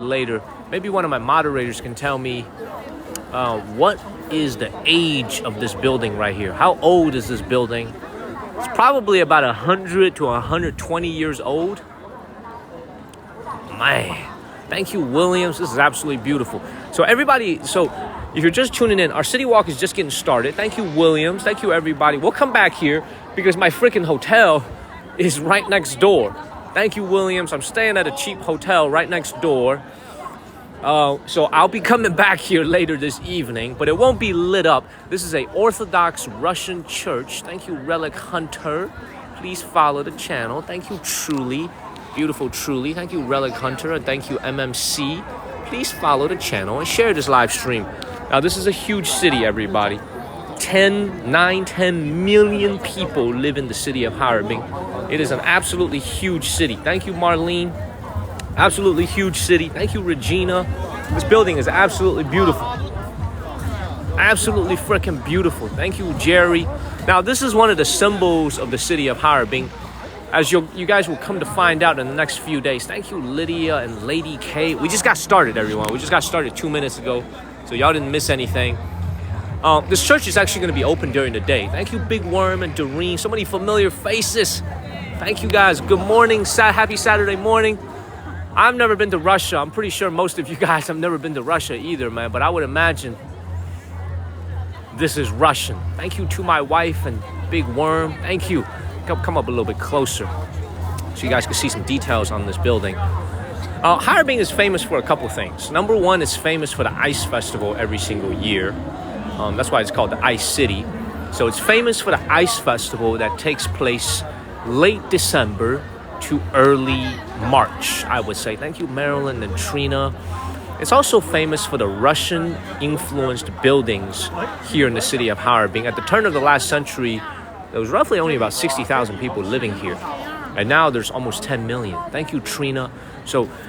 later. Maybe one of my moderators can tell me what is the age of this building right here. How old is this building? It's probably about 100 to 120 years old. Man, thank you, Williams. This is absolutely beautiful. So everybody, if you're just tuning in, our city walk is just getting started. Thank you, Williams. Thank you, everybody. We'll come back here because my freaking hotel is right next door. Thank you, Williams. I'm staying at a cheap hotel right next door. So I'll be coming back here later this evening, but it won't be lit up. This is a Orthodox Russian church. Thank you, Relic Hunter. Please follow the channel. Thank you, Truly. Beautiful Truly. Thank you, Relic Hunter. And thank you, MMC. Please follow the channel and share this live stream. Now, this is a huge city, everybody. 10 million people live in the city of Harbin. It is an absolutely huge city. Thank you, Marlene. Absolutely huge city. Thank you, Regina. This building is absolutely beautiful. Absolutely freaking beautiful. Thank you, Jerry. Now, this is one of the symbols of the city of Harbin, as you guys will come to find out in the next few days. Thank you, Lydia and Lady K. We just got started, everyone. We just got started 2 minutes ago, so y'all didn't miss anything. This church is actually going to be open during the day. Thank you, Big Worm and Doreen. So many familiar faces. Thank you, guys. Good morning. Happy Saturday morning. I've never been to Russia. I'm pretty sure most of you guys have never been to Russia either, man. But I would imagine this is Russian. Thank you to my wife and Big Worm. Thank you. Come up a little bit closer so you guys can see some details on this building. Harbin is famous for a couple things. Number one, it's famous for the ice festival every single year. That's why it's called the Ice City. So it's famous for the ice festival that takes place late December to early March, I would say. Thank you, Marilyn and Trina. It's also famous for the Russian-influenced buildings here in the city of Harbin. At the turn of the last century, there was roughly only about 60,000 people living here. And now there's almost 10 million. Thank you, Trina.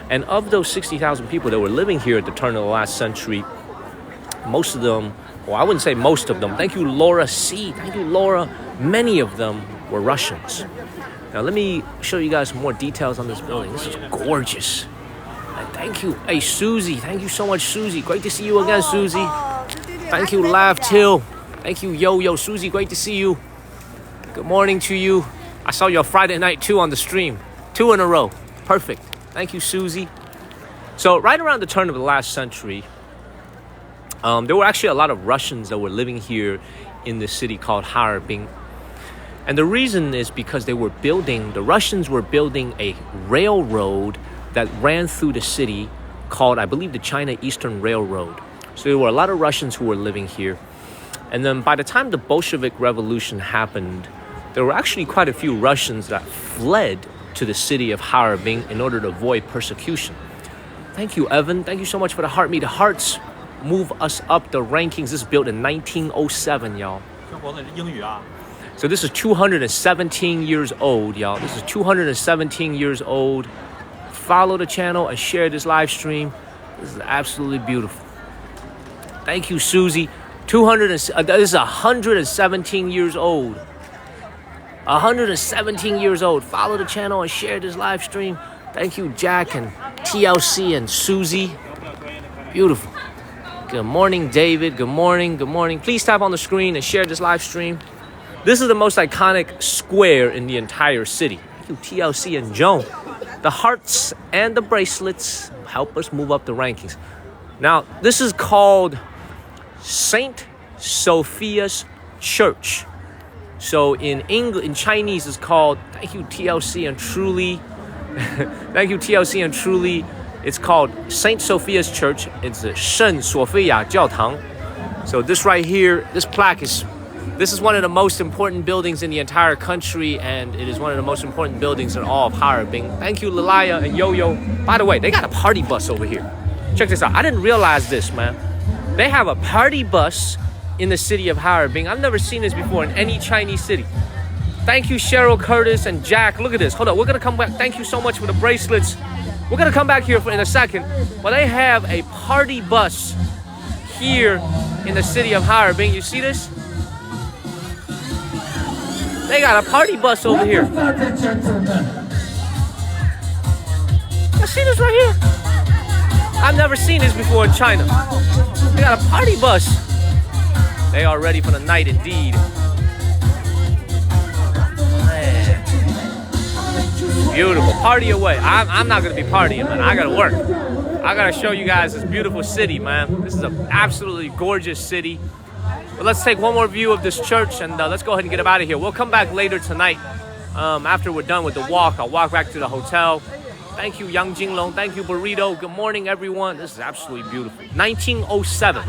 And of those 60,000 people that were living here at the turn of the last century, most of them, well, I wouldn't say most of them. Thank you, Laura C. Thank you, Laura. Many of them were Russians. Now, let me show you guys some more details on this building. This is gorgeous. And thank you. Hey, Susie. Thank you so much, Susie. Great to see you again, Susie. Thank you, Laugh Till. Thank you, Yo. Susie, great to see you. Good morning to you. I saw you on Friday night, too, on the stream. 2 in a row. Perfect. Thank you, Susie. So, right around the turn of the last century, there were actually a lot of Russians that were living here in this city called Harbin. And the reason is because the Russians were building a railroad that ran through the city called, I believe, the China Eastern Railroad. So there were a lot of Russians who were living here. And then by the time the Bolshevik Revolution happened, there were actually quite a few Russians that fled to the city of Harbin in order to avoid persecution. Thank you, Evan. Thank you so much for the heart. May the hearts move us up the rankings. This is built in 1907, y'all. So this is 217 years old, y'all. This is 217 years old. Follow the channel and share this live stream. This is absolutely beautiful. Thank you, Susie. This is 117 years old. 117 years old. Follow the channel and share this live stream. Thank you, Jack and TLC and Susie. Beautiful. Good morning, David. Good morning. Good morning. Please tap on the screen and share this live stream. This is the most iconic square in the entire city. Thank you, TLC and Joan. The hearts and the bracelets help us move up the rankings. Now, this is called Saint Sophia's Church. So in Chinese, it's called, thank you, TLC and Truly. Thank you, TLC and Truly. It's called Saint Sophia's Church. It's the Shen Sophia 教堂. So this right here, this plaque this is one of the most important buildings in the entire country, and it is one of the most important buildings in all of Harbin. Thank you, Lalaya and Yo-Yo. By the way, they got a party bus over here. Check this out. I didn't realize this, man. They have a party bus in the city of Harbin. I've never seen this before in any Chinese city. Thank you, Cheryl Curtis and Jack. Look at this. Hold on. We're going to come back. Thank you so much for the bracelets. We're going to come back here in a second. But they have a party bus here in the city of Harbin. You see this? They got a party bus over here. You see this right here? I've never seen this before in China. They got a party bus. They are ready for the night indeed. Man. Beautiful. Party away. I'm not going to be partying, man. I got to work. I got to show you guys this beautiful city, man. This is an absolutely gorgeous city. But let's take one more view of this church and let's go ahead and get up out of here. We'll come back later tonight after we're done with the walk. I'll walk back to the hotel. Thank you, Yang Jinglong. Thank you, Burrito. Good morning, everyone. This is absolutely beautiful. 1907.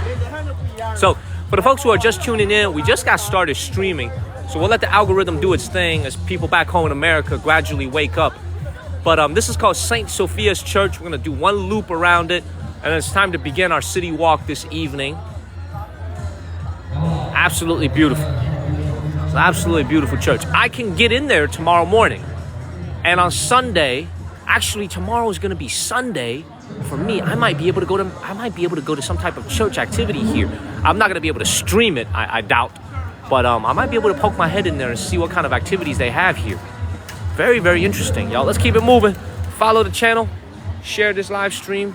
So for the folks who are just tuning in, we just got started streaming. So we'll let the algorithm do its thing as people back home in America gradually wake up. But this is called St. Sophia's Church. We're going to do one loop around it. And it's time to begin our city walk this evening. Absolutely beautiful. It's an absolutely beautiful church. I can get in there tomorrow morning. And on Sunday, actually tomorrow is going to be Sunday for me. I might be able to go to some type of church activity here. I'm not going to be able to stream it, I doubt. But I might be able to poke my head in there and see what kind of activities they have here. Very, very interesting, y'all. Let's keep it moving. Follow the channel. Share this live stream.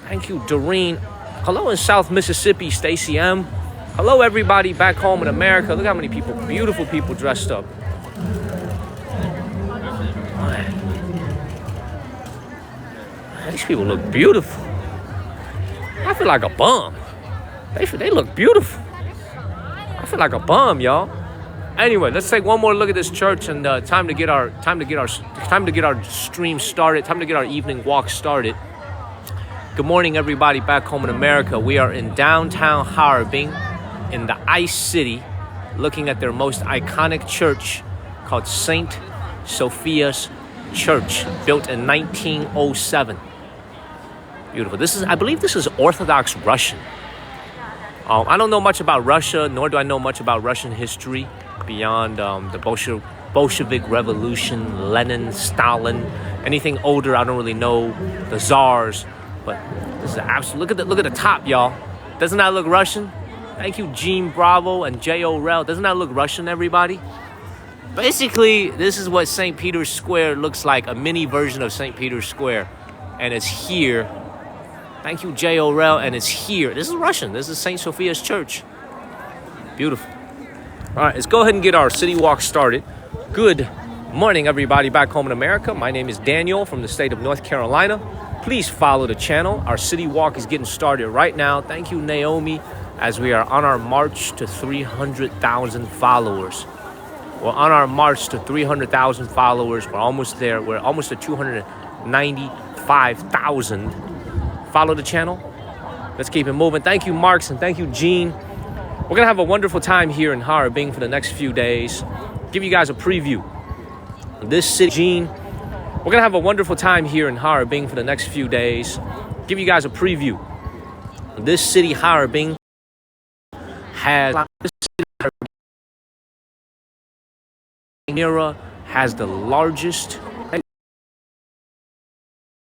Thank you, Doreen. Hello in South Mississippi, Stacy M. Hello, everybody back home in America. Look how many people, beautiful people dressed up. Man, these people look beautiful. I feel like a bum. They look beautiful. I feel like a bum, y'all. Anyway, let's take one more look at this church and time to get our stream started. Time to get our evening walk started. Good morning, everybody back home in America. We are in downtown Harbin, in the Ice City, looking at their most iconic church called St. Sophia's Church, built in 1907. Beautiful. I believe this is Orthodox Russian. I don't know much about Russia, nor do I know much about Russian history beyond the Bolshevik Revolution, Lenin, Stalin. Anything older, I don't really know. The czars, but this is absolute. Look at the top, y'all. Doesn't that look Russian? Thank you, Gene Bravo and J.O. Rel. Doesn't that look Russian, everybody? Basically, this is what St. Peter's Square looks like, a mini version of St. Peter's Square. And it's here. Thank you, J.O. Rel, and it's here. This is Russian. This is St. Sophia's Church. Beautiful. All right, let's go ahead and get our city walk started. Good morning, everybody back home in America. My name is Daniel from the state of North Carolina. Please follow the channel. Our city walk is getting started right now. Thank you, Naomi, as we are on our march to 300,000 followers. We're on our march to 300,000 followers. We're almost there. We're almost at 295,000. Follow the channel. Let's keep it moving. Thank you, Marks, and thank you, Gene. We're going to have a wonderful time here in Harbin for the next few days. Give you guys a preview. This city, Gene. We're going to have a wonderful time here in Harbin for the next few days. Give you guys a preview. This city, Harbin, has Mira has the largest.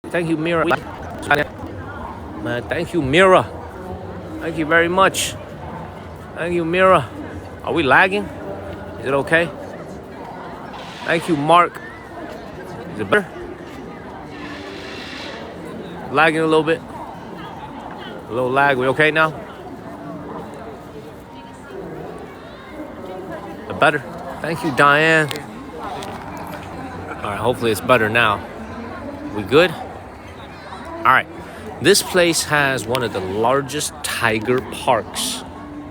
Thank you, Mira. Man, thank you, Mira. Thank you very much. Thank you, Mira. Are we lagging? Is it okay? Thank you, Mark. Is it better? Lagging a little bit. A little lag. We okay now? Better. Thank you, Diane. All right, hopefully it's better now. We good? All right. This place has one of the largest tiger parks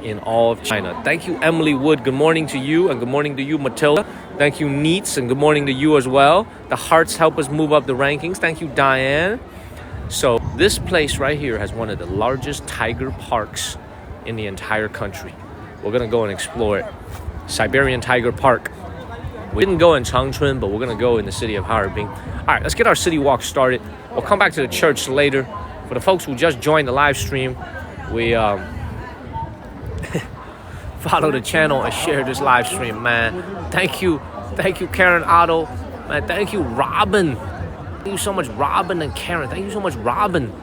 in all of China. Thank you, Emily Wood. Good morning to you, and good morning to you, Matilda. Thank you, Neats, and good morning to you as well. The hearts help us move up the rankings. Thank you, Diane. So this place right here has one of the largest tiger parks in the entire country. We're going to go and explore it. Siberian Tiger Park. We didn't go in Changchun, but we're going to go in the city of Harbin. All right, let's get our city walk started. We'll come back to the church later. For the folks who just joined the live stream, we follow the channel and share this live stream, man. Thank you, Karen Otto. Man, thank you, Robin. Thank you so much, Robin and Karen. Thank you so much, Robin.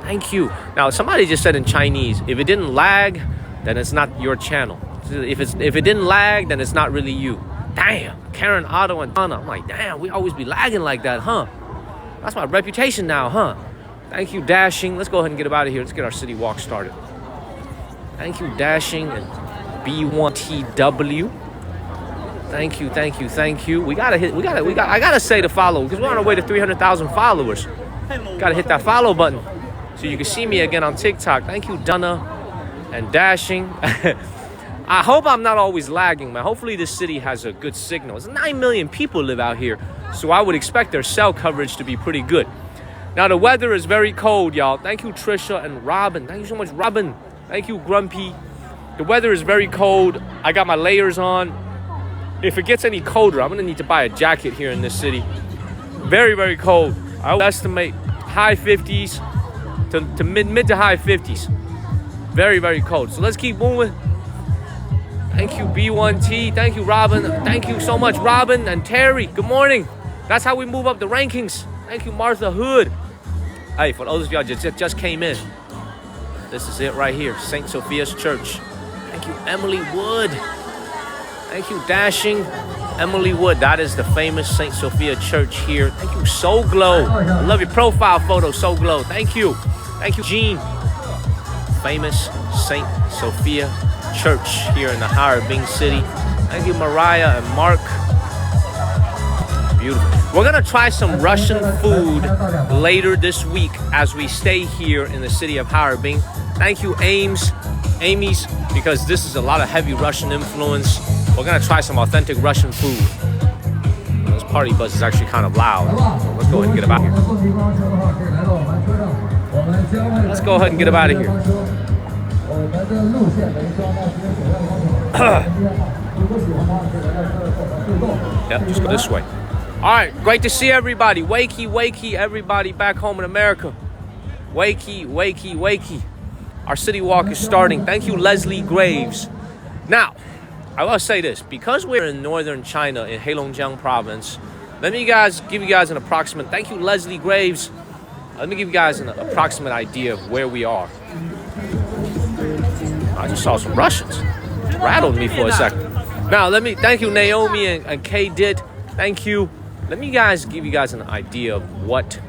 Thank you. Now, somebody just said in Chinese, if it didn't lag, then it's not your channel. If it didn't lag, then it's not really you. Damn, Karen, Otto, and Donna. I'm like, damn, we always be lagging like that, huh? That's my reputation now, huh? Thank you, Dashing. Let's go ahead and get up out of here. Let's get our city walk started. Thank you, Dashing and B1TW. Thank you, thank you, thank you. I gotta say to follow because we're on our way to 300,000 followers. Gotta hit that follow button so you can see me again on TikTok. Thank you, Donna and Dashing. I hope I'm not always lagging, man. Hopefully this city has a good signal. It's 9 million people live out here, so I would expect their cell coverage to be pretty good. Now the weather is very cold, y'all. Thank you, Trisha and Robin. Thank you so much, Robin. Thank you, Grumpy. The weather is very cold. I got my layers on. If it gets any colder, I'm gonna need to buy a jacket here in this city. Very, very cold. I would estimate high 50s to mid to high 50s. Very, very cold. So let's keep moving. Thank you, B1T. Thank you, Robin. Thank you so much, Robin and Terry. Good morning. That's how we move up the rankings. Thank you, Martha Hood. Hey, for those of y'all just came in, this is it right here, St. Sophia's Church. Thank you, Emily Wood. Thank you, Dashing. Emily Wood, that is the famous St. Sophia Church here. Thank you, Soul Glow. I love your profile photo, Soul Glow. Thank you. Thank you, Jean. Famous St. Sophia Church here in the Harbin city. Thank you, Mariah and Mark. Beautiful. We're gonna try some Russian food later this week as we stay here in the city of Harbin. Thank you, Amy's, because this is a lot of heavy Russian influence. We're gonna try some authentic Russian food. This party bus is actually kind of loud. So let's go ahead and get about here. Let's go ahead and get out of here. Yep, just go this way. All right, great to see everybody. Wakey, everybody back home in America. Wakey. Our city walk is starting. Thank you, Leslie Graves. Now, I will say this. Because we're in northern China, in Heilongjiang Province, let me give you guys an approximate. Thank you, Leslie Graves. Let me give you guys an approximate idea of where we are. I just saw some Russians. It rattled me for a second. Now, thank you, Naomi and Kay did. Thank you. Let me give you guys an idea of what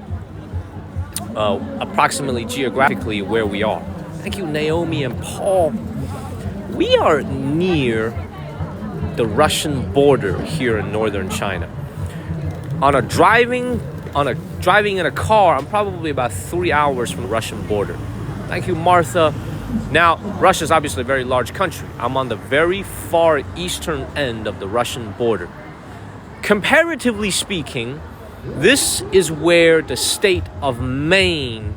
approximately geographically where we are. Thank you, Naomi and Paul. We are near the Russian border here in northern China. Driving in a car, I'm probably about 3 hours from the Russian border. Thank you, Martha. Now, Russia's obviously a very large country. I'm on the very far eastern end of the Russian border. Comparatively speaking, this is where the state of Maine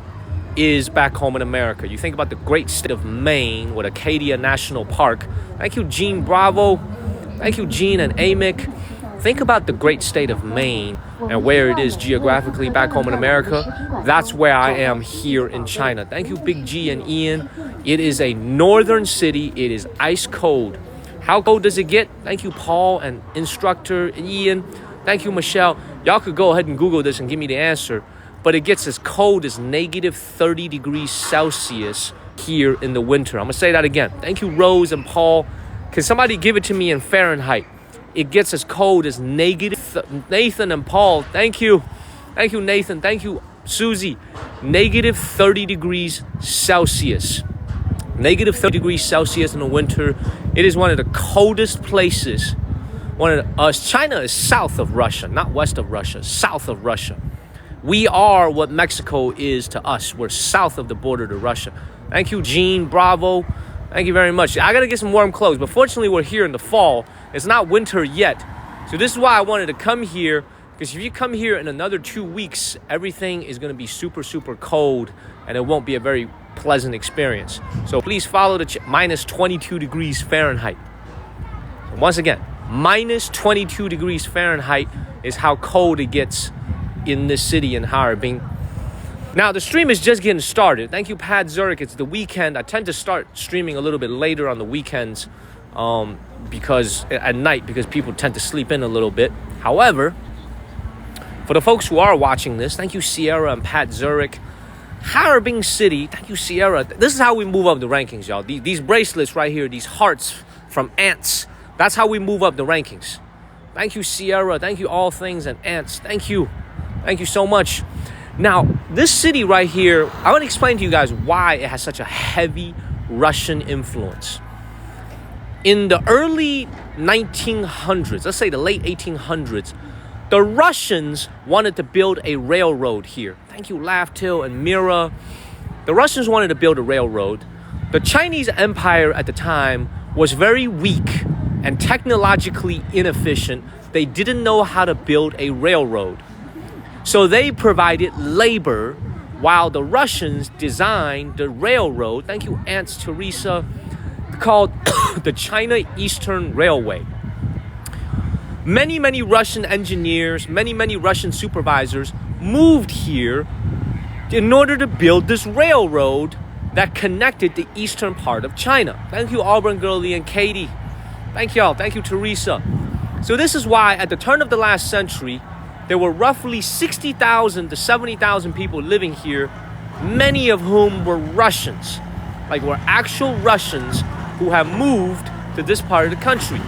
is back home in America. You think about the great state of Maine with Acadia National Park. Thank you, Gene Bravo. Thank you, Gene and Amick. Think about the great state of Maine and where it is geographically back home in America. That's where I am here in China. Thank you, Big G and Ian. It is a northern city. It is ice cold. How cold does it get? Thank you, Paul and instructor Ian. Thank you, Michelle. Y'all could go ahead and Google this and give me the answer. But it gets as cold as negative 30 degrees Celsius here in the winter. I'm going to say that again. Thank you, Rose and Paul. Can somebody give it to me in Fahrenheit? It gets as cold as Nathan and Paul. Thank you. Thank you, Nathan. Thank you, Susie. Negative 30 degrees Celsius. Negative 30 degrees Celsius in the winter. It is one of the coldest places. China is south of Russia, not west of Russia, south of Russia. We are what Mexico is to us. We're south of the border to Russia. Thank you, Gene. Bravo. Thank you very much. I got to get some warm clothes, but fortunately we're here in the fall. It's not winter yet. So this is why I wanted to come here, because if you come here in another 2 weeks, everything is going to be super, super cold, and it won't be a very pleasant experience. So please follow the minus 22 degrees Fahrenheit. And once again, minus 22 degrees Fahrenheit is how cold it gets in this city in Harbin. Now, the stream is just getting started. Thank you, Pat Zurich. It's the weekend. I tend to start streaming a little bit later on the weekends because at night, because people tend to sleep in a little bit. However, for the folks who are watching this, thank you, Sierra and Pat Zurich. Harbin City, thank you, Sierra. This is how we move up the rankings, y'all. These bracelets right here, these hearts from ants, that's how we move up the rankings. Thank you, Sierra. Thank you, All Things and Ants. Thank you. Thank you so much. Now, this city right here, I want to explain to you guys why it has such a heavy Russian influence. In the early 1900s, let's say the late 1800s, the Russians wanted to build a railroad here. Thank you, Laftil and Mira. The Russians wanted to build a railroad. The Chinese Empire at the time was very weak and technologically inefficient. They didn't know how to build a railroad. So they provided labor while the Russians designed the railroad, thank you, Aunt Teresa, called the China Eastern Railway. Many Russian engineers, many Russian supervisors moved here in order to build this railroad that connected the eastern part of China. Thank you, Auburn Girlie and Katie. Thank y'all. Thank you, Teresa. So this is why at the turn of the last century, there were roughly 60,000 to 70,000 people living here, many of whom were Russians, like were actual Russians who have moved to this part of the country.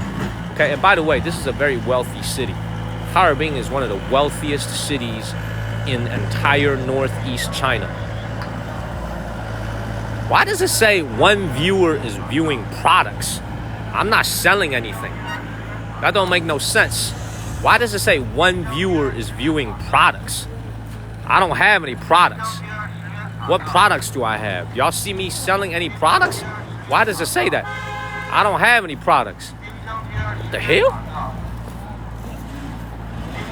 Okay, and by the way, this is a very wealthy city. Harbin is one of the wealthiest cities in entire northeast China. Why does it say one viewer is viewing products? I'm not selling anything. That don't make no sense. Why does it say one viewer is viewing products? I don't have any products. What products do I have? Y'all see me selling any products? Why does it say that? I don't have any products. What the hell?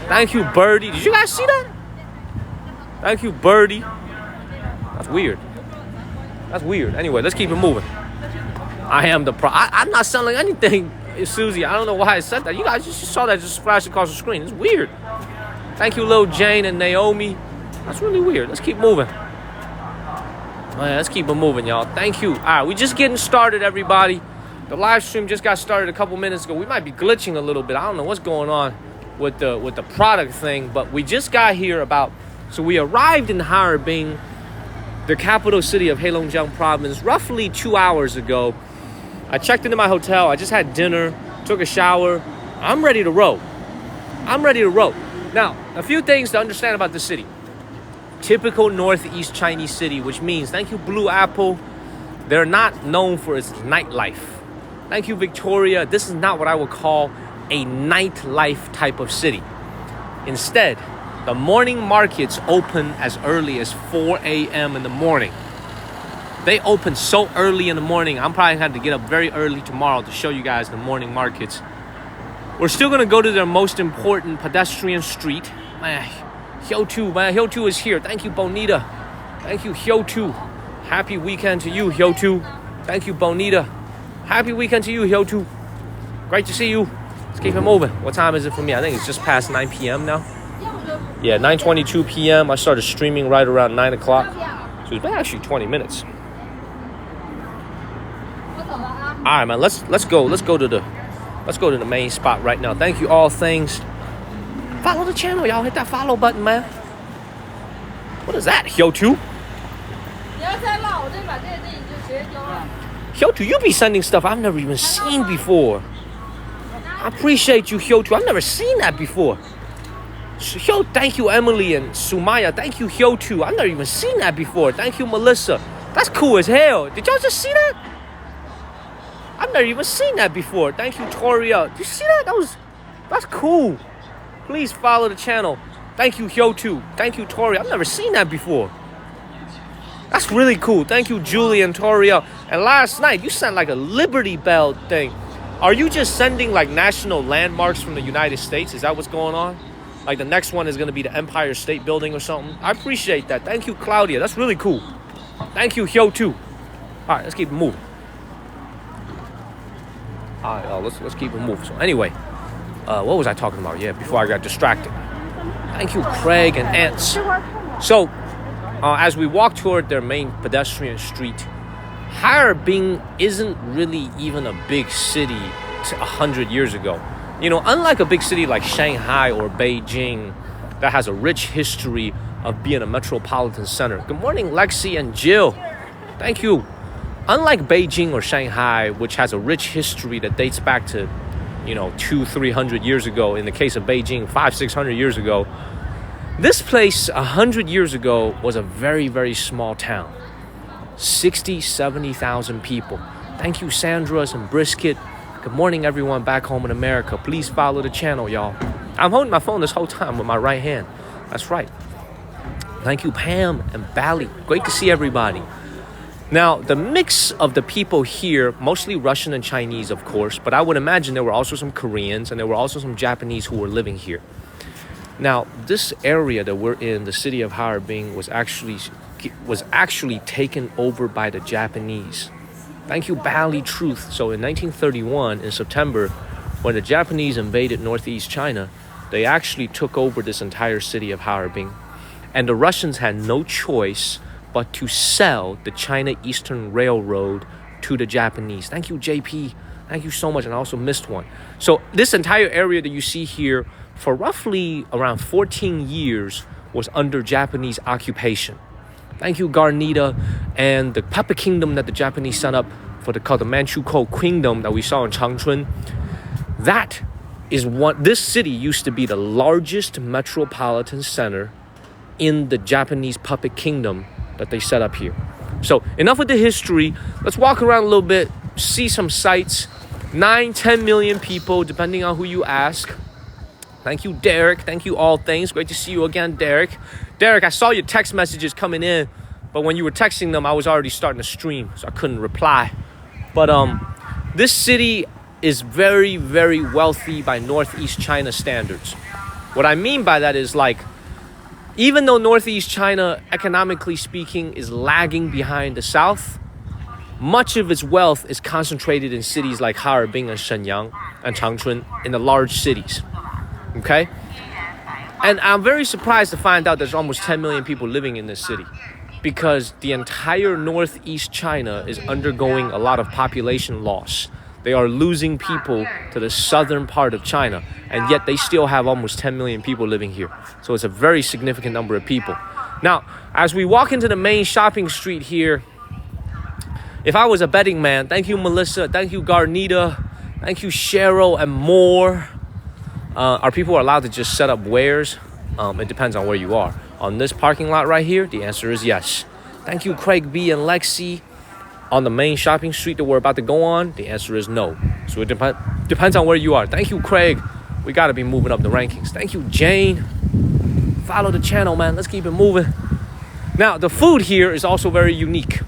Thank you, Birdie. Did you guys see that? Thank you, Birdie. That's weird. That's weird. Anyway, let's keep it moving. I am the I'm not selling anything, Susie. I don't know why I said that. You guys just saw that just flash across the screen. It's weird. Thank you, Lil Jane and Naomi. That's really weird. Let's keep moving. Man, let's keep it moving, y'all. Thank you. All right, we just getting started, everybody. The live stream just got started a couple minutes ago. We might be glitching a little bit. I don't know what's going on with the product thing, but we just got here so we arrived in Harbin, the capital city of Heilongjiang Province, roughly 2 hours ago. I checked into my hotel. I just had dinner, took a shower. I'm ready to roll. Now, a few things to understand about the city. Typical northeast Chinese city, which means, thank you, Blue Apple, they're not known for its nightlife. Thank you, Victoria. This is not what I would call a nightlife type of city. Instead, the morning markets open as early as 4 a.m. in the morning. They open so early in the morning. I'm probably going to have to get up very early tomorrow to show you guys the morning markets. We're still going to go to their most important pedestrian street. Man, Hyo2 is here. Thank you, Bonita. Thank you, Hyo2. Happy weekend to you, Hyo2. Thank you, Bonita. Happy weekend to you, Hyo2. Great to see you. Let's keep it moving. What time is it for me? I think it's just past 9 p.m. now. Yeah, 9:22 p.m. I started streaming right around 9 o'clock. So it's been actually 20 minutes. All right, man. Let's go to the main spot right now. Thank you, all things. Follow the channel, y'all. Hit that follow button, man. What is that, Hyo2? Hyo2, you be sending stuff I've never even seen before. I appreciate you, Hyo2. I've never seen that before. Thank you, Emily and Sumaya. Thank you, Hyo2. I've never even seen that before. Thank you, Melissa. That's cool as hell. Did y'all just see that? I've never even seen that before. Thank you, Toria. Did you see that? That's cool. Please follow the channel. Thank you, Hyo2. Thank you, Toria. I've never seen that before. That's really cool. Thank you, Julie and Toria. And last night, you sent like a Liberty Bell thing. Are you just sending like national landmarks from the United States? Is that what's going on? Like the next one is going to be the Empire State Building or something? I appreciate that. Thank you, Claudia. That's really cool. Thank you, Hyo2. All right, let's keep it moving. All right, let's keep it moving. So anyway, what was I talking about? Yeah, before I got distracted. Thank you, Craig and Ants. So, as we walk toward their main pedestrian street, Harbin isn't really even a big city 100 years ago. You know, unlike a big city like Shanghai or Beijing that has a rich history of being a metropolitan center. Good morning, Lexi and Jill. Thank you. Unlike Beijing or Shanghai, which has a rich history that dates back to, 200-300 years ago. In the case of Beijing, 500-600 years ago. This place 100 years ago was a very, very small town. 70,000 people. Thank you, Sandra's and Brisket. Good morning, everyone back home in America. Please follow the channel, y'all. I'm holding my phone this whole time with my right hand. That's right. Thank you, Pam and Bally. Great to see everybody. Now, the mix of the people here, mostly Russian and Chinese, of course, but I would imagine there were also some Koreans and there were also some Japanese who were living here. Now, this area that we're in, the city of Harbin, was actually taken over by the Japanese. Thank you, Bally Truth. So in 1931, in September, when the Japanese invaded northeast China, they actually took over this entire city of Harbin. And the Russians had no choice but to sell the China Eastern Railroad to the Japanese. Thank you, JP. Thank you so much. And I also missed one. So this entire area that you see here for roughly around 14 years was under Japanese occupation. Thank you, Garnita. And the puppet kingdom that the Japanese set up called the Manchukuo Kingdom that we saw in Changchun, this city used to be the largest metropolitan center in the Japanese puppet kingdom that they set up here. So enough with the history. Let's walk around a little bit, see some sights. 9-10 million people, depending on who you ask. Thank you, Derek. Thank you, All Things. Great to see you again, Derek. Derek, I saw your text messages coming in, but when you were texting them, I was already starting to stream, so I couldn't reply. But this city is very, very wealthy by Northeast China standards. What I mean by that is, like, even though Northeast China, economically speaking, is lagging behind the South, much of its wealth is concentrated in cities like Harbin and Shenyang and Changchun, in the large cities. Okay? And I'm very surprised to find out there's almost 10 million people living in this city, because the entire Northeast China is undergoing a lot of population loss. They are losing people to the southern part of China, and yet they still have almost 10 million people living here. So it's a very significant number of people. Now, as we walk into the main shopping street here, if I was a betting man, thank you, Melissa, thank you, Garnita, thank you, Cheryl, and more. Are people allowed to just set up wares? It depends on where you are. On this parking lot right here, the answer is yes. Thank you, Craig B and Lexi. On the main shopping street that we're about to go on, the answer is no. So it depends on where you are. Thank you, Craig. We got to be moving up the rankings. Thank you, Jane. Follow the channel, man. Let's keep it moving. Now, the food here is also very unique.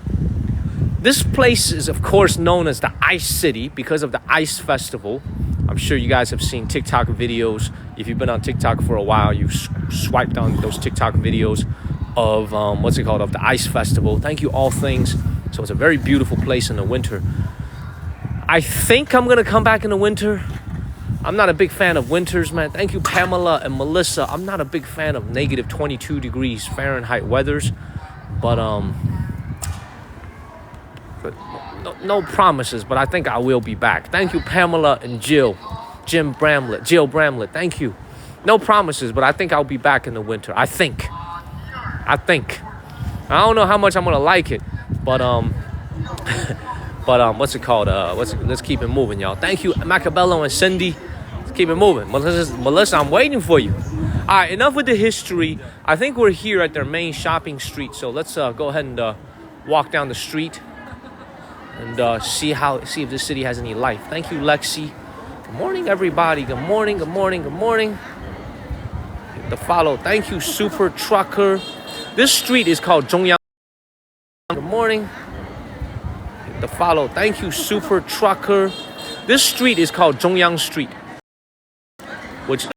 This place is, of course, known as the Ice City because of the Ice Festival. I'm sure you guys have seen TikTok videos. If you've been on TikTok for a while, you've swiped on those TikTok videos of, of the Ice Festival. Thank you, All Things. So it's a very beautiful place in the winter. I think I'm going to come back in the winter. I'm not a big fan of winters, man. Thank you, Pamela and Melissa. I'm not a big fan of negative 22 degrees Fahrenheit weathers. But no promises, but I think I will be back. Thank you, Pamela and Jill Bramlett. Thank you. No promises, but I think I'll be back in the winter. I think. I don't know how much I'm going to like it. But let's keep it moving, y'all. Thank you, Macabello and Cindy. Let's keep it moving. Melissa, I'm waiting for you. All right, enough with the history. I think we're here at their main shopping street. So let's go ahead and walk down the street and see if this city has any life. Thank you, Lexi. Good morning, everybody. Good morning. The follow. Thank you, Super Trucker. This street is called Heilongjiang. Good morning. The follow. Thank you, Super Trucker. This street is called Heilongjiang Street, which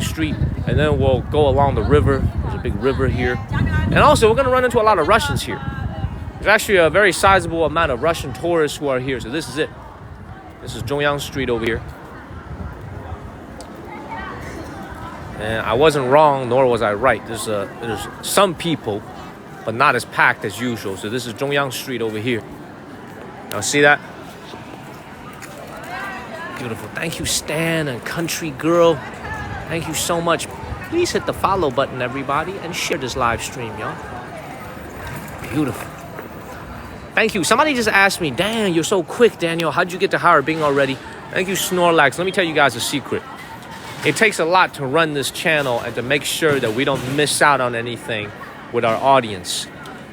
street, and then we'll go along the river. There's a big river here, and also we're gonna run into a lot of Russians here. There's actually a very sizable amount of Russian tourists who are here. So this is it. This is Heilongjiang Street over here. And I wasn't wrong, nor was I right. There's some people, but not as packed as usual. So this is Heilongjiang Street over here. Now see that? Beautiful. Thank you, Stan and Country Girl. Thank you so much. Please hit the follow button, everybody, and share this live stream, y'all. Beautiful. Thank you. Somebody just asked me, "Damn, you're so quick, Daniel. How'd you get to Harbin already?" Thank you, Snorlax. Let me tell you guys a secret. It takes a lot to run this channel and to make sure that we don't miss out on anything with our audience.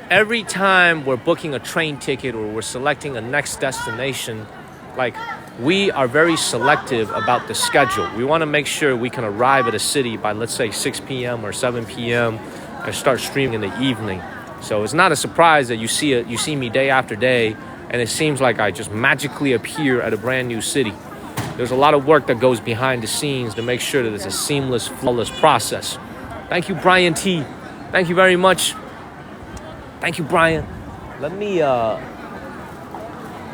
Every time we're booking a train ticket or we're selecting a next destination, like, we are very selective about the schedule. We want to make sure we can arrive at a city by, let's say, 6 p.m. or 7 p.m. and start streaming in the evening. So it's not a surprise that you see me day after day, and it seems like I just magically appear at a brand new city. There's a lot of work that goes behind the scenes to make sure that it's a seamless, flawless process. Thank you, Brian T. Thank you very much. Thank you, Brian. Let me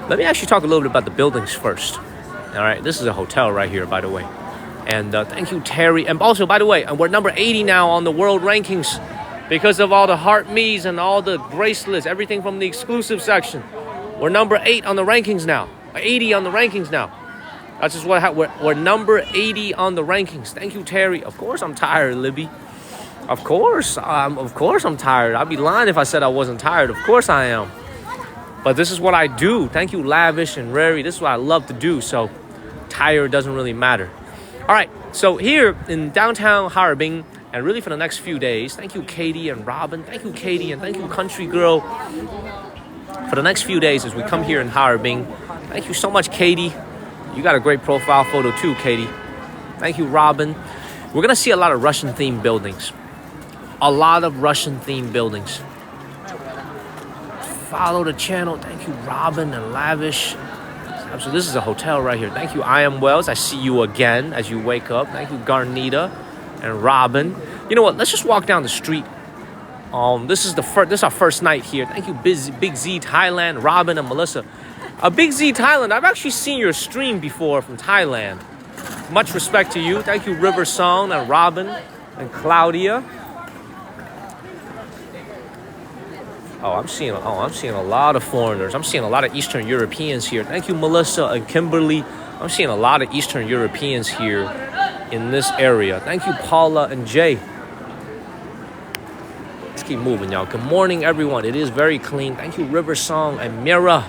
actually talk a little bit about the buildings first. All right, this is a hotel right here, by the way. And thank you, Terry. And also, by the way, we're number 80 now on the world rankings because of all the heart me's and all the bracelets, everything from the exclusive section. We're number 8 on the rankings now. 80 on the rankings now. That's just what we're number 80 on the rankings. Thank you, Terry. Of course I'm tired, Libby. Of course I'm tired. I'd be lying if I said I wasn't tired. Of course I am. But this is what I do. Thank you, Lavish and Rary. This is what I love to do. So tired doesn't really matter. All right. So here in downtown Harbin, and really for the next few days, thank you, Katie and Robin. Thank you, Katie, and thank you, Country Girl. For the next few days as we come here in Harbin, thank you so much, Katie. You got a great profile photo too, Katie. Thank you, Robin. We're going to see a lot of Russian-themed buildings. A lot of Russian-themed buildings. Follow the channel. Thank you, Robin and Lavish. So this is a hotel right here. Thank you, I Am Wells. I see you again as you wake up. Thank you, Garnita and Robin. You know what? Let's just walk down the street. This is our first night here. Thank you, Big Z Thailand, Robin and Melissa. Big Z Thailand, I've actually seen your stream before from Thailand. Much respect to you. Thank you, River Song and Robin and Claudia. I'm seeing a lot of foreigners. I'm seeing a lot of Eastern Europeans here. Thank you, Melissa and Kimberly. I'm seeing a lot of Eastern Europeans here in this area. Thank you, Paula and Jay. Let's keep moving, y'all. Good morning, everyone. It is very clean. Thank you, River Song and Mira.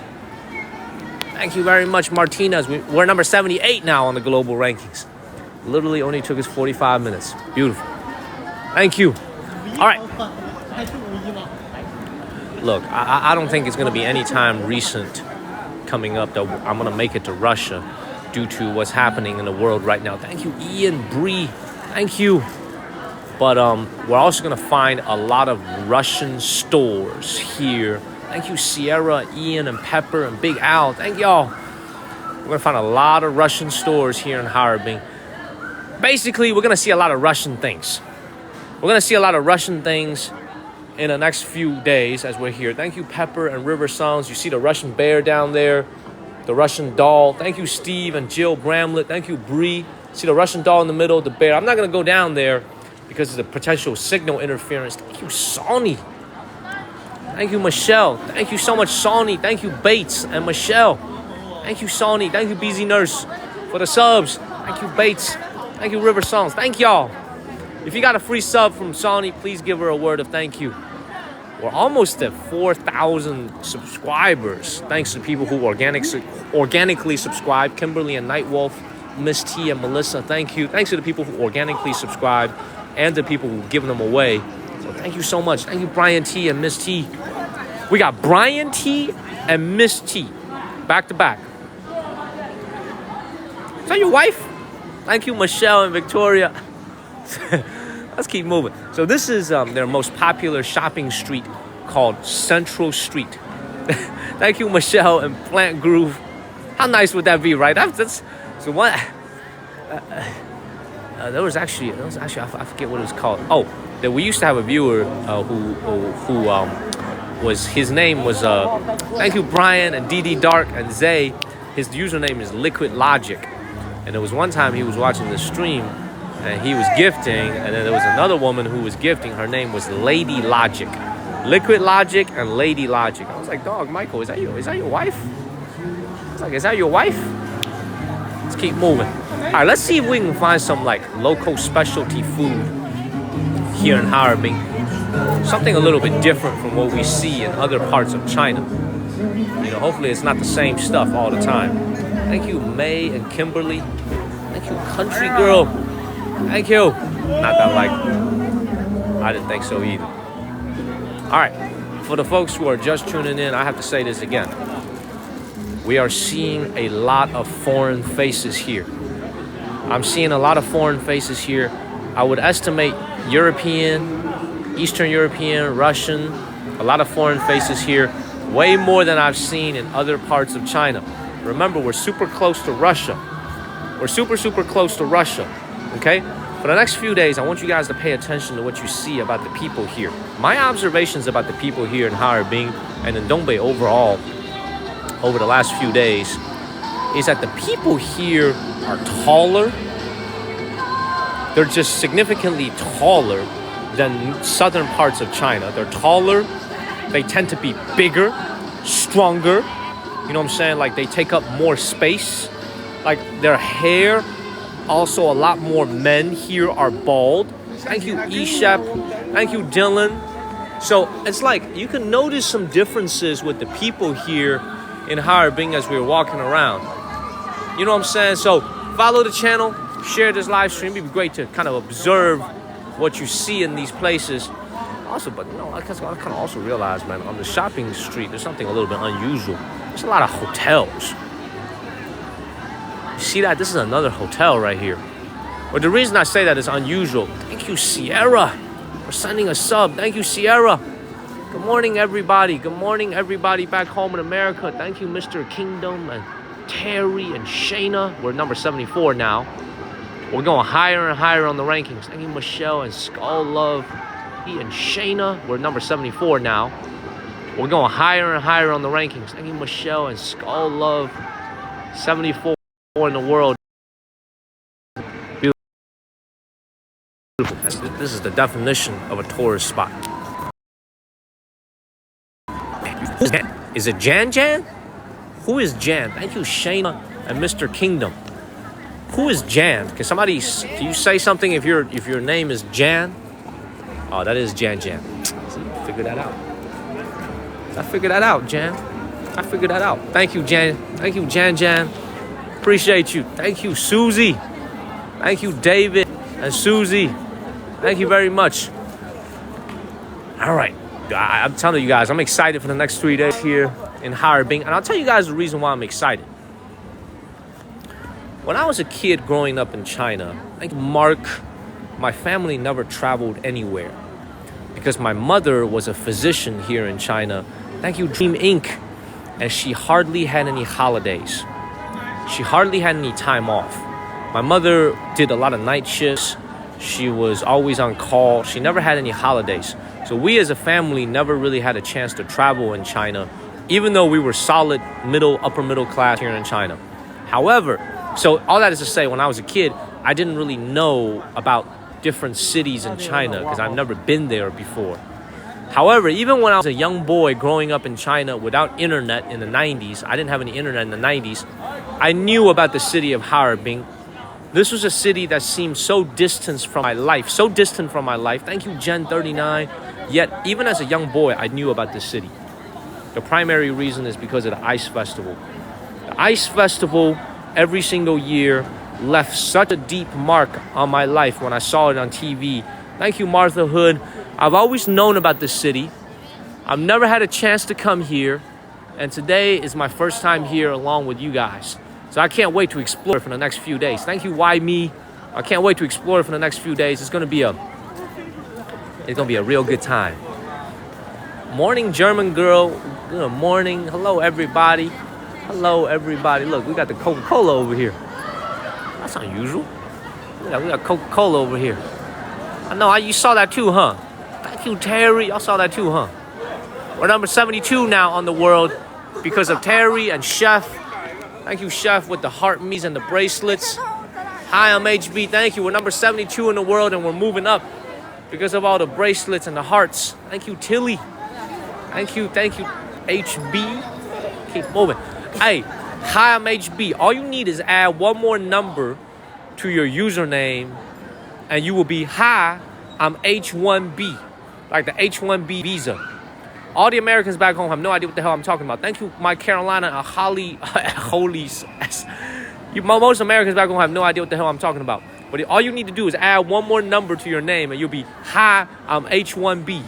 Thank you very much, Martinez. We're number 78 now on the global rankings. Literally only took us 45 minutes. Beautiful. Thank you. All right. Look, I don't think it's going to be any time recent coming up that I'm going to make it to Russia due to what's happening in the world right now. Thank you, Ian, Bree. Thank you. But we're also going to find a lot of Russian stores here. Thank you, Sierra, Ian, and Pepper, and Big Al. Thank y'all. We're going to find a lot of Russian stores here in Harbin. Basically, we're going to see a lot of Russian things. We're going to see a lot of Russian things in the next few days as we're here. Thank you, Pepper and River Songs. You see the Russian bear down there, the Russian doll. Thank you, Steve and Jill Bramlett. Thank you, Bree. See the Russian doll in the middle, the bear. I'm not going to go down there because of the potential signal interference. Thank you, Sonny. Thank you, Michelle. Thank you so much, Sonny. Thank you, Bates and Michelle. Thank you, Sonny. Thank you, BZ Nurse, for the subs. Thank you, Bates. Thank you, River Songs. Thank y'all. If you got a free sub from Sonny, please give her a word of thank you. We're almost at 4,000 subscribers. Thanks to people who organically subscribe. Kimberly and Nightwolf, Miss T and Melissa, thank you. Thanks to the people who organically subscribe and the people who give them away. So thank you so much. Thank you, Brian T and Miss T. We got Brian T and Miss T back to back. Is that your wife? Thank you, Michelle and Victoria. Let's keep moving. So this is their most popular shopping street called Central Street. Thank you, Michelle and Plant Groove. How nice would that be, right? That's so what. There was actually I forget what it was called. Oh, that we used to have a viewer who was, his name was thank you, Brian and DD Dark and Zay. His username is Liquid Logic, and there was one time he was watching the stream and he was gifting, and then there was another woman who was gifting. Her name was Lady Logic. Liquid Logic and Lady Logic. I was like, dog, Michael, is that your wife? It's like, is that your wife? Let's keep moving. All right, let's see if we can find some like local specialty food here in Harbin. Something a little bit different from what we see in other parts of China. You know, hopefully it's not the same stuff all the time. Thank you, May and Kimberly. Thank you, Country Girl. Thank you. Not that likely. I didn't think so either. All right. For the folks who are just tuning in, I have to say this again. We are seeing a lot of foreign faces here. I'm seeing a lot of foreign faces here. I would estimate European, Eastern European, Russian, a lot of foreign faces here, way more than I've seen in other parts of China. Remember, we're super close to Russia. We're super close to Russia, okay? For the next few days, I want you guys to pay attention to what you see about the people here. My observations about the people here in Harbin and in Dongbei overall over the last few days is that the people here are taller. They're just significantly taller than southern parts of China. They're taller. They tend to be bigger, stronger. You know what I'm saying? Like they take up more space. Like their hair, also a lot more men here are bald. Thank you, Ishep. Thank you, Dylan. So it's like you can notice some differences with the people here in Harbin as we're walking around. You know what I'm saying? So follow the channel, share this live stream. It'd be great to kind of observe what you see in these places. Also, but you know, I kind of also realized, man, on the shopping street, there's something a little bit unusual. There's a lot of hotels. You see that? This is another hotel right here. But the reason I say that is unusual. Thank you, Sierra, for sending a sub. Thank you, Sierra. Good morning, everybody. Good morning, everybody back home in America. Thank you, Mr. Kingdom and Terry and Shayna. We're number 74 now. We're going higher and higher on the rankings. Thank you, Michelle and Skull Love. And Shayna, we're number 74 now. We're going higher and higher on the rankings. Thank you, Michelle and Skull Love. 74 in the world. Beautiful. This is the definition of a tourist spot. Is it Jan Jan? Who is Jan? Thank you, Shayna and Mr. Kingdom. Who is Jan? Can you say something if your name is Jan? Oh, that is Jan Jan. See, figure that out. I figured that out, Jan. I figured that out. Thank you, Jan. Thank you, Jan Jan. Appreciate you. Thank you, Susie. Thank you, David and Susie. Thank you very much. All right. I'm telling you guys, I'm excited for the next 3 days here in Harbin. And I'll tell you guys the reason why I'm excited. When I was a kid growing up in China, like Mark, my family never traveled anywhere because my mother was a physician here in China. Thank you, Dream Inc. And she hardly had any holidays. She hardly had any time off. My mother did a lot of night shifts. She was always on call. She never had any holidays. So we as a family never really had a chance to travel in China, even though we were solid upper middle class here in China. However, so all that is to say, when I was a kid, I didn't really know about different cities in China because I've never been there before. However, even when I was a young boy growing up in China without internet in the 90s, I didn't have any internet in the 90s, I knew about the city of Harbin. This was a city that seemed so distant from my life. Thank you, Gen39. Yet, even as a young boy, I knew about this city. The primary reason is because of the Ice Festival. The Ice Festival, every single year, left such a deep mark on my life when I saw it on TV. Thank you, Martha Hood. I've always known about this city. I've never had a chance to come here. And today is my first time here along with you guys. So I can't wait to explore it for the next few days. Thank you, Why Me? I can't wait to explore it for the next few days. It's gonna be a real good time. Morning, German girl. Good morning. Hello, everybody. Hello, everybody. Look, we got the Coca-Cola over here. That's unusual. We got Coca-Cola over here. I know, you saw that too, huh? Thank you, Terry. Y'all saw that too, huh? We're number 72 now on the world because of Terry and Chef. Thank you, Chef, with the heart me's and the bracelets. Hi, I'm HB. Thank you. We're number 72 in the world, and we're moving up because of all the bracelets and the hearts. Thank you, Tilly. Thank you, HB. Keep moving. Hey, hi, I'm HB. All you need is add one more number to your username, and you will be hi, I'm H1B, like the H1B visa. All the Americans back home have no idea what the hell I'm talking about. Thank you, my Carolina and Holly. Most Americans back home have no idea what the hell I'm talking about. But all you need to do is add one more number to your name and you'll be, hi, I'm H1B.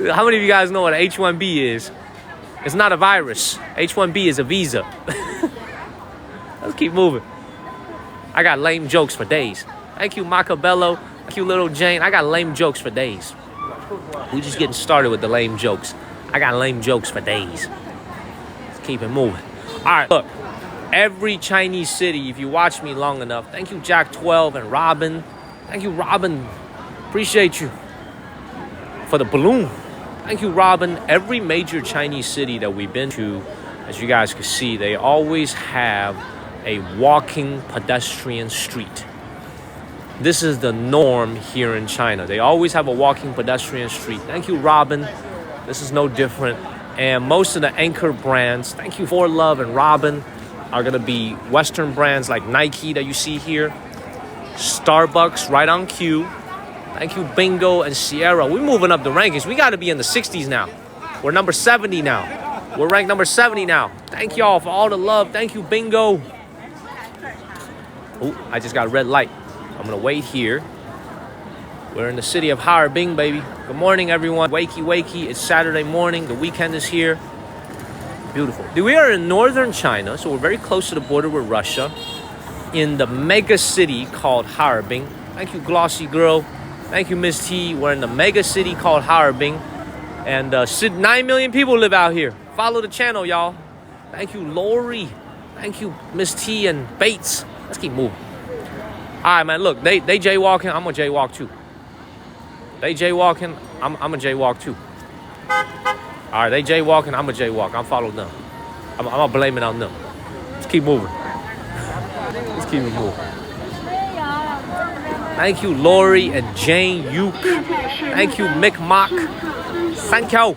How many of you guys know what H1B is? It's not a virus. H1B is a visa. Let's keep moving. I got lame jokes for days. Thank you, Macabello. Thank you, Little Jane. I got lame jokes for days. We just getting started with the lame jokes. I got lame jokes for days. Let's keep it moving. All right, look. Every Chinese city, if you watch me long enough, thank you, Jack 12 and Robin. Thank you, Robin. Appreciate you for the balloon. Thank you, Robin. Every major Chinese city that we've been to, as you guys can see, they always have a walking pedestrian street. This is the norm here in China. They always have a walking pedestrian street. Thank you, Robin. This is no different. And most of the anchor brands, thank you, For Love and Robin, are gonna be Western brands like Nike that you see here. Starbucks right on cue. Thank you, Bingo and Sierra. We're moving up the rankings. We got to be in the 60s now. We're number 70 now. We're ranked number 70 now. Thank y'all for all the love. Thank you, Bingo. Oh, I just got a red light. I'm going to wait here. We're in the city of Harbin, baby. Good morning, everyone. Wakey, wakey. It's Saturday morning. The weekend is here. Beautiful. We are in northern China, so we're very close to the border with Russia, in the mega city called Harbin. Thank you, Glossy Girl. Thank you, Miss T. We're in the mega city called Harbin. And 9 million people live out here. Follow the channel, y'all. Thank you, Lori. Thank you, Miss T and Bates. Let's keep moving. All right, man, look. They jaywalking. I'm going to jaywalk, too. They jaywalking. I'm going to jaywalk, too. All right, they jaywalking. I'm going to jaywalk. I'm following them. I'm going to blame it on them. Let's keep moving. Let's keep it moving. Thank you, Lori and Jane Yuk. Thank you, Mick Mock. Thank you.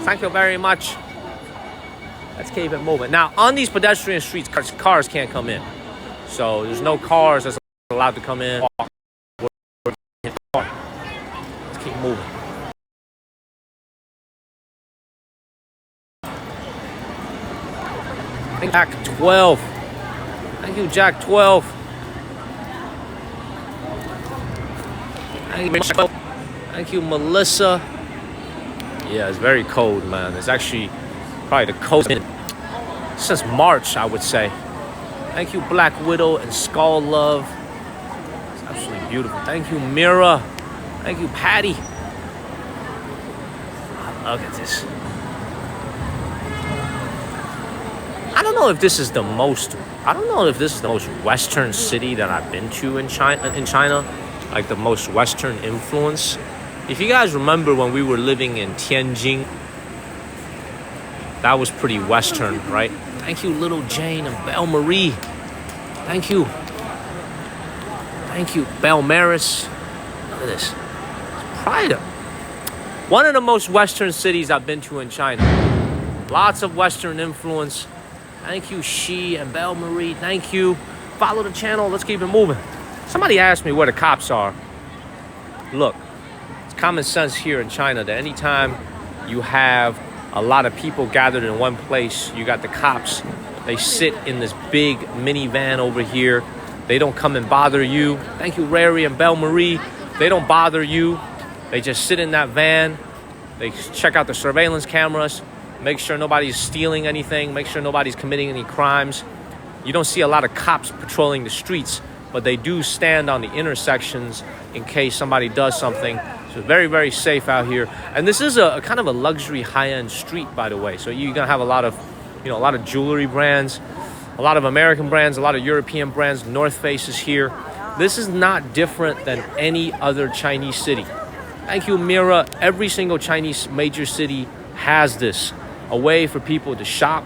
Thank you very much. Let's keep it moving. Now, on these pedestrian streets, cars can't come in. So there's no cars that's allowed to come in. Let's keep moving. Jack 12. Thank you, Jack 12. Thank you, Melissa. Yeah, it's very cold, man. It's actually probably the coldest since March, I would say. Thank you, Black Widow and Skull Love. It's absolutely beautiful. Thank you, Mira. Thank you, Patty. Look at this. I don't know if this is the most Western city that I've been to in China. Like the most Western influence. If you guys remember when we were living in Tianjin, that was pretty Western, right? Thank you, Little Jane and Belle Marie. Thank you. Thank you, Belle Maris. Look at this. Pride. One of the most Western cities I've been to in China. Lots of Western influence. Thank you, She and Belle Marie. Thank you. Follow the channel. Let's keep it moving. Somebody asked me where the cops are. Look, it's common sense here in China that anytime you have a lot of people gathered in one place, you got the cops. They sit in this big minivan over here. They don't come and bother you. Thank you, Rary and Belle Marie. They don't bother you. They just sit in that van. They check out the surveillance cameras, make sure nobody's stealing anything, make sure nobody's committing any crimes. You don't see a lot of cops patrolling the streets, but they do stand on the intersections in case somebody does something. So very, very safe out here. And this is a kind of a luxury high-end street, by the way. So you're gonna have a lot of jewelry brands, a lot of American brands, a lot of European brands. North Face is here. This is not different than any other Chinese city. Thank you, Mira. Every single Chinese major city has this, a way for people to shop.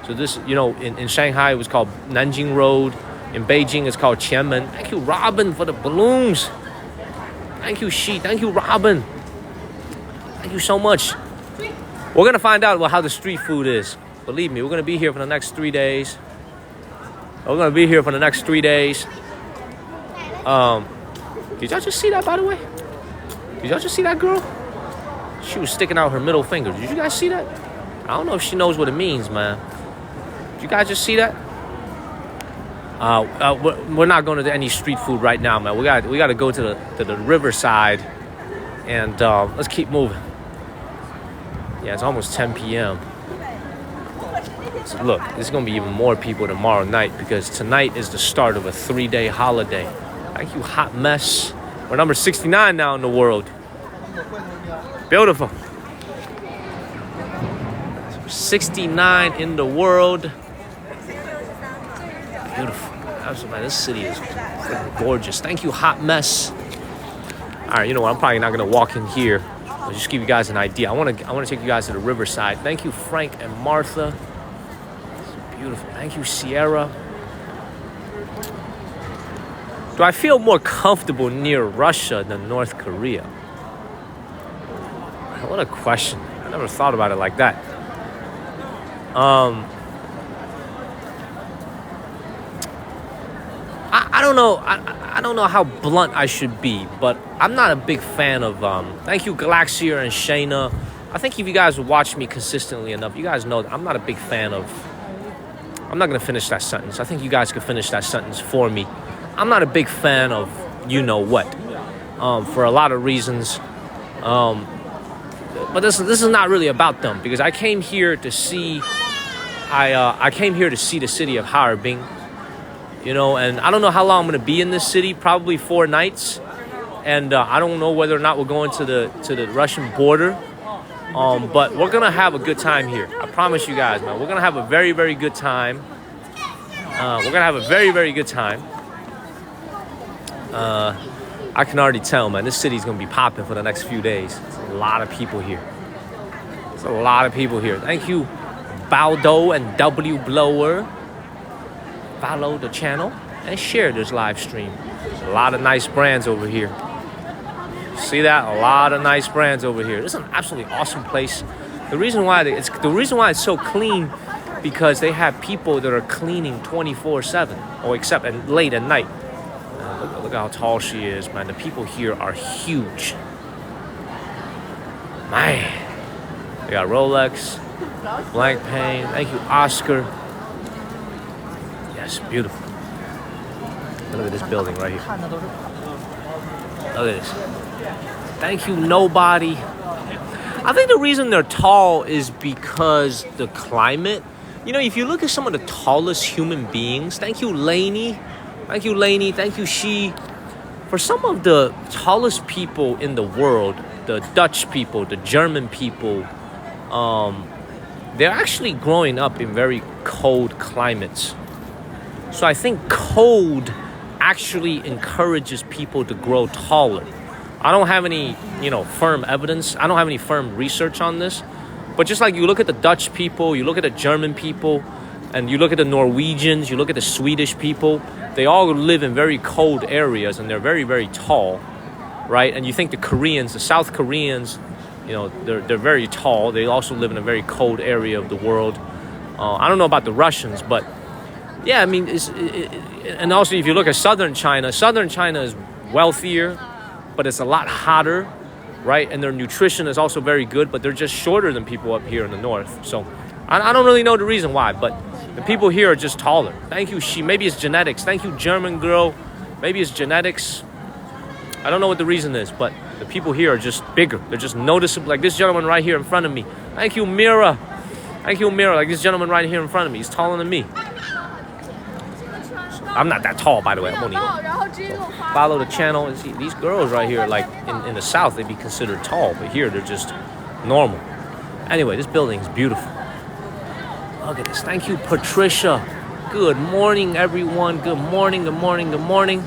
So this, in Shanghai, it was called Nanjing Road. In Beijing, it's called Qianmen. Thank you, Robin, for the balloons. Thank you, Shi. Thank you, Robin. Thank you so much. We're going to find out how the street food is. Believe me, we're going to be here for the next 3 days. Did y'all just see that, by the way? Did y'all just see that girl? She was sticking out her middle finger. Did you guys see that? I don't know if she knows what it means, man. Did you guys just see that? We're not going to any street food right now, man. We got to go to the riverside, and let's keep moving. Yeah, it's almost 10 p.m. So look, there's going to be even more people tomorrow night because tonight is the start of a 3-day holiday. Thank you, Hot Mess. We're number 69 now in the world. Beautiful. 69 in the world. Beautiful. Man, this city is freaking gorgeous. Thank you, Hot Mess. All right, you know what? I'm probably not gonna walk in here. I'll just give you guys an idea. I want to take you guys to the riverside. Thank you, Frank and Martha. It's beautiful. Thank you, Sierra. Do I feel more comfortable near Russia than North Korea? What a question. I never thought about it like that. I don't know. I don't know how blunt I should be, but I'm not a big fan of. Thank you, Galaxier and Shayna. I think if you guys would watch me consistently enough, you guys know that I'm not a big fan of. I'm not gonna finish that sentence. I think you guys could finish that sentence for me. I'm not a big fan of you know what, for a lot of reasons. But this is not really about them because I came here to see. I came here to see the city of Harbin. You know, and I don't know how long I'm going to be in this city, probably 4 nights. And I don't know whether or not we're going to the Russian border. But we're going to have a good time here. I promise you guys, man. We're going to have a very, very good time. We're going to have a very, very good time. I can already tell, man. This city's going to be popping for the next few days. There's a lot of people here. There's a lot of people here. Thank you, Baldo and W Blower. Follow the channel and share this live stream. There's a lot of nice brands over here. See that? A lot of nice brands over here. This is an absolutely awesome place. The reason why it's so clean because they have people that are cleaning 24/7, or except late at night. Look how tall she is, man. The people here are huge. Man, they got Rolex, Blank Pain. Thank you, Oscar. Yes, beautiful. Look at this building right here. Look at this. Thank you, Nobody. I think the reason they're tall is because the climate. You know, if you look at some of the tallest human beings, thank you, Lainey. Thank you, Lainey. Thank you, She. For some of the tallest people in the world, the Dutch people, the German people, they're actually growing up in very cold climates. So I think cold actually encourages people to grow taller. I don't have any, firm evidence. I don't have any firm research on this. But just like you look at the Dutch people, you look at the German people, and you look at the Norwegians, you look at the Swedish people, they all live in very cold areas and they're very, very tall, right? And you think the Koreans, the South Koreans, they're very tall. They also live in a very cold area of the world. I don't know about the Russians, but yeah, I mean, and also if you look at southern China is wealthier, but it's a lot hotter, right? And their nutrition is also very good, but they're just shorter than people up here in the north. So I don't really know the reason why, but the people here are just taller. Thank you, She. Maybe it's genetics. Thank you, German girl. Maybe it's genetics. I don't know what the reason is, but the people here are just bigger. They're just noticeable. Like this gentleman right here in front of me. Thank you, Mira. Thank you, Mira. Like this gentleman right here in front of me. He's taller than me. I'm not that tall, by the way. I'm only follow the channel. And see, these girls right here, like in the South, they'd be considered tall, but here they're just normal. Anyway, this building is beautiful. Look at this. Thank you, Patricia. Good morning, everyone. Good morning, good morning, good morning.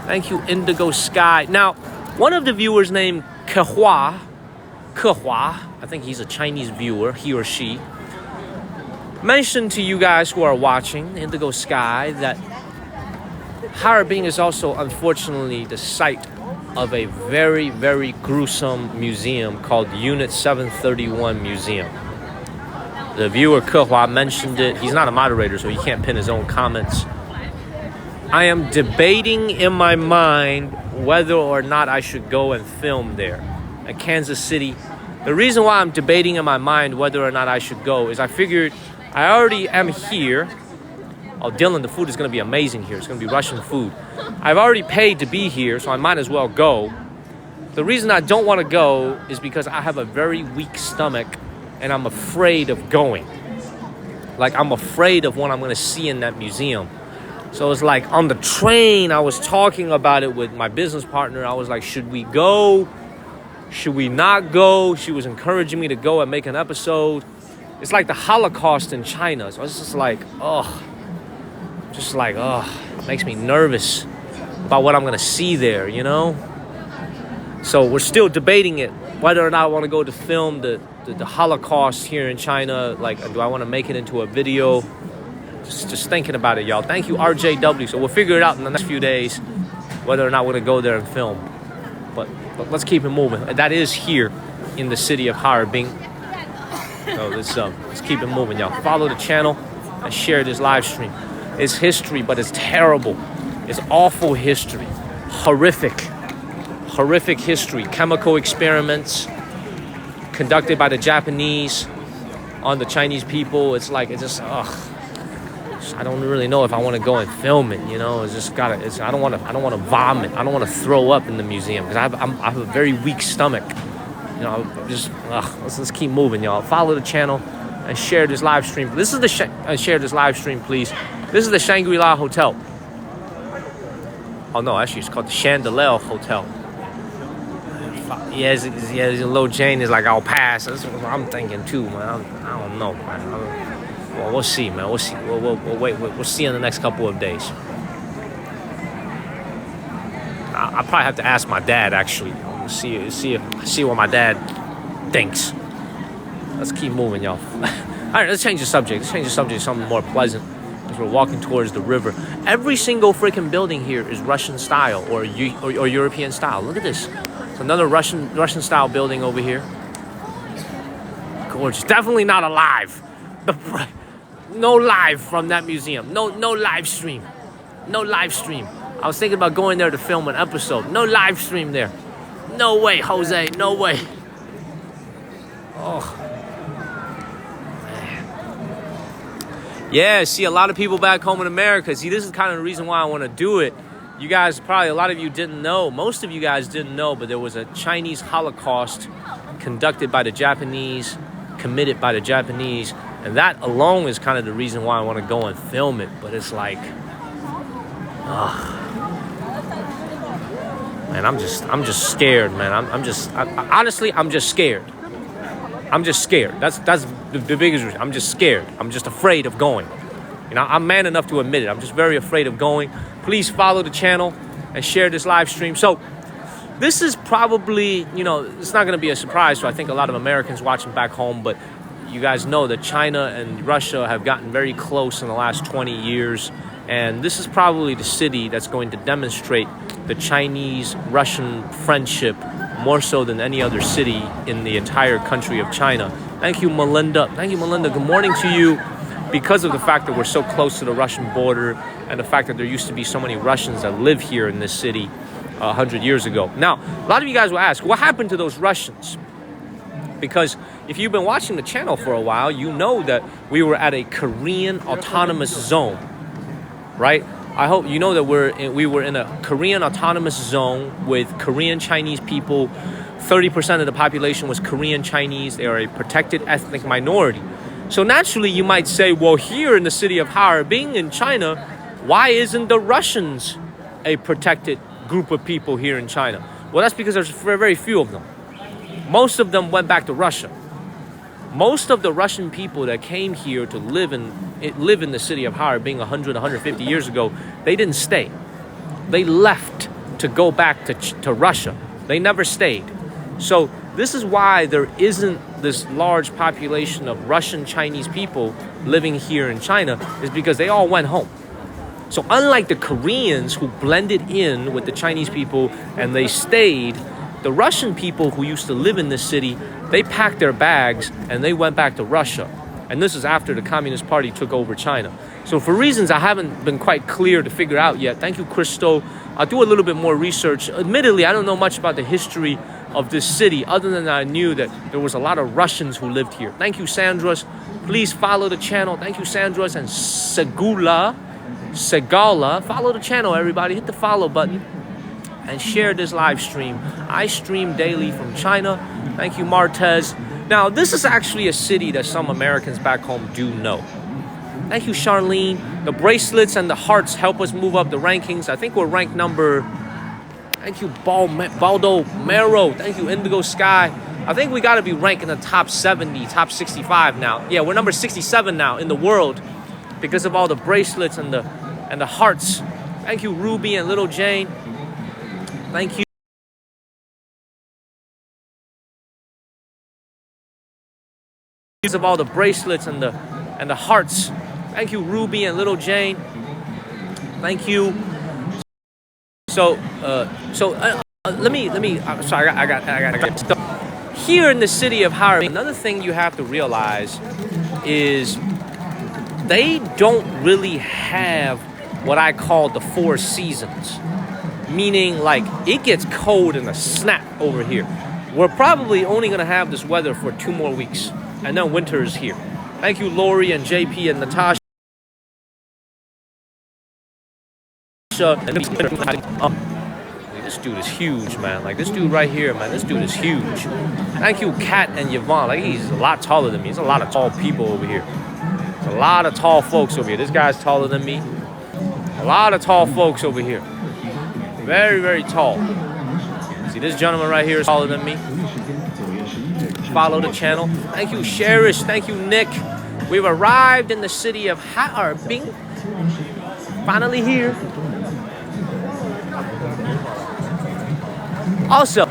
Thank you, Indigo Sky. Now, one of the viewers named Kehua, I think he's a Chinese viewer, he or she, mentioned to you guys who are watching, Indigo Sky, that Harbin is also, unfortunately, the site of a very, very gruesome museum called Unit 731 Museum. The viewer, Kehua, mentioned it. He's not a moderator, so he can't pin his own comments. I am debating in my mind whether or not I should go and film there at Kansas City. The reason why I'm debating in my mind whether or not I should go is I figured I already am here. Oh, Dylan, the food is going to be amazing here. It's going to be Russian food. I've already paid to be here, so I might as well go. The reason I don't want to go is because I have a very weak stomach and I'm afraid of going. Like, I'm afraid of what I'm going to see in that museum. So it's like on the train, I was talking about it with my business partner. I was like, should we go? Should we not go? She was encouraging me to go and make an episode. It's like the Holocaust in China. So it's just like, it makes me nervous about what I'm going to see there, you know? So we're still debating it, whether or not I want to go to film the Holocaust here in China. Like, do I want to make it into a video? Just thinking about it, y'all. Thank you, RJW. So we'll figure it out in the next few days, whether or not we're going to go there and film. But let's keep it moving. That is here in the city of Harbin. So let's keep it moving, y'all. Follow the channel and share this live stream. It's history, but it's terrible. It's awful history. Horrific history. Chemical experiments conducted by the Japanese on the Chinese people. It's like, it's just, I don't really know if I want to go and film it, you know. It's just I don't want to vomit. I don't want to throw up in the museum because I have a very weak stomach. You know, let's keep moving, y'all. Follow the channel and share this live stream. This is share this live stream, please. This is the Shangri-La Hotel. Oh no, actually it's called the Chandelier Hotel. Yeah, little Jane is like, I'll pass. That's what I'm thinking too, man. I don't know, man. Well, we'll see, man. We'll see. We'll wait. We'll see in the next couple of days. I'll probably have to ask my dad, actually. See what my dad thinks. Let's keep moving, y'all. All right, let's change the subject. Let's change the subject to something more pleasant. As we're walking towards the river. Every single freaking building here is Russian style or European style. Look at this. It's another Russian style building over here. Gorgeous. Definitely not alive. No live from that museum. No live stream. No live stream. I was thinking about going there to film an episode. No live stream there. No way, Jose. No way. Oh. Yeah, see, a lot of people back home in America. See, this is kind of the reason why I want to do it. You guys probably, a lot of you didn't know. Most of you guys didn't know, but there was a Chinese Holocaust conducted by the Japanese, committed by the Japanese. And that alone is kind of the reason why I want to go and film it. But it's like, man, I'm just scared, man. Honestly, I'm just scared. I'm just scared. That's the biggest reason. I'm just scared. I'm just afraid of going. You know, I'm man enough to admit it. I'm just very afraid of going. Please follow the channel and share this live stream. So this is probably, you know, it's not going to be a surprise to I think a lot of Americans watching back home, but you guys know that China and Russia have gotten very close in the last 20 years. And this is probably the city that's going to demonstrate the Chinese-Russian friendship more so than any other city in the entire country of China. Thank you, Melinda. Thank you, Melinda. Good morning to you. Because of the fact that we're so close to the Russian border and the fact that there used to be so many Russians that live here in this city 100 years ago. Now, a lot of you guys will ask, what happened to those Russians? Because if you've been watching the channel for a while, you know that we were at a Korean autonomous zone, right? I hope you know that we were in a Korean autonomous zone with Korean Chinese people. 30% of the population was Korean Chinese. They are a protected ethnic minority. So naturally, you might say, well, here in the city of Harbin in China, why isn't the Russians a protected group of people here in China? Well, that's because there's very few of them. Most of them went back to Russia. Most of the Russian people that came here to live in the city of Harbin 100, 150 years ago, they didn't stay. They left to go back to Russia. They never stayed. So this is why there isn't this large population of Russian Chinese people living here in China, is because they all went home. So unlike the Koreans who blended in with the Chinese people and they stayed, the Russian people who used to live in this city, they packed their bags and they went back to Russia. And this is after the Communist Party took over China. So for reasons I haven't been quite clear to figure out yet, thank you, Crystal. I'll do a little bit more research. Admittedly, I don't know much about the history of this city, other than I knew that there was a lot of Russians who lived here. Thank you, Sandras. Please follow the channel. Thank you, Sandras and Segula. Segala. Follow the channel, everybody. Hit the follow button and share this live stream. I stream daily from China. Thank you, Martez. Now, this is actually a city that some Americans back home do know. Thank you, Charlene. The bracelets and the hearts help us move up the rankings. I think we're ranked number... Thank you, Baldo Mero. Thank you, Indigo Sky. I think we got to be ranked in the top 70, top 65 now. Yeah, we're number 67 now in the world because of all the bracelets and the hearts. Thank you, Ruby and Little Jane. Thank you. Because of all the bracelets and the hearts. Thank you, Ruby and Little Jane. Thank you. So let me. Sorry, I got. So, here in the city of Harbin, another thing you have to realize is they don't really have what I call the 4 seasons. Meaning, like, it gets cold in a snap over here. We're probably only going to have this weather for 2 more weeks. And then winter is here. Thank you, Lori and JP and Natasha. This dude is huge, man. Like, this dude right here, man. This dude is huge. Thank you, Kat and Yvonne. Like, he's a lot taller than me. There's a lot of tall people over here. There's a lot of tall folks over here. This guy's taller than me. A lot of tall folks over here. Very, very tall. See, this gentleman right here is taller than me. Follow the channel. Thank you, Cherish. Thank you, Nick. We've arrived in the city of Harbin. Finally here. Also,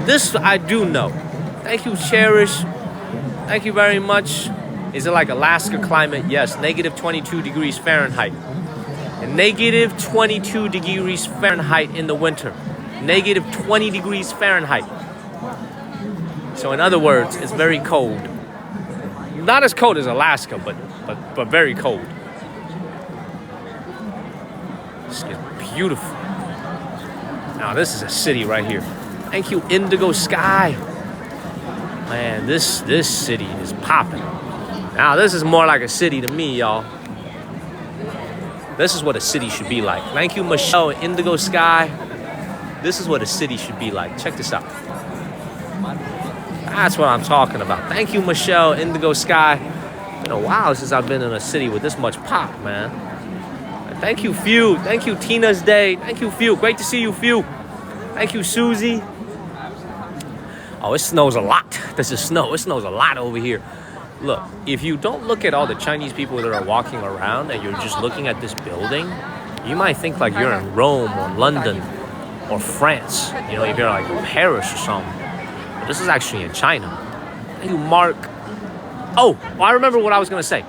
this I do know. Thank you, Cherish. Thank you very much. Is it like Alaska climate? Yes, negative 22 degrees Fahrenheit. And negative 22 degrees Fahrenheit in the winter. Negative 20 degrees Fahrenheit. So in other words, it's very cold. Not as cold as Alaska, but very cold. It's beautiful. Now this is a city right here. Thank you, Indigo Sky. Man, this city is popping. Now this is more like a city to me, y'all. This is what a city should be like. Thank you, Michelle, Indigo Sky. This is what a city should be like. Check this out. That's what I'm talking about. Thank you, Michelle, Indigo Sky. It's been a while since I've been in a city with this much pop, man. Thank you, Few. Thank you, Tina's Day. Thank you, Few. Great to see you, Few. Thank you, Susie. Oh, it snows a lot. This is snow. It snows a lot over here. Look, if you don't look at all the Chinese people that are walking around and you're just looking at this building, you might think like you're in Rome or London or France. You know, if you're like in Paris or something. But this is actually in China. Thank you, Mark. Oh, well, I remember what I was going to say.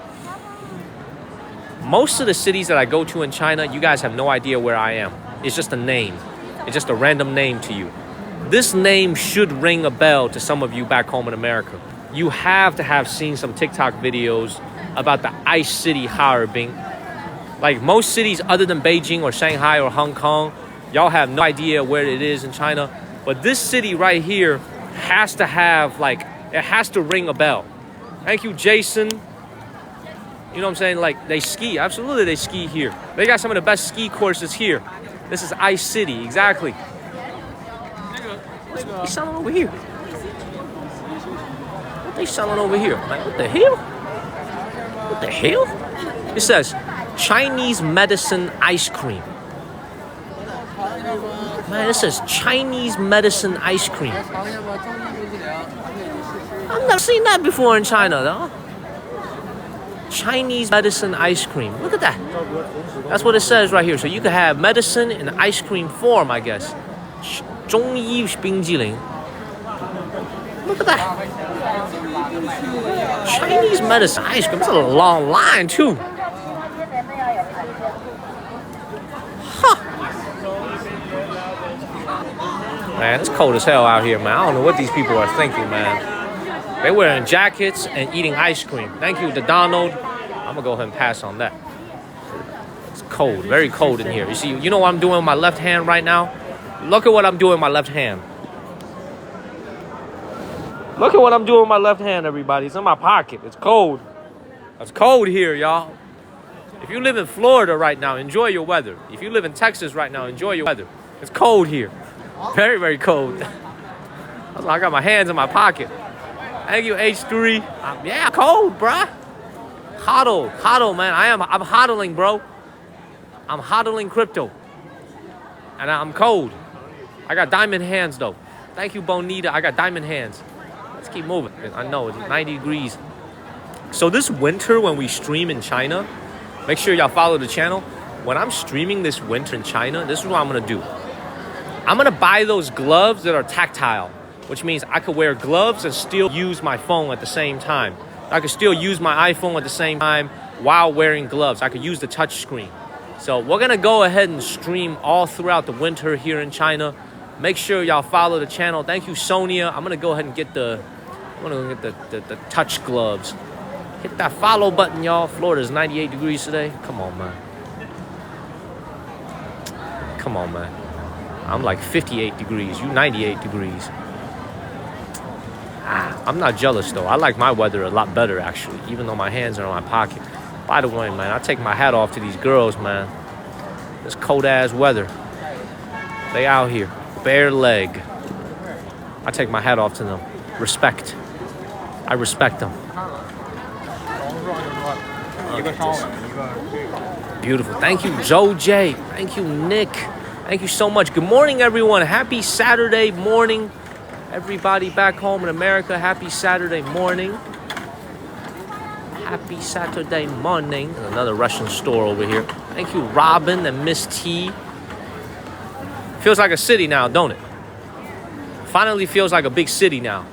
Most of the cities that I go to in China, you guys have no idea where I am. It's just a name. It's just a random name to you. This name should ring a bell to some of you back home in America. You have to have seen some TikTok videos about the ice city Harbin. Like most cities other than Beijing or Shanghai or Hong Kong, y'all have no idea where it is in China. But this city right here has to have, like, it has to ring a bell. Thank you, Jason. You know what I'm saying? Like, they ski. Absolutely, they ski here. They got some of the best ski courses here. This is Ice City, exactly. What's they selling over here? What they selling over here? Like, what the hell? What the hell? It says Chinese medicine ice cream. Man, it says Chinese medicine ice cream. I've never seen that before in China, though. Chinese medicine ice cream. Look at that. That's what it says right here. So you can have medicine in ice cream form, I guess. 中医冰激凌. Look at that. Chinese medicine ice cream. It's a long line, too. Huh. Man, it's cold as hell out here, man. I don't know what these people are thinking, man. They're wearing jackets and eating ice cream. Thank you to Donald. I'm gonna go ahead and pass on that. It's cold, very cold in here. You see, you know what I'm doing with my left hand right now? Look at what I'm doing with my left hand. Look at what I'm doing with my left hand, everybody. It's in my pocket. It's cold. It's cold here, y'all. If you live in Florida right now, enjoy your weather. If you live in Texas right now, enjoy your weather. It's cold here. Very, very cold. I got my hands in my pocket. Thank you, H3. Yeah, cold, bruh. Hodl, man. I'm hodling, bro. I'm hodling crypto. And I'm cold. I got diamond hands, though. Thank you, Bonita. I got diamond hands. Let's keep moving. I know, it's 90 degrees. So this winter, when we stream in China, make sure y'all follow the channel. When I'm streaming this winter in China, this is what I'm going to do. I'm going to buy those gloves that are tactile, which means I could wear gloves and still use my phone at the same time. I could still use my iPhone at the same time while wearing gloves. I could use the touch screen. So we're going to go ahead and stream all throughout the winter here in China. Make sure y'all follow the channel. Thank you, Sonia. I'm going to go ahead and get the touch gloves. Hit that follow button, y'all. Florida's 98 degrees today. Come on, man. Come on, man. I'm like 58 degrees. You 98 degrees. I'm not jealous, though. I like my weather a lot better, actually, even though my hands are in my pocket. By the way, man, I take my hat off to these girls, man. This cold-ass weather. They out here. Bare leg. I take my hat off to them. Respect. I respect them. Beautiful. Thank you, Joe J. Thank you, Nick. Thank you so much. Good morning, everyone. Happy Saturday morning. Everybody back home in America, happy Saturday morning. Happy Saturday morning. There's another Russian store over here. Thank you, Robin and Miss T. Feels like a city now, don't it? Finally feels like a big city now.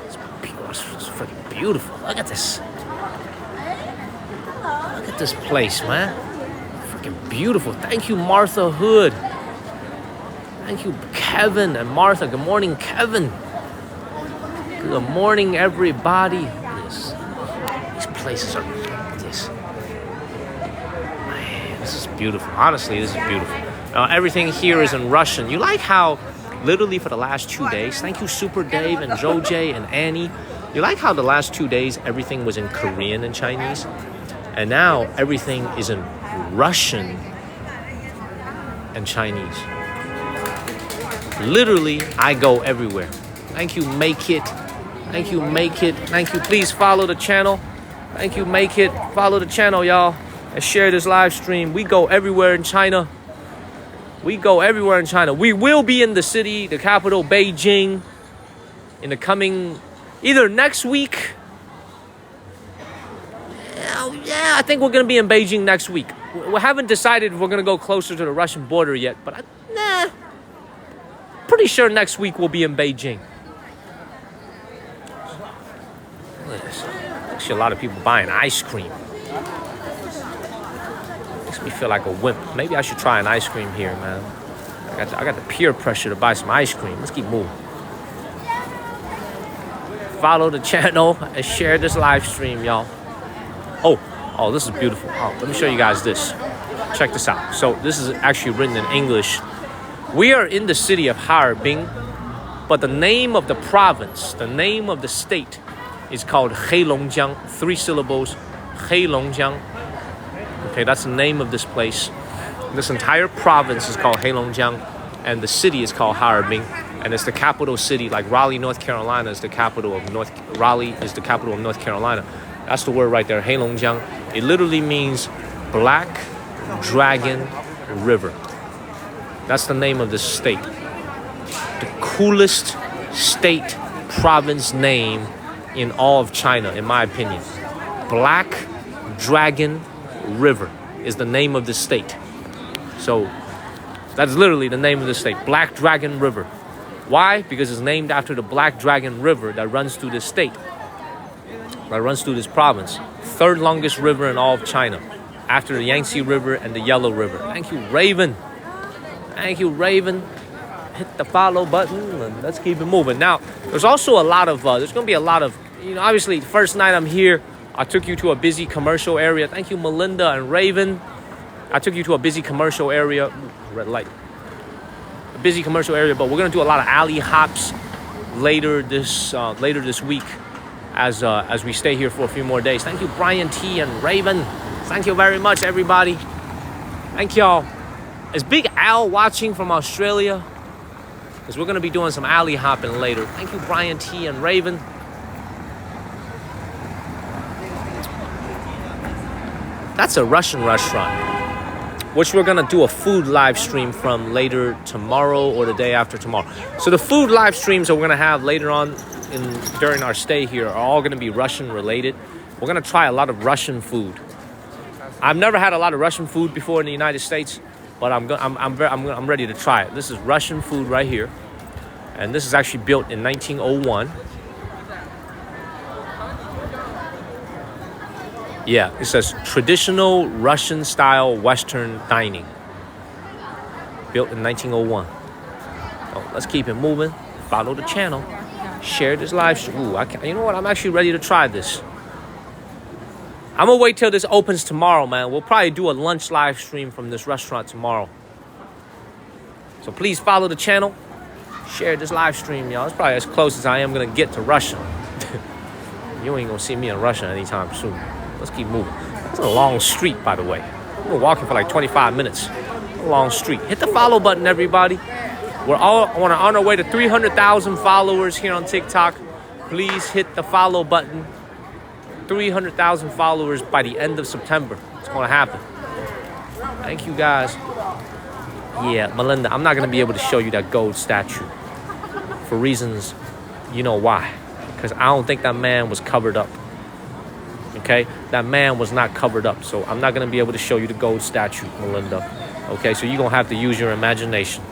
It's freaking beautiful. Look at this. Look at this place, man. Freaking beautiful. Thank you, Martha Hood. Thank you, Kevin and Martha. Good morning, Kevin. Good morning, everybody. These places are this. Man, this is beautiful. Honestly, this is beautiful. Everything here is in Russian. You like how literally for the last 2 days, thank you, Super Dave and Joe J and Annie. You like how the last 2 days everything was in Korean and Chinese? And now everything is in Russian and Chinese. Literally, I go everywhere. Thank you, Make It. Thank you, Make It. Thank you. Please follow the channel. Thank you, Make It. Follow the channel, y'all. And share this live stream. We go everywhere in China. We go everywhere in China. We will be in the city, the capital, Beijing, in the coming, either next week. Yeah, I think we're going to be in Beijing next week. We haven't decided if we're going to go closer to the Russian border yet, but pretty sure next week we'll be in Beijing. Look at this. Actually, a lot of people buying ice cream. Makes me feel like a wimp. Maybe I should try an ice cream here, man. I got the peer pressure to buy some ice cream. Let's keep moving. Follow the channel and share this live stream, y'all. Oh, this is beautiful. Oh, let me show you guys this. Check this out. So this is actually written in English. We are in the city of Harbin, but the name of the province, the name of the state is called Heilongjiang. 3 syllables, Heilongjiang. Okay, that's the name of this place. This entire province is called Heilongjiang, and the city is called Harbin, and it's the capital city. Like Raleigh, North Carolina is the capital of Raleigh is the capital of North Carolina. That's the word right there, Heilongjiang. It literally means Black Dragon River. That's the name of this state. The coolest state province name in all of China, in my opinion. Black Dragon River is the name of the state. So that's literally the name of the state, Black Dragon River. Why? Because it's named after the Black Dragon River that runs through this state, that runs through this province. 3rd longest river in all of China, after the Yangtze River and the Yellow River. Thank you, Raven. Thank you, Raven. Hit the follow button and let's keep it moving. Now, there's also a lot of, there's going to be a lot of, obviously, first night I'm here, I took you to a busy commercial area. Thank you, Melinda and Raven. I took you to a busy commercial area. Ooh, red light. A busy commercial area, but we're going to do a lot of alley hops later this week as we stay here for a few more days. Thank you, Brian T and Raven. Thank you very much, everybody. Thank y'all. Is Big Al watching from Australia? Because we're going to be doing some alley hopping later. Thank you, Brian T. and Raven. That's a Russian restaurant, which we're going to do a food live stream from later tomorrow or the day after tomorrow. So the food live streams that we're going to have later on during our stay here are all going to be Russian related. We're going to try a lot of Russian food. I've never had a lot of Russian food before in the United States, but I'm ready to try it. This is Russian food right here, and this is actually built in 1901. Yeah, it says traditional Russian style Western dining. Built in 1901. Oh, let's keep it moving. Follow the channel. Share this live stream. Ooh, you know what? I'm actually ready to try this. I'm gonna wait till this opens tomorrow, man. We'll probably do a lunch live stream from this restaurant tomorrow. So please follow the channel. Share this live stream, y'all. It's probably as close as I am gonna get to Russia. You ain't gonna see me in Russia anytime soon. Let's keep moving. It's a long street, by the way. We're walking for like 25 minutes. A long street. Hit the follow button, everybody. We're all on our way to 300,000 followers here on TikTok. Please hit the follow button. 300,000 followers by the end of September. It's going to happen. Thank you, guys. Yeah, Melinda, I'm not going to be able to show you that gold statue for reasons you know why. Because I don't think that man was covered up. Okay? That man was not covered up. So I'm not going to be able to show you the gold statue, Melinda. Okay? So you're going to have to use your imagination.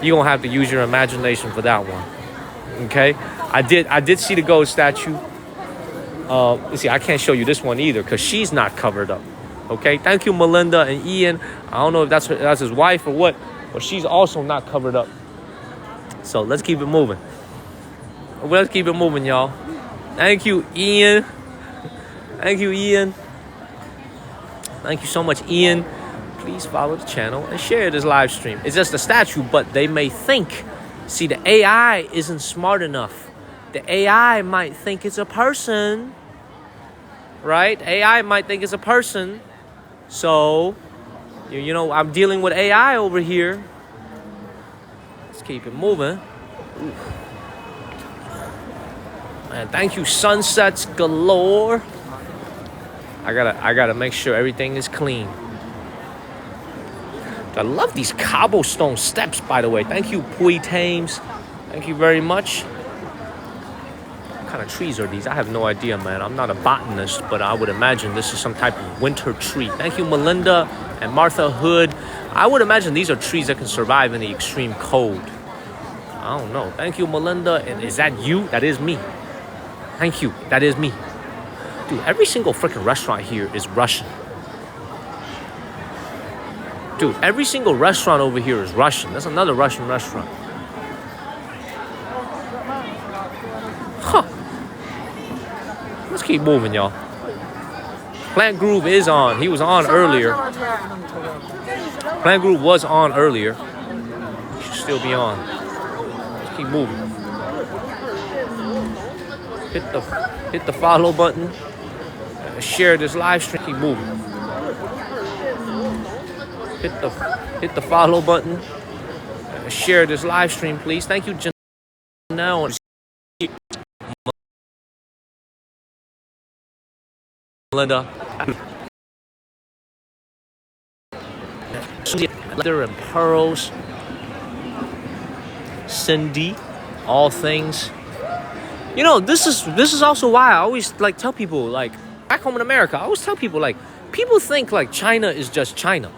You're going to have to use your imagination for that one. Okay? I did see the gold statue. You see, I can't show you this one either because she's not covered up. Okay, thank you, Melinda and Ian. I don't know if that's his wife or what, but she's also not covered up. So let's keep it moving. Let's keep it moving, y'all. Thank you, Ian. Thank you, Ian. Thank you so much, Ian. Please follow the channel and share this live stream. It's just a statue, but they may think. See, the AI isn't smart enough. The AI might think it's a person, right? AI might think it's a person. So, you know, I'm dealing with AI over here. Let's keep it moving. Ooh. Man, thank you, Sunsets Galore. I gotta make sure everything is clean. I love these cobblestone steps, by the way. Thank you, Pui Thames. Thank you very much. What kind of trees are these? I have no idea, man. I'm not a botanist, but I would imagine this is some type of winter tree. Thank you, Melinda and Martha Hood. I would imagine these are trees that can survive in the extreme cold. I don't know. Thank you, Melinda. And is that you? That is me. Thank you. That is me. Dude, every single freaking restaurant here is Russian. Dude, every single restaurant over here is Russian. That's another Russian restaurant. Huh. Let's keep moving, y'all. Plant Groove is on. He was on earlier. Plant Groove was on earlier. He should still be on. Let's keep moving. Hit the follow button. Share this live stream. Keep moving. Hit the follow button. Share this live stream, please. Thank you, Janelle. Melinda. Leather and pearls. Cindy. All things. You know, this is also why I always like tell people, like back home in America, I always tell people, like, people think like China is just China.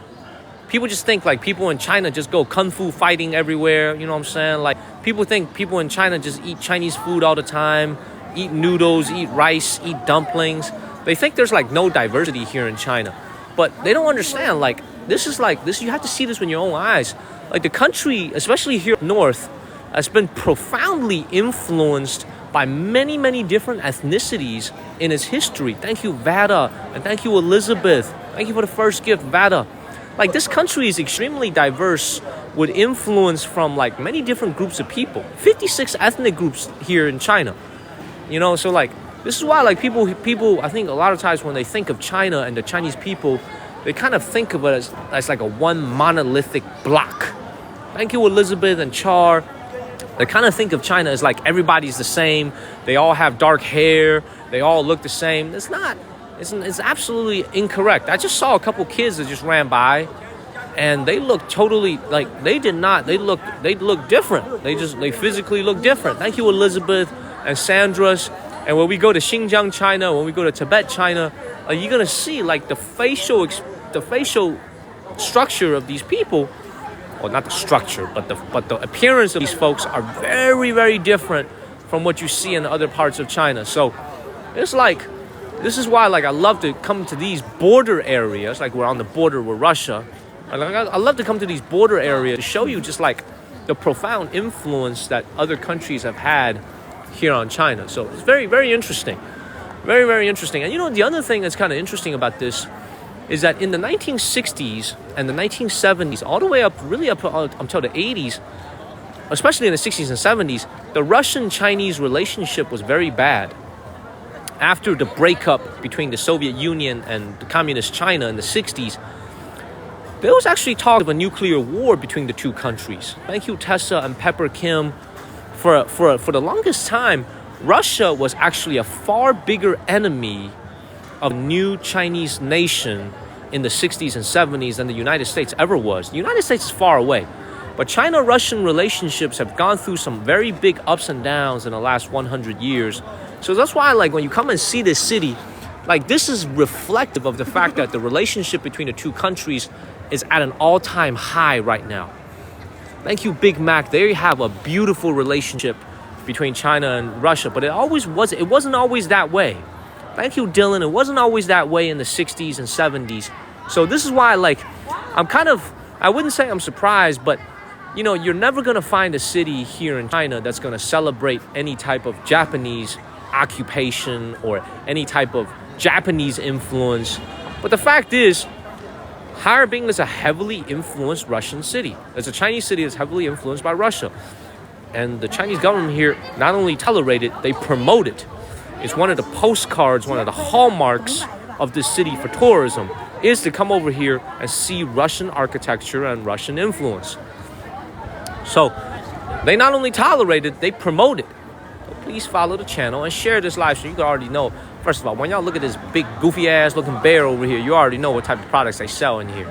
People just think like people in China just go kung fu fighting everywhere. You know what I'm saying? Like, people think people in China just eat Chinese food all the time, eat noodles, eat rice, eat dumplings. They think there's like no diversity here in China, but they don't understand. Like, this is you have to see this with your own eyes. Like, the country, especially here up north, has been profoundly influenced by many, many different ethnicities in its history. Thank you, Vada, and thank you, Elizabeth. Thank you for the first gift, Vada. Like, this country is extremely diverse with influence from like many different groups of people. 56 ethnic groups here in China. You know, so like This is why, like, people, I think a lot of times when they think of China and the Chinese people, they kind of think of it as like a one monolithic block. Thank you, Elizabeth and Char. They kind of think of China as like everybody's the same. They all have dark hair. They all look the same. It's not. It's absolutely incorrect. I just saw a couple kids that just ran by, and they looked totally like they did not. They look different. They physically look different. Thank you, Elizabeth and Sandra's. And when we go to Xinjiang, China, when we go to Tibet, China, you're gonna see like the facial structure of these people. Well, not the structure, but the appearance of these folks are very, very different from what you see in other parts of China. So it's like, this is why, like, I love to come to these border areas, like we're on the border with Russia. I love to come to these border areas to show you just like the profound influence that other countries have had here on China. So it's very, very interesting. Very, very interesting. And you know, the other thing that's kind of interesting about this is that in the 1960s and the 1970s, all the way up, really up until the 80s, especially in the 60s and 70s, the Russian-Chinese relationship was very bad. After the breakup between the Soviet Union and the Communist China in the 60s, there was actually talk of a nuclear war between the two countries. Thank you, Tessa and Pepper Kim. For the longest time, Russia was actually a far bigger enemy of new Chinese nation in the 60s and 70s than the United States ever was. The United States is far away, but China-Russian relationships have gone through some very big ups and downs in the last 100 years. So that's why, like, when you come and see this city, like, this is reflective of the fact that the relationship between the two countries is at an all-time high right now. Thank you, Big Mac. There you have a beautiful relationship between China and Russia, but it wasn't always that way. Thank you, Dylan. It wasn't always that way in the 60s and 70s. So this is why, like, I wouldn't say I'm surprised, but, you know, you're never going to find a city here in China that's going to celebrate any type of Japanese occupation or any type of Japanese influence. But the fact is, Harbin is a heavily influenced Russian city. It's a Chinese city that's heavily influenced by Russia. And the Chinese government here not only tolerate it, they promote it. It's one of the postcards, one of the hallmarks of this city for tourism is to come over here and see Russian architecture and Russian influence. So they not only tolerate it, they promote it. So please follow the channel and share this live stream. You can already know, first of all, when y'all look at this big goofy ass looking bear over here, you already know what type of products they sell in here.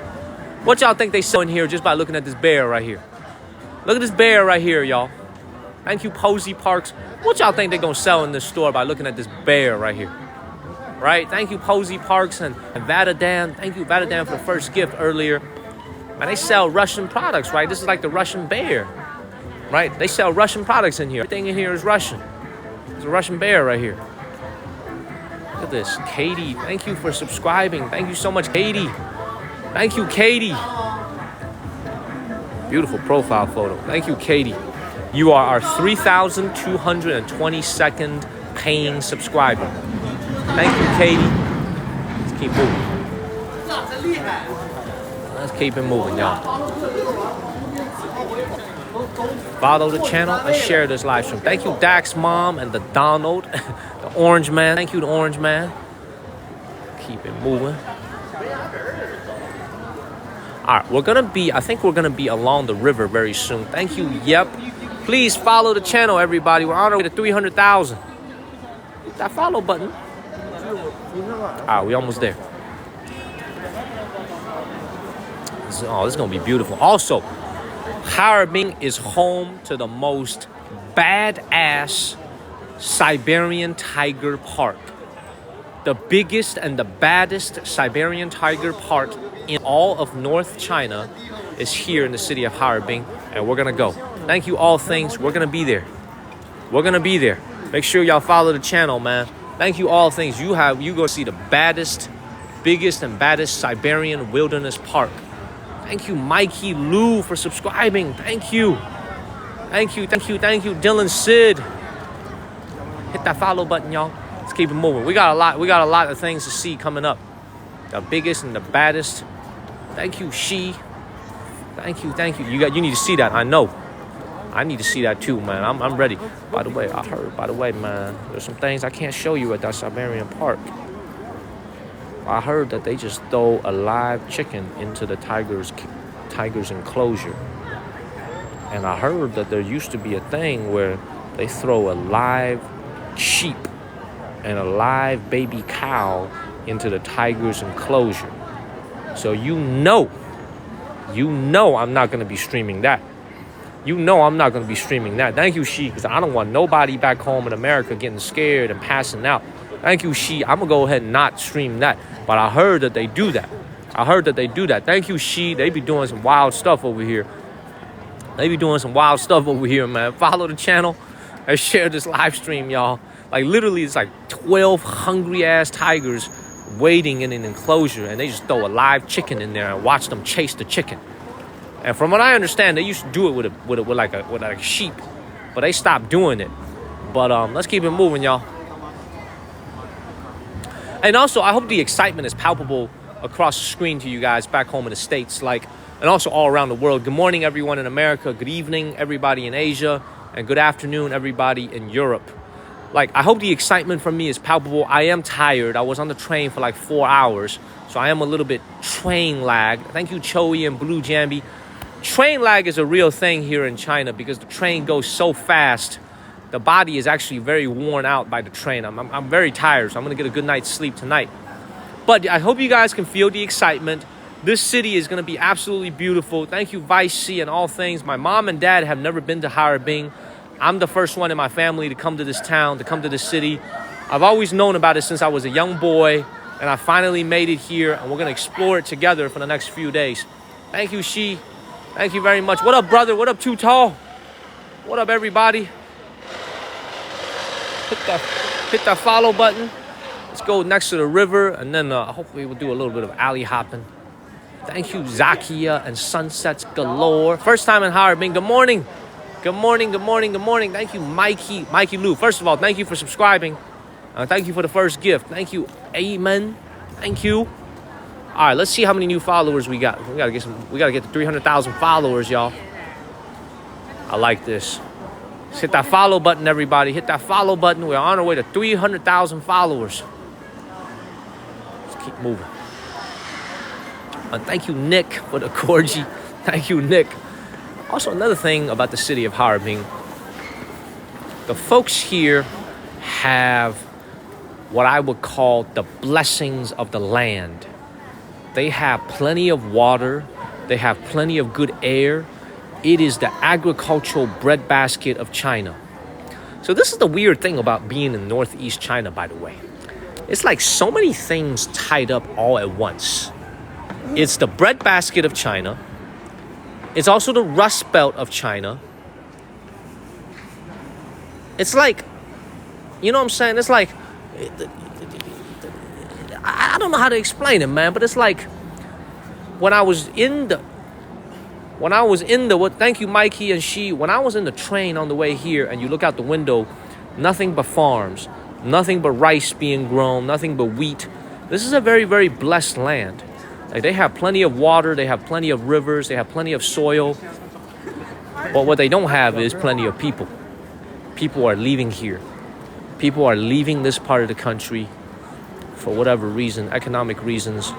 What y'all think they sell in here just by looking at this bear right here? Look at this bear right here, y'all. Thank you, Posey Parks. What y'all think they're going to sell in this store by looking at this bear right here? Right? Thank you, Posey Parks and Vadadan. Thank you, Vadadan, for the first gift earlier. Man, they sell Russian products, right? This is like the Russian bear, right? They sell Russian products in here. Everything in here is Russian. There's a Russian bear right here. Look at this. Katie, thank you for subscribing. Thank you so much, Katie. Thank you, Katie. Beautiful profile photo. Thank you, Katie. You are our 3,222nd paying subscriber. Thank you, Katie. Let's keep moving. Let's keep it moving, y'all. Follow the channel and share this live stream. Thank you, Dax Mom and the Donald, the Orange Man. Thank you, the Orange Man. Keep it moving. All right, I think we're gonna be along the river very soon. Thank you, Yep. Please follow the channel, everybody. We're on our way to 300,000. Hit that follow button. All right, we almost there. This is gonna be beautiful. Also, Harbin is home to the most badass Siberian tiger park. The biggest and the baddest Siberian tiger park in all of North China is here in the city of Harbin, and we're gonna go. Thank you, All Things. We're gonna be there. We're gonna be there. Make sure y'all follow the channel, man. Thank you, All Things. You go see the biggest and baddest Siberian wilderness park. Thank you, Mikey Lou, for subscribing. Thank you. Thank you, Dylan Sid. Hit that follow button, y'all. Let's keep it moving. We got a lot of things to see coming up. The biggest and the baddest. Thank you, She. Thank you. You need to see that. I know. I need to see that too, man. I'm ready. By the way, I heard, man, there's some things I can't show you at that Siberian park. I heard that they just throw a live chicken into the tiger's enclosure. And I heard that there used to be a thing where they throw a live sheep and a live baby cow into the tiger's enclosure. So you know I'm not going to be streaming that. I'm not going to be streaming that. Thank you, Xi, because I don't want nobody back home in America getting scared and passing out. Thank you, Xi. I'm going to go ahead and not stream that. But I heard that they do that. Thank you, Xi. They be doing some wild stuff over here. Man. Follow the channel and share this live stream, y'all. Like, literally, it's like 12 hungry-ass tigers waiting in an enclosure, and they just throw a live chicken in there and watch them chase the chicken. And from what I understand, they used to do it with like a sheep, but they stopped doing it. But let's keep it moving, y'all. And also, I hope the excitement is palpable across the screen to you guys back home in the States, and also all around the world. Good morning, everyone in America. Good evening, everybody in Asia, and good afternoon, everybody in Europe. I hope the excitement from me is palpable. I am tired. I was on the train for 4 hours, so I am a little bit train lagged. Thank you, Choi and Blue Jambi. Train lag is a real thing here in China because the train goes so fast. The body is actually very worn out by the train. I'm very tired, so I'm going to get a good night's sleep tonight. But I hope you guys can feel the excitement. This city is going to be absolutely beautiful. Thank you, Vice C and all things. My mom and dad have never been to Harbin. I'm the first one in my family to come to this town, to come to this city. I've always known about it since I was a young boy, and I finally made it here, and we're going to explore it together for the next few days. Thank you, Xi. Thank you very much. What up, brother? What up, Too Tall? What up, everybody? Hit that follow button. Let's go next to the river, and then hopefully we'll do a little bit of alley hopping. Thank you, Zakia and Sunsets Galore. First time in Harbin. Good morning. Good morning. Thank you, Mikey Lou. First of all, thank you for subscribing. Thank you for the first gift. Thank you, Amen. Thank you. All right, let's see how many new followers we got. We gotta get to 300,000 followers, y'all. I like this. Let's hit that follow button, everybody. Hit that follow button. We're on our way to 300,000 followers. Let's keep moving. Thank you, Nick, for the corgi. Thank you, Nick. Also, another thing about the city of Harbin, the folks here have what I would call the blessings of the land. They have plenty of water. They have plenty of good air. It is the agricultural breadbasket of China. So this is the weird thing about being in Northeast China, by the way. It's like so many things tied up all at once. It's the breadbasket of China. It's also the Rust Belt of China. It's like, you know what I'm saying? It's like, I don't know how to explain it, man, but it's like when I was in the, thank you, Mikey and Xi, when I was in the train on the way here and you look out the window, nothing but farms, nothing but rice being grown, nothing but wheat. This is a very, very blessed land. Like, they have plenty of water, they have plenty of rivers, they have plenty of soil. But what they don't have is plenty of people. People are leaving here. People are leaving this part of the country for whatever reason, economic reasons.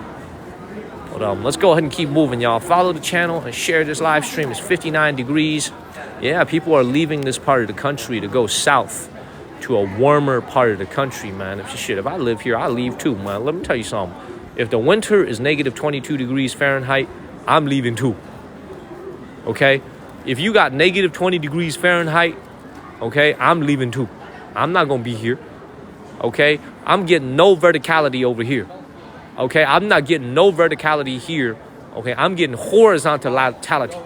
But let's go ahead and keep moving, y'all. Follow the channel and share this live stream. It's 59 degrees. Yeah, people are leaving this part of the country to go south to a warmer part of the country, man. If I live here, I'll leave too, man. Let me tell you something. If the winter is negative 22 degrees Fahrenheit, I'm leaving too. Okay? If you got negative 20 degrees Fahrenheit, okay, I'm leaving too. I'm not going to be here. Okay? I'm getting no verticality over here. Okay? I'm not getting no verticality here. Okay? I'm getting horizontality.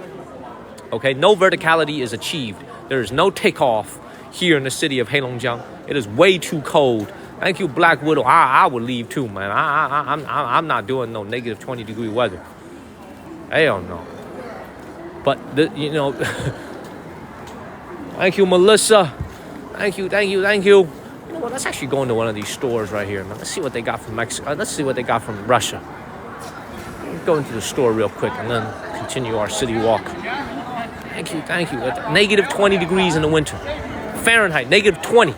Okay? No verticality is achieved. There is no takeoff here in the city of Heilongjiang. It is way too cold. Thank you, Black Widow. I would leave too, man. I'm not doing no negative 20 degree weather. Hell no. But, you know, thank you, Melissa. Thank you. You know what? Let's actually go into one of these stores right here, man. Let's see what they got from Mexico. Let's see what they got from Russia. Let's go into the store real quick and then continue our city walk. Thank you, thank you. Negative 20 degrees in the winter. Fahrenheit, negative 20.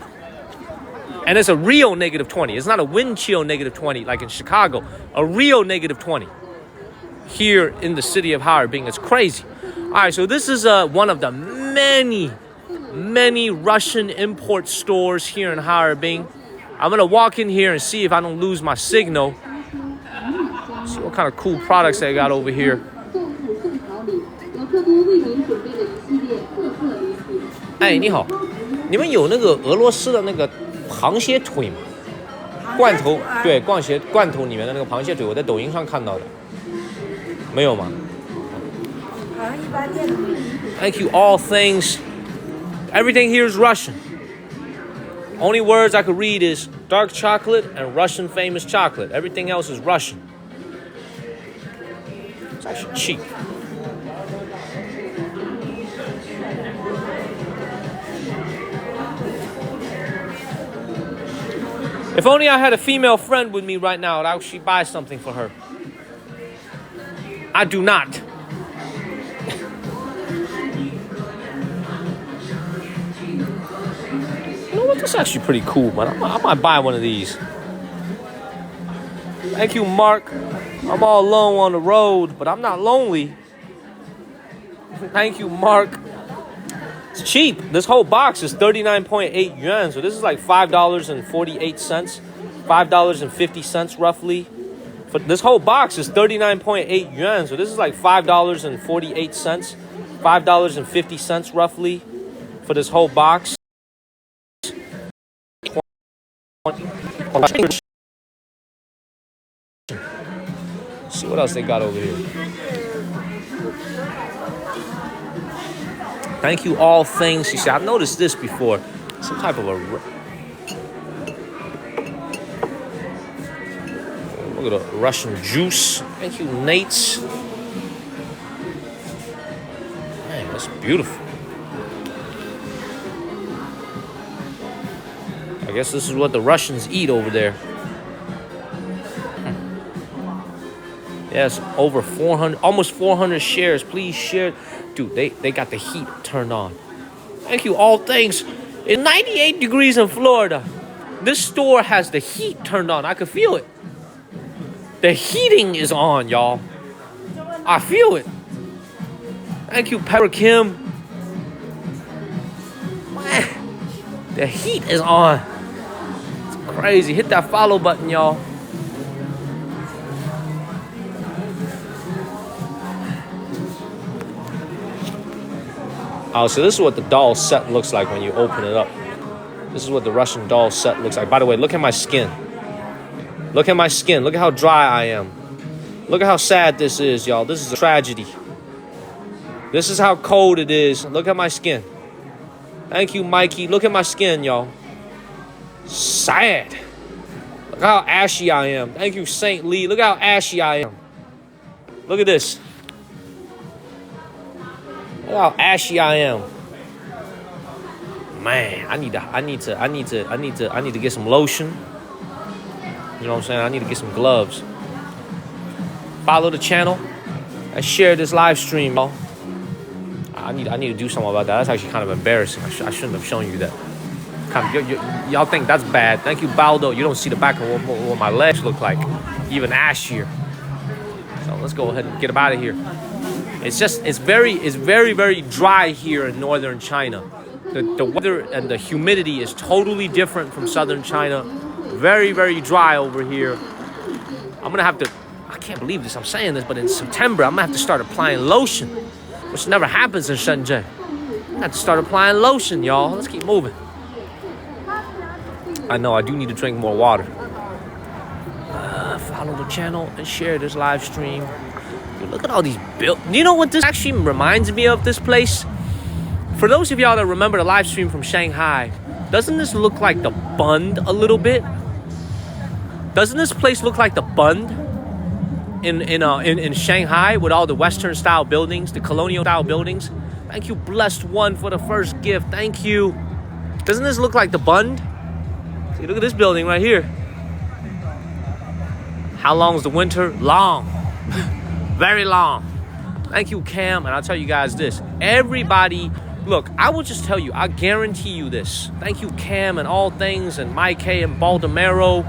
And it's a real negative 20. It's not a wind chill negative 20 like in Chicago. A real negative 20 here in the city of Harbin. It's crazy. All right, so this is one of the many Russian import stores here in Harbin. I'm going to walk in here and see if I don't lose my signal. See what kind of cool products they got over here. 哎，你好，你们有那个俄罗斯的那个螃蟹腿吗？罐头，对，罐头里面的那个螃蟹腿，我在抖音上看到的。没有吗？好像一般店都没有。Thank you. All things, everything here is Russian. Only words I could read is dark chocolate and Russian famous chocolate. Everything else is Russian. It's actually cheap. If only I had a female friend with me right now, I'd actually buy something for her. I do not. You know what? This is actually pretty cool, man. I might buy one of these. Thank you, Mark. I'm all alone on the road, but I'm not lonely. Thank you, Mark. It's cheap. This whole box is 39.8 yuan, so this is like $5.48, $5.50 roughly. But this whole box is 39.8 yuan, so this is like $5.48, $5.50 roughly for this whole box. See what else they got over here. Thank you, all things. You see, I've noticed this before. Some type of a... Look at the Russian juice. Thank you, Nate's. Man, that's beautiful. I guess this is what the Russians eat over there. Yes, over 400, almost 400 shares. Please share. Dude, they got the heat turned on. Thank you, all things. It's 98 degrees in Florida. This store has the heat turned on. I could feel it. The heating is on, y'all. I feel it. Thank you, Pepper Kim. Man, the heat is on. It's crazy. Hit that follow button, y'all. Oh, so this is what the doll set looks like when you open it up. This is what the Russian doll set looks like. By the way, look at my skin. Look at my skin. Look at how dry I am. Look at how sad this is, y'all. This is a tragedy. This is how cold it is. Look at my skin. Thank you, Mikey. Look at my skin, y'all. Sad. Look how ashy I am. Thank you, Saint Lee. Look how ashy I am. Look at this. Look how ashy I am. Man, I need to get some lotion. You know what I'm saying? I need to get some gloves. Follow the channel and share this live stream, y'all. I need to do something about that. That's actually kind of embarrassing. I shouldn't have shown you that. Y'all think that's bad. Thank you, Baldo. You don't see the back of what my legs look like. Even ashier. So let's go ahead and get them out of here. It's very dry here in northern China. The weather and the humidity is totally different from southern China. Very dry over here. I'm gonna have to, I can't believe this, I'm saying this, but in September I'm gonna have to start applying lotion, which never happens in Shenzhen. I'm gonna have to start applying lotion, y'all. Let's keep moving. I know I do need to drink more water. Follow the channel and share this live stream. Dude, look at all these buildings. You know what this actually reminds me of, this place? For those of y'all that remember the live stream from Shanghai, doesn't this look like the Bund a little bit? Doesn't this place look like the Bund in Shanghai with all the Western style buildings, the colonial style buildings? Thank you, Blessed One, for the first gift. Thank you. Doesn't this look like the Bund? See, look at this building right here. How long is the winter? Long. Very long. Thank you, Cam. And I'll tell you guys this. Everybody, look, I will just tell you, I guarantee you this. Thank you, Cam, and all things, and Mike K and Baldomero,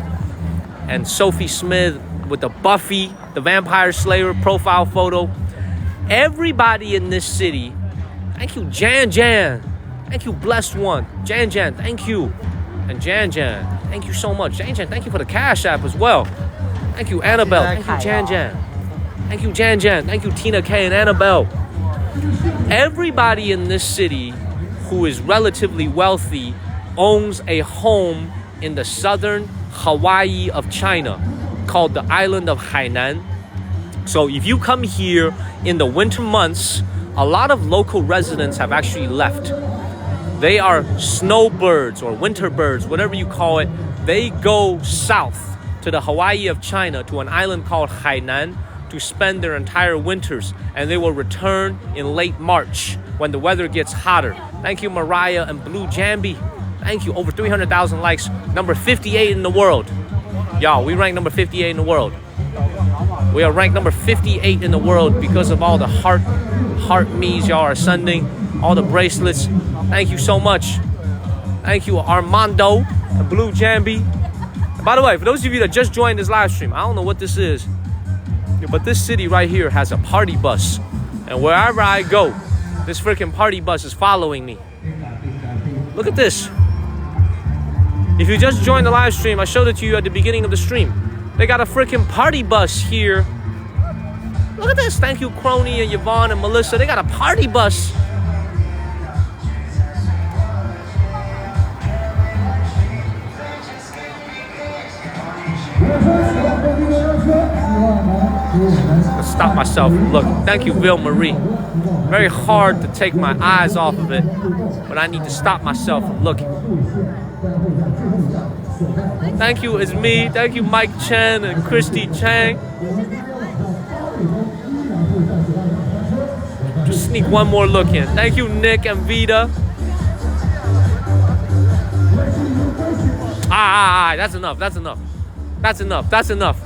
and Sophie Smith with the Buffy, the Vampire Slayer profile photo. Everybody in this city, thank you, Jan Jan. Thank you, blessed one. Jan Jan, thank you. And Jan Jan, thank you so much. Jan Jan, thank you for the Cash App as well. Thank you, Annabelle. Thank you, Jan Jan. Thank you, Jan Jan. Thank you, Tina K and Annabelle. Everybody in this city who is relatively wealthy owns a home in the southern Hawaii of China called the island of Hainan. So if you come here in the winter months, a lot of local residents have actually left. They are snowbirds or winter birds, whatever you call it. They go south to the Hawaii of China to an island called Hainan to spend their entire winters, and they will return in late March when the weather gets hotter. Thank you, Mariah and Blue Jambi. Thank you. Over 300,000 likes. Number 58 in the world. Y'all, we rank number 58 in the world. We are ranked number 58 in the world because of all the heart me's y'all are sending, all the bracelets. Thank you so much. Thank you, Armando and Blue Jambi. And by the way, for those of you that just joined this live stream, I don't know what this is, but this city right here has a party bus. And wherever I go, this freaking party bus is following me. Look at this. If you just joined the live stream, I showed it to you at the beginning of the stream. They got a freaking party bus here. Look at this. Thank you, Crony and Yvonne and Melissa. They got a party bus. Let's stop myself and look. Thank you, Ville Marie. Very hard to take my eyes off of it, but I need to stop myself from looking. Thank you, it's me. Thank you, Mike Chen and Christy Chang. Just sneak one more look in. Thank you, Nick and Vita. That's enough. That's enough. That's enough. That's enough.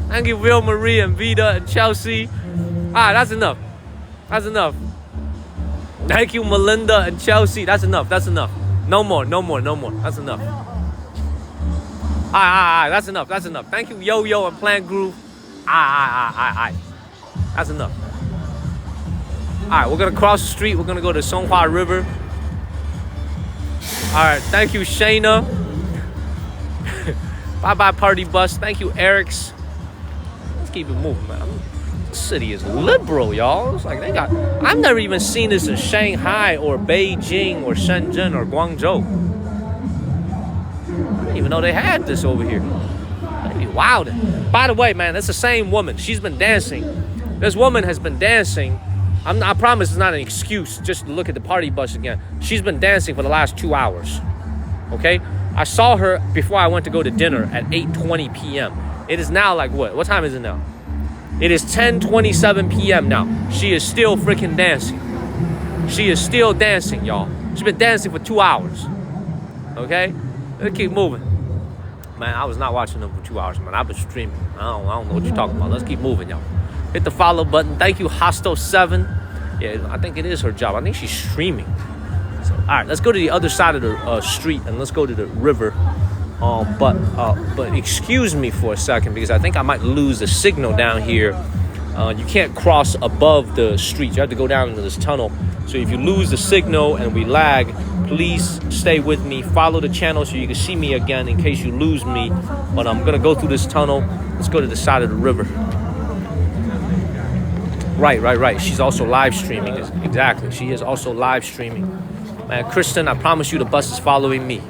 Thank you, Ville Marie and Vita and Chelsea. That's enough. That's enough. Thank you, Melinda and Chelsea. That's enough. That's enough. No more. No more. No more. That's enough. That's enough. That's enough. Thank you, Yo Yo and Plant Groove. That's enough. Alright, we're gonna cross the street. We're gonna go to Songhua River. Alright, thank you, Shayna. Bye-bye, party bus. Thank you, Eric's. Let's keep it moving, man. This city is liberal, y'all. It's like they got... I've never even seen this in Shanghai or Beijing or Shenzhen or Guangzhou. I didn't even know they had this over here. They be wildin'. By the way, man, that's the same woman. She's been dancing. This woman has been dancing. I promise it's not an excuse just to look at the party bus again. She's been dancing for the last 2 hours. Okay? I saw her before I went to go to dinner at 8:20 p.m. It is now like what? What time is it now? It is 10:27 p.m. now. She is still freaking dancing. She is still dancing, y'all. She's been dancing for 2 hours. Okay? Let's keep moving. Man, I was not watching them for 2 hours, man. I've been streaming. I don't know what you're talking about. Let's keep moving, y'all. Hit the follow button. Thank you, Hosto7. Yeah, I think it is her job. I think she's streaming. So, all right, let's go to the other side of the street and let's go to the river. But excuse me for a second because I think I might lose the signal down here. You can't cross above the street. You have to go down into this tunnel. So if you lose the signal and we lag, please stay with me. Follow the channel so you can see me again in case you lose me. But I'm going to go through this tunnel. Let's go to the side of the river. Right. She's also live streaming. Exactly. She is also live streaming. Man, Kristen, I promise you the bus is following me.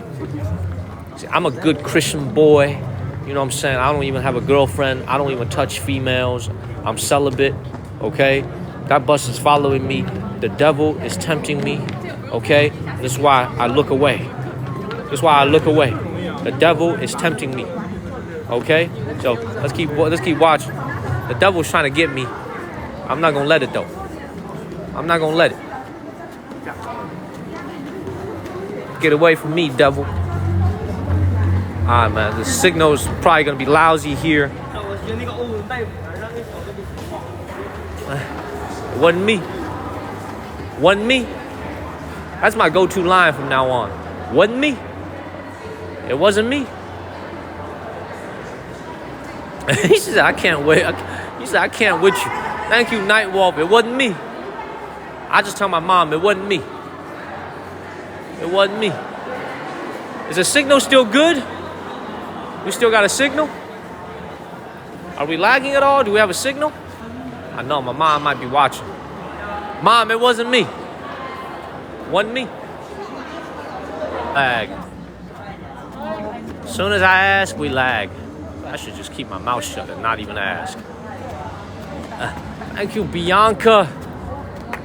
See, I'm a good Christian boy. You know what I'm saying? I don't even have a girlfriend. I don't even touch females. I'm celibate. Okay? That bus is following me. The devil is tempting me. Okay? This is why I look away. This is why I look away. The devil is tempting me. Okay? So let's keep watching. The devil's trying to get me. I'm not gonna let it though. I'm not gonna let it. Get away from me, devil. Alright, man. The signal's probably gonna be lousy here. It wasn't me. Wasn't me. That's my go-to line from now on. Wasn't me. It wasn't me. He said, I can't wait. He said, I can't with you. Thank you, Nightwolf. It wasn't me. I just tell my mom, it wasn't me. It wasn't me. Is the signal still good? We still got a signal? Are we lagging at all? Do we have a signal? I know my mom might be watching. Mom, it wasn't me. Wasn't me. Lag. As soon as I ask, we lag. I should just keep my mouth shut and not even ask. Thank you, Bianca.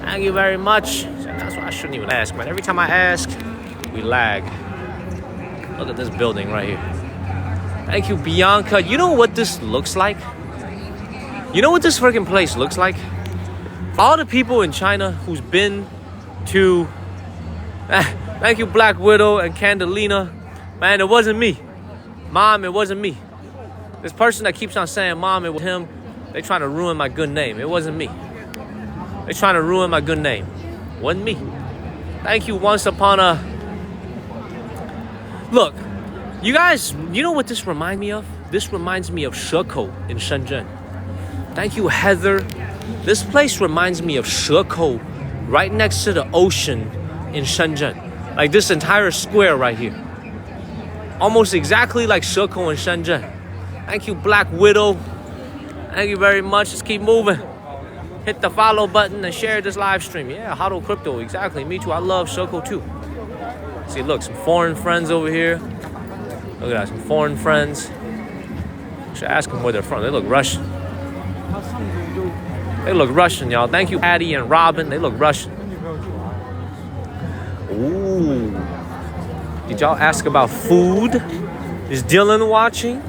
Thank you very much. That's why I shouldn't even ask, man. Every time I ask, we lag. Look at this building right here. Thank you, Bianca. You know what this looks like? You know what this freaking place looks like? All the people in China who's been to... Thank you, Black Widow and Candelina. Man, it wasn't me. Mom, it wasn't me. This person that keeps on saying, Mom, it was him, they trying to ruin my good name. It wasn't me. They trying to ruin my good name. Wasn't me. Thank you, Once Upon a... Look, you guys, you know what this reminds me of? This reminds me of Shekou in Shenzhen. Thank you, Heather. This place reminds me of Shekou, right next to the ocean in Shenzhen. Like this entire square right here. Almost exactly like Shekou in Shenzhen. Thank you, Black Widow. Thank you very much. Let's keep moving. Hit the follow button and share this live stream. Yeah, Hodl Crypto, exactly. Me too. I love Shekou too. See, look, some foreign friends over here. Look at that, some foreign friends. Should ask them where they're from. They look Russian. They look Russian, y'all. Thank you, Patty and Robin. They look Russian. Ooh. Did y'all ask about food? Is Dylan watching?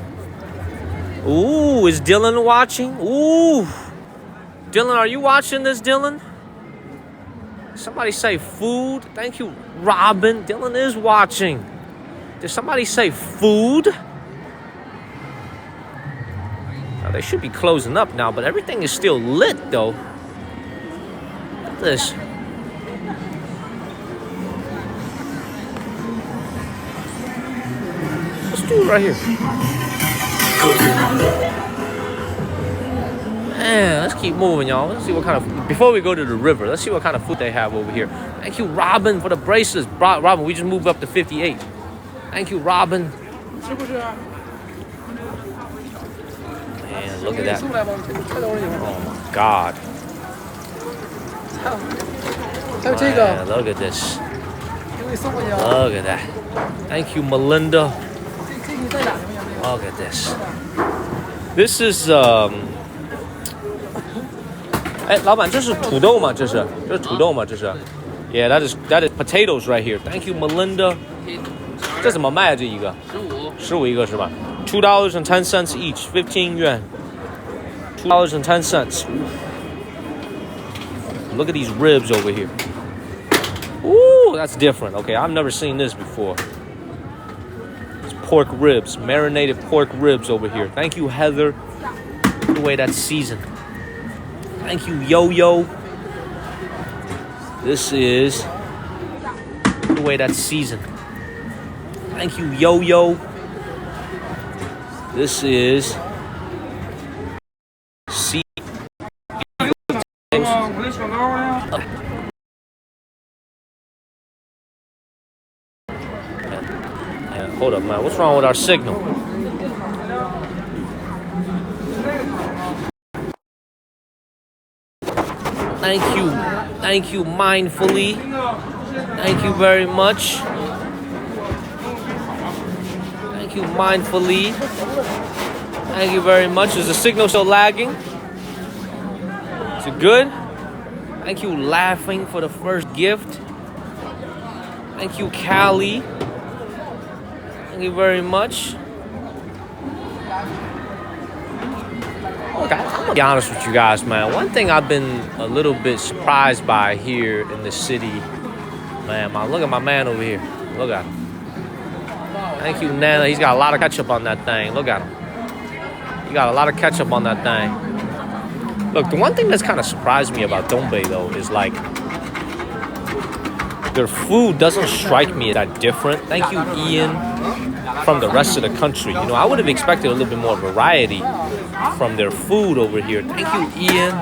Ooh, is Dylan watching? Ooh. Dylan, are you watching this, Dylan? Somebody say food. Thank you, Robin. Dylan is watching. Did somebody say food? Now, they should be closing up now, but everything is still lit, though. Look at this. Let's do it right here. Man, let's keep moving, y'all. Let's see what kind of... Before we go to the river, let's see what kind of food they have over here. Thank you, Robin, for the bracelets. Robin, we just moved up to 58. Thank you, Robin. Man, look at that. Oh, my God. Man, look at this. Look at that. Thank you, Melinda. Look at this. This is, 哎，老板，这是土豆吗？这是土豆吗？这是 Yeah, that is potatoes right here. Thank you, Melinda. 这怎么卖啊？这一个15一个是吧？$2.10 each, 15 yuan. $2.10. Look at these ribs over here. Ooh, that's different. Okay, I've never seen this before. It's pork ribs, marinated pork ribs over here. Thank you, Heather. The way that's seasoned. Thank you, Yo-Yo. This is the way that's seasoned. Thank you, Yo-Yo. This is hold up, man. What's wrong with our signal? Thank you, mindfully. Thank you very much. Thank you, mindfully. Thank you very much. Is the signal still lagging? Is it good? Thank you, laughing, for the first gift. Thank you, Callie. Thank you very much. Look, I'm gonna be honest with you guys, man. One thing I've been a little bit surprised by here in the city, man. Look at my man over here. Look at him. Thank you, Nana. He's got a lot of ketchup on that thing. Look at him. He got a lot of ketchup on that thing. Look, the one thing that's kind of surprised me about Dongbei though is like their food doesn't strike me that different. Thank you, Ian, from the rest of the country. You know, I would have expected a little bit more variety from their food over here. Thank you, Ian.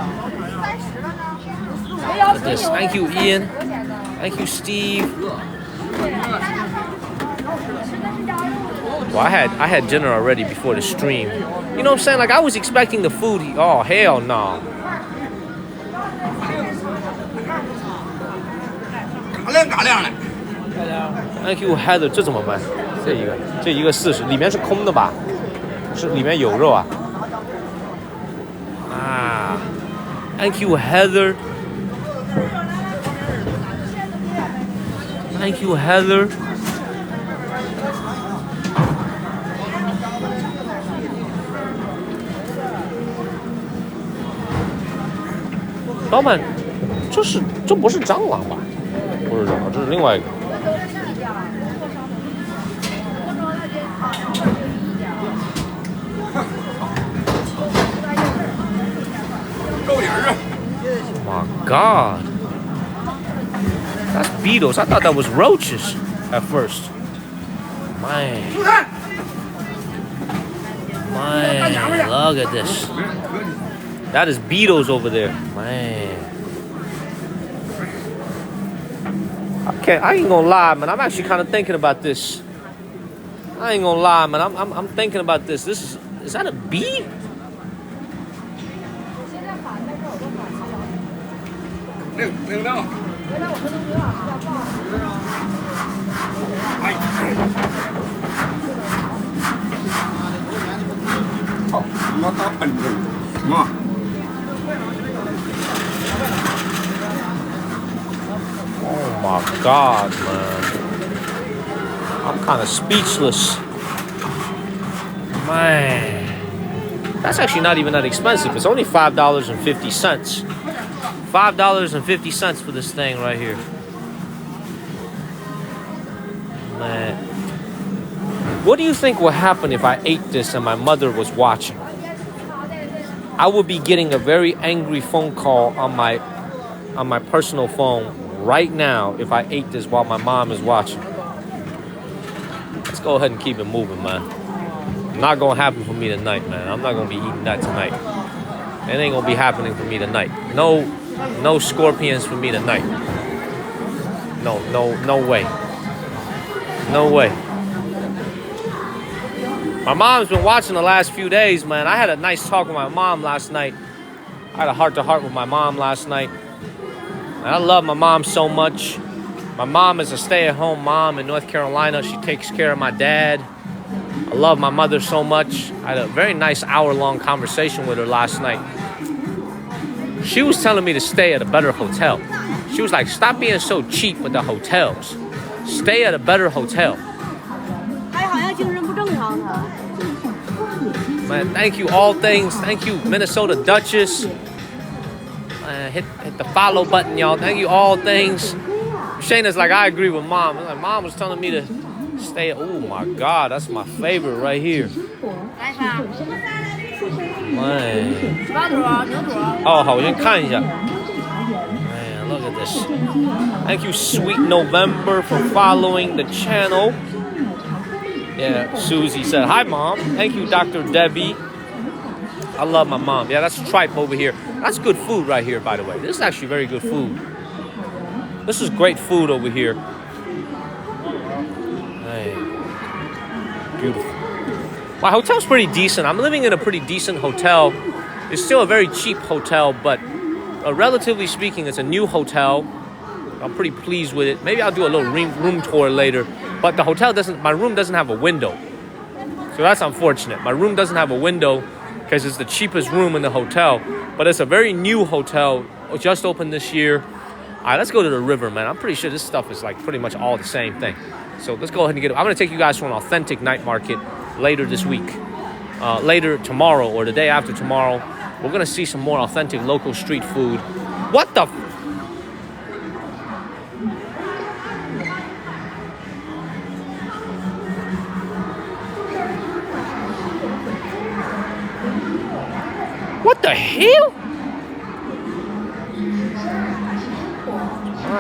Look at this. Thank you, Ian. Thank you, Steve. Well, I had dinner already before the stream. You know what I'm saying? Like I was expecting the food. Oh hell no. Thank you, Heather. 这怎么办？这一个40，里面是空的吧？是里面有肉啊？啊 ，Thank you, Heather. Thank you, Heather. 老板，这不是蟑螂吧？不是蟑螂，这是另外一个。Oh my God, that's beetles. I thought that was roaches at first. Man, look at this. That is beetles over there, man. I ain't gonna lie, man. I'm actually kind of thinking about this. I ain't gonna lie, man. I'm thinking about this. Is that a bee? Oh my God, man. I'm kind of speechless. Man. That's actually not even that expensive. It's only $5.50. $5.50 for this thing right here. Man. What do you think would happen if I ate this and my mother was watching? I would be getting a very angry phone call on my personal phone right now if I ate this while my mom is watching. Let's go ahead and keep it moving, man. Not gonna happen for me tonight, man. I'm not gonna be eating that tonight. It ain't gonna be happening for me tonight. No scorpions for me tonight. No way. No way. My mom's been watching the last few days, man. I had a nice talk with my mom last night. I had a heart-to-heart with my mom last night. And I love my mom so much. My mom is a stay-at-home mom in North Carolina. She takes care of my dad. I love my mother so much. I had a very nice hour-long conversation with her last night. She was telling me to stay at a better hotel. She was like, stop being so cheap with the hotels. Stay at a better hotel. Man, thank you, all things. Thank you, Minnesota Duchess. Hit the follow button, y'all. Thank you, all things. Shayna's like, I agree with mom. Like, mom was telling me to stay. Oh my God, that's my favorite right here. Man. Oh, 好，我先看一下。Man, look at this. Thank you, Sweet November, for following the channel. Yeah, Susie said, hi, Mom. Thank you, Dr. Debbie. I love my mom. Yeah, that's tripe over here. That's good food right here, by the way. This is actually very good food. This is great food over here. Hey, beautiful. My hotel's pretty decent. I'm living in a pretty decent hotel. It's still a very cheap hotel, but relatively speaking, it's a new hotel. I'm pretty pleased with it. Maybe I'll do a little room tour later. But the hotel my room doesn't have a window. So that's unfortunate. My room doesn't have a window because it's the cheapest room in the hotel. But it's a very new hotel, just opened this year. All right, let's go to the river, man. I'm pretty sure this stuff is like pretty much all the same thing. So let's go ahead and get it. I'm going to take you guys to an authentic night market later this week. Later tomorrow or the day after tomorrow. We're going to see some more authentic local street food. What the... What the hell?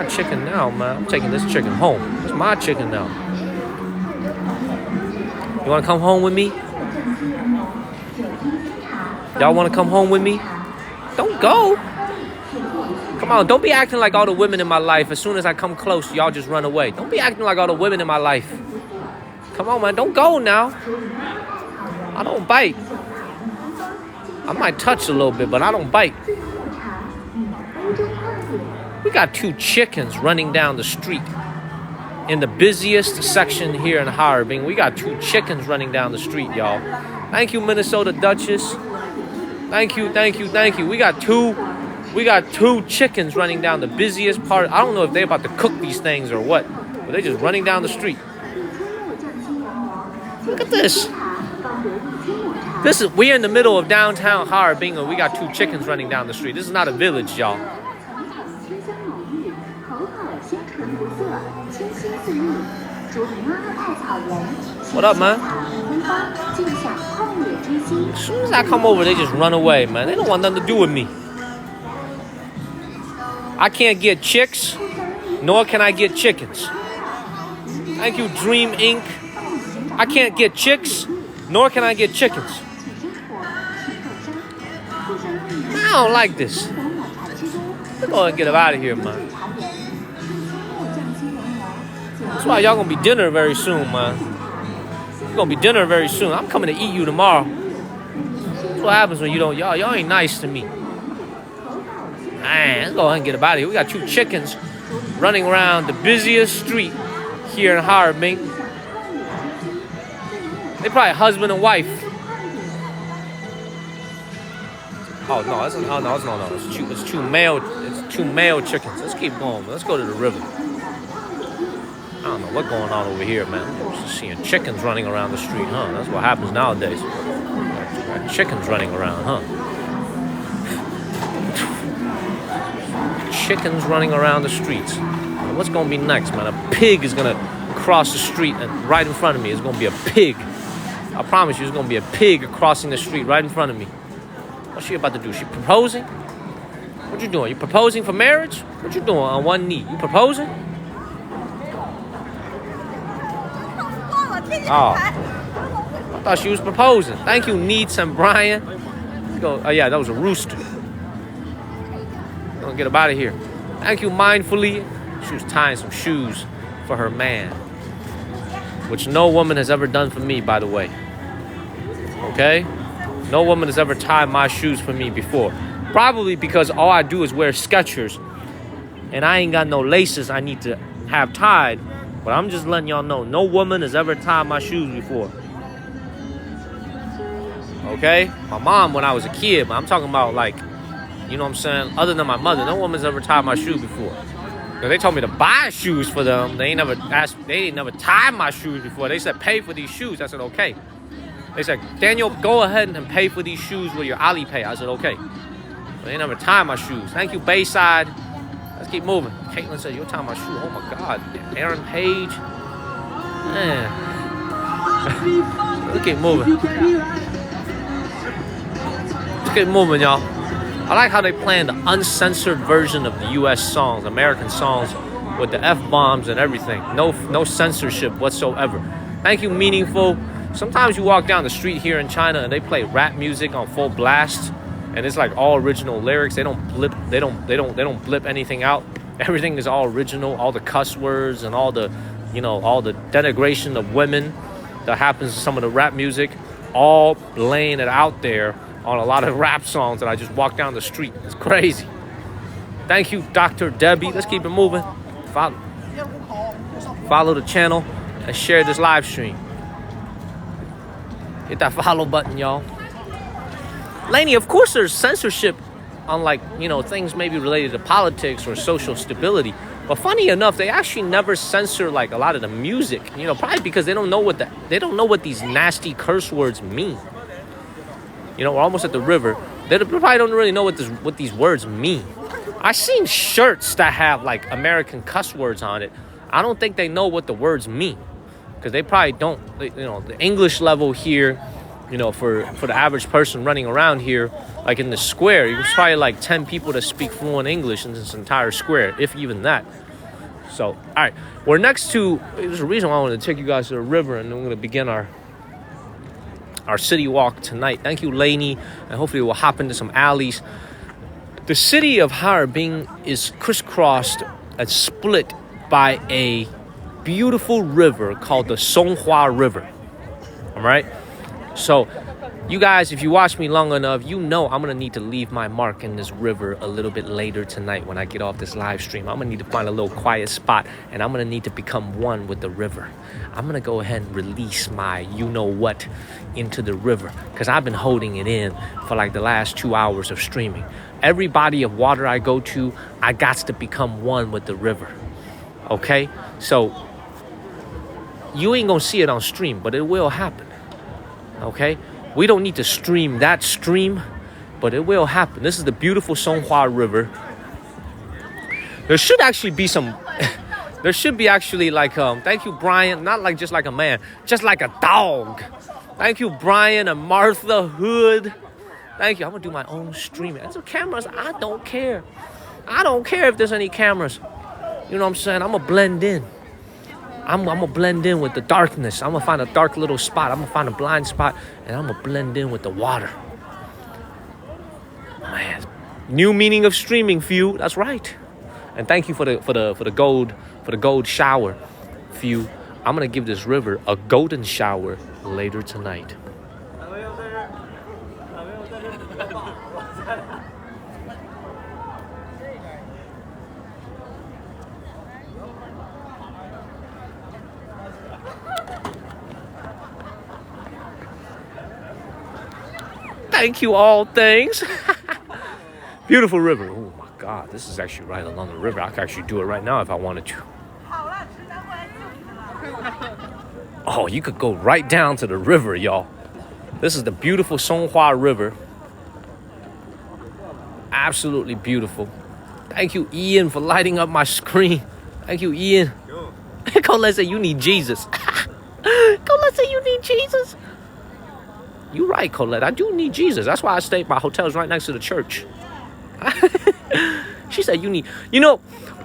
my chicken now, man. I'm taking this chicken home. It's my chicken now. You want to come home with me? Y'all want to come home with me? Don't go. Come on, don't be acting like all the women in my life. As soon as I come close, y'all just run away. Don't be acting like all the women in my life. Come on, man. Don't go now. I don't bite. I might touch a little bit, but I don't bite. We got 2 chickens running down the street. In the busiest section here in Harbin, we got 2 chickens running down the street, y'all. Thank you, Minnesota Duchess. Thank you. We got two chickens running down the busiest part. I don't know if they're about to cook these things or what, but they're just running down the street. Look at this. We're in the middle of downtown Harbin, and we got 2 chickens running down the street. This is not a village, y'all. What up, man? As soon as I come over, they just run away, man. They don't want nothing to do with me. I can't get chicks, nor can I get chickens. Thank you, Dream Inc. I can't get chicks, nor can I get chickens. I don't like this. Let's go and get them out of here, man. That's why y'all gonna be dinner very soon, man. You're gonna be dinner very soon. I'm coming to eat you tomorrow. That's what happens when you don't, y'all ain't nice to me. Man, let's go ahead and get them out of here. We got 2 chickens running around the busiest street here in Harbin. They probably husband and wife. Oh no, it's 2 male chickens. Let's keep going. Let's go to the river. I don't know what's going on over here, man. I'm just seeing chickens running around the street, huh? That's what happens nowadays. Got chickens running around, huh? Chickens running around the streets. Now, what's gonna be next, man? A pig is gonna cross the street, and right in front of me is gonna be a pig. I promise you, it's gonna be a pig crossing the street right in front of me. What's she about to do? She proposing? What you doing? You proposing for marriage? What you doing on one knee? You proposing? Oh, I thought she was proposing. Thank you, Neats and Brian. Let's go. Oh yeah, that was a rooster. Gonna get up out of here. Thank you, Mindfully. She was tying some shoes for her man, which no woman has ever done for me, by the way. Okay? No woman has ever tied my shoes for me before. Probably because all I do is wear Skechers, and I ain't got no laces I need to have tied. But I'm just letting y'all know, no woman has ever tied my shoes before. Okay? My mom when I was a kid, but I'm talking about like, you know what I'm saying? Other than my mother, no woman's ever tied my shoe before. They told me to buy shoes for them. They ain't never tied my shoes before. They said, pay for these shoes. I said, okay. They said, Daniel, go ahead and pay for these shoes with your Alipay. I said, okay. They never tied my shoes. Thank you, Bayside. Let's keep moving. Caitlin said, you're tying my shoe. Oh my God. Aaron Page. Man. Let's keep moving. Let's keep moving, y'all. I like how they playing the uncensored version of the U.S. songs, American songs, with the F-bombs and everything. No censorship whatsoever. Thank you, Meaningful. Sometimes you walk down the street here in China and they play rap music on full blast, and it's like all original lyrics. They don't blip. They don't blip anything out. Everything is all original. All the cuss words and all the denigration of women that happens to some of the rap music, all laying it out there on a lot of rap songs that I just walk down the street. It's crazy. Thank you, Dr. Debbie. Let's keep it moving. Follow the channel and share this live stream. Hit that follow button, y'all. Laney, of course there's censorship on things maybe related to politics or social stability. But funny enough, they actually never censor like a lot of the music. Probably because they don't know what these nasty curse words mean. We're almost at the river. They probably don't really know what these words mean. I've seen shirts that have like American cuss words on it. I don't think they know what the words mean, because they probably don't. The English level here, for the average person running around here, like in the square, there's probably like 10 people that speak fluent English in this entire square, if even that. So, all right, we're next to. There's a reason why I wanted to take you guys to the river, and then we're gonna begin our city walk tonight. Thank you, Lainey, and hopefully we'll hop into some alleys. The city of Harbin is crisscrossed and split by a beautiful river called the Songhua River. All right, so. You guys, if you watch me long enough, you know I'm going to need to leave my mark in this river a little bit later tonight when I get off this live stream. I'm going to need to find a little quiet spot, and I'm going to need to become one with the river. I'm going to go ahead and release my you-know-what into the river because I've been holding it in for like the last 2 hours of streaming. Every body of water I go to, I got to become one with the river. Okay? So, you ain't going to see it on stream, but it will happen. Okay? We don't need to stream that stream, but it will happen. This is the beautiful Songhua River. There should actually be some... there should be actually like... thank you, Brian. Not like just like a man. Just like a dog. Thank you, Brian and Martha Hood. Thank you. I'm going to do my own streaming. And some cameras, I don't care. I don't care if there's any cameras. You know what I'm saying? I'm going to blend in. I'm going to blend in with the darkness. I'm going to find a dark little spot. I'm going to find a blind spot. And I'm going to blend in with the water. Man. New meaning of streaming, few. That's right. And thank you for the gold shower, few. I'm going to give this river a golden shower later tonight. Thank you, all things. Beautiful river. Oh my God, this is actually right along the river. I could actually do it right now if I wanted to. Oh, you could go right down to the river, y'all. This is the beautiful Songhua River. Absolutely beautiful. Thank you, Ian, for lighting up my screen. Thank you, Ian. Colette said you need Jesus. Colette said you need Jesus. You're right, Colette. I do need Jesus. That's why I stay. My hotel's right next to the church. She said you need... You know,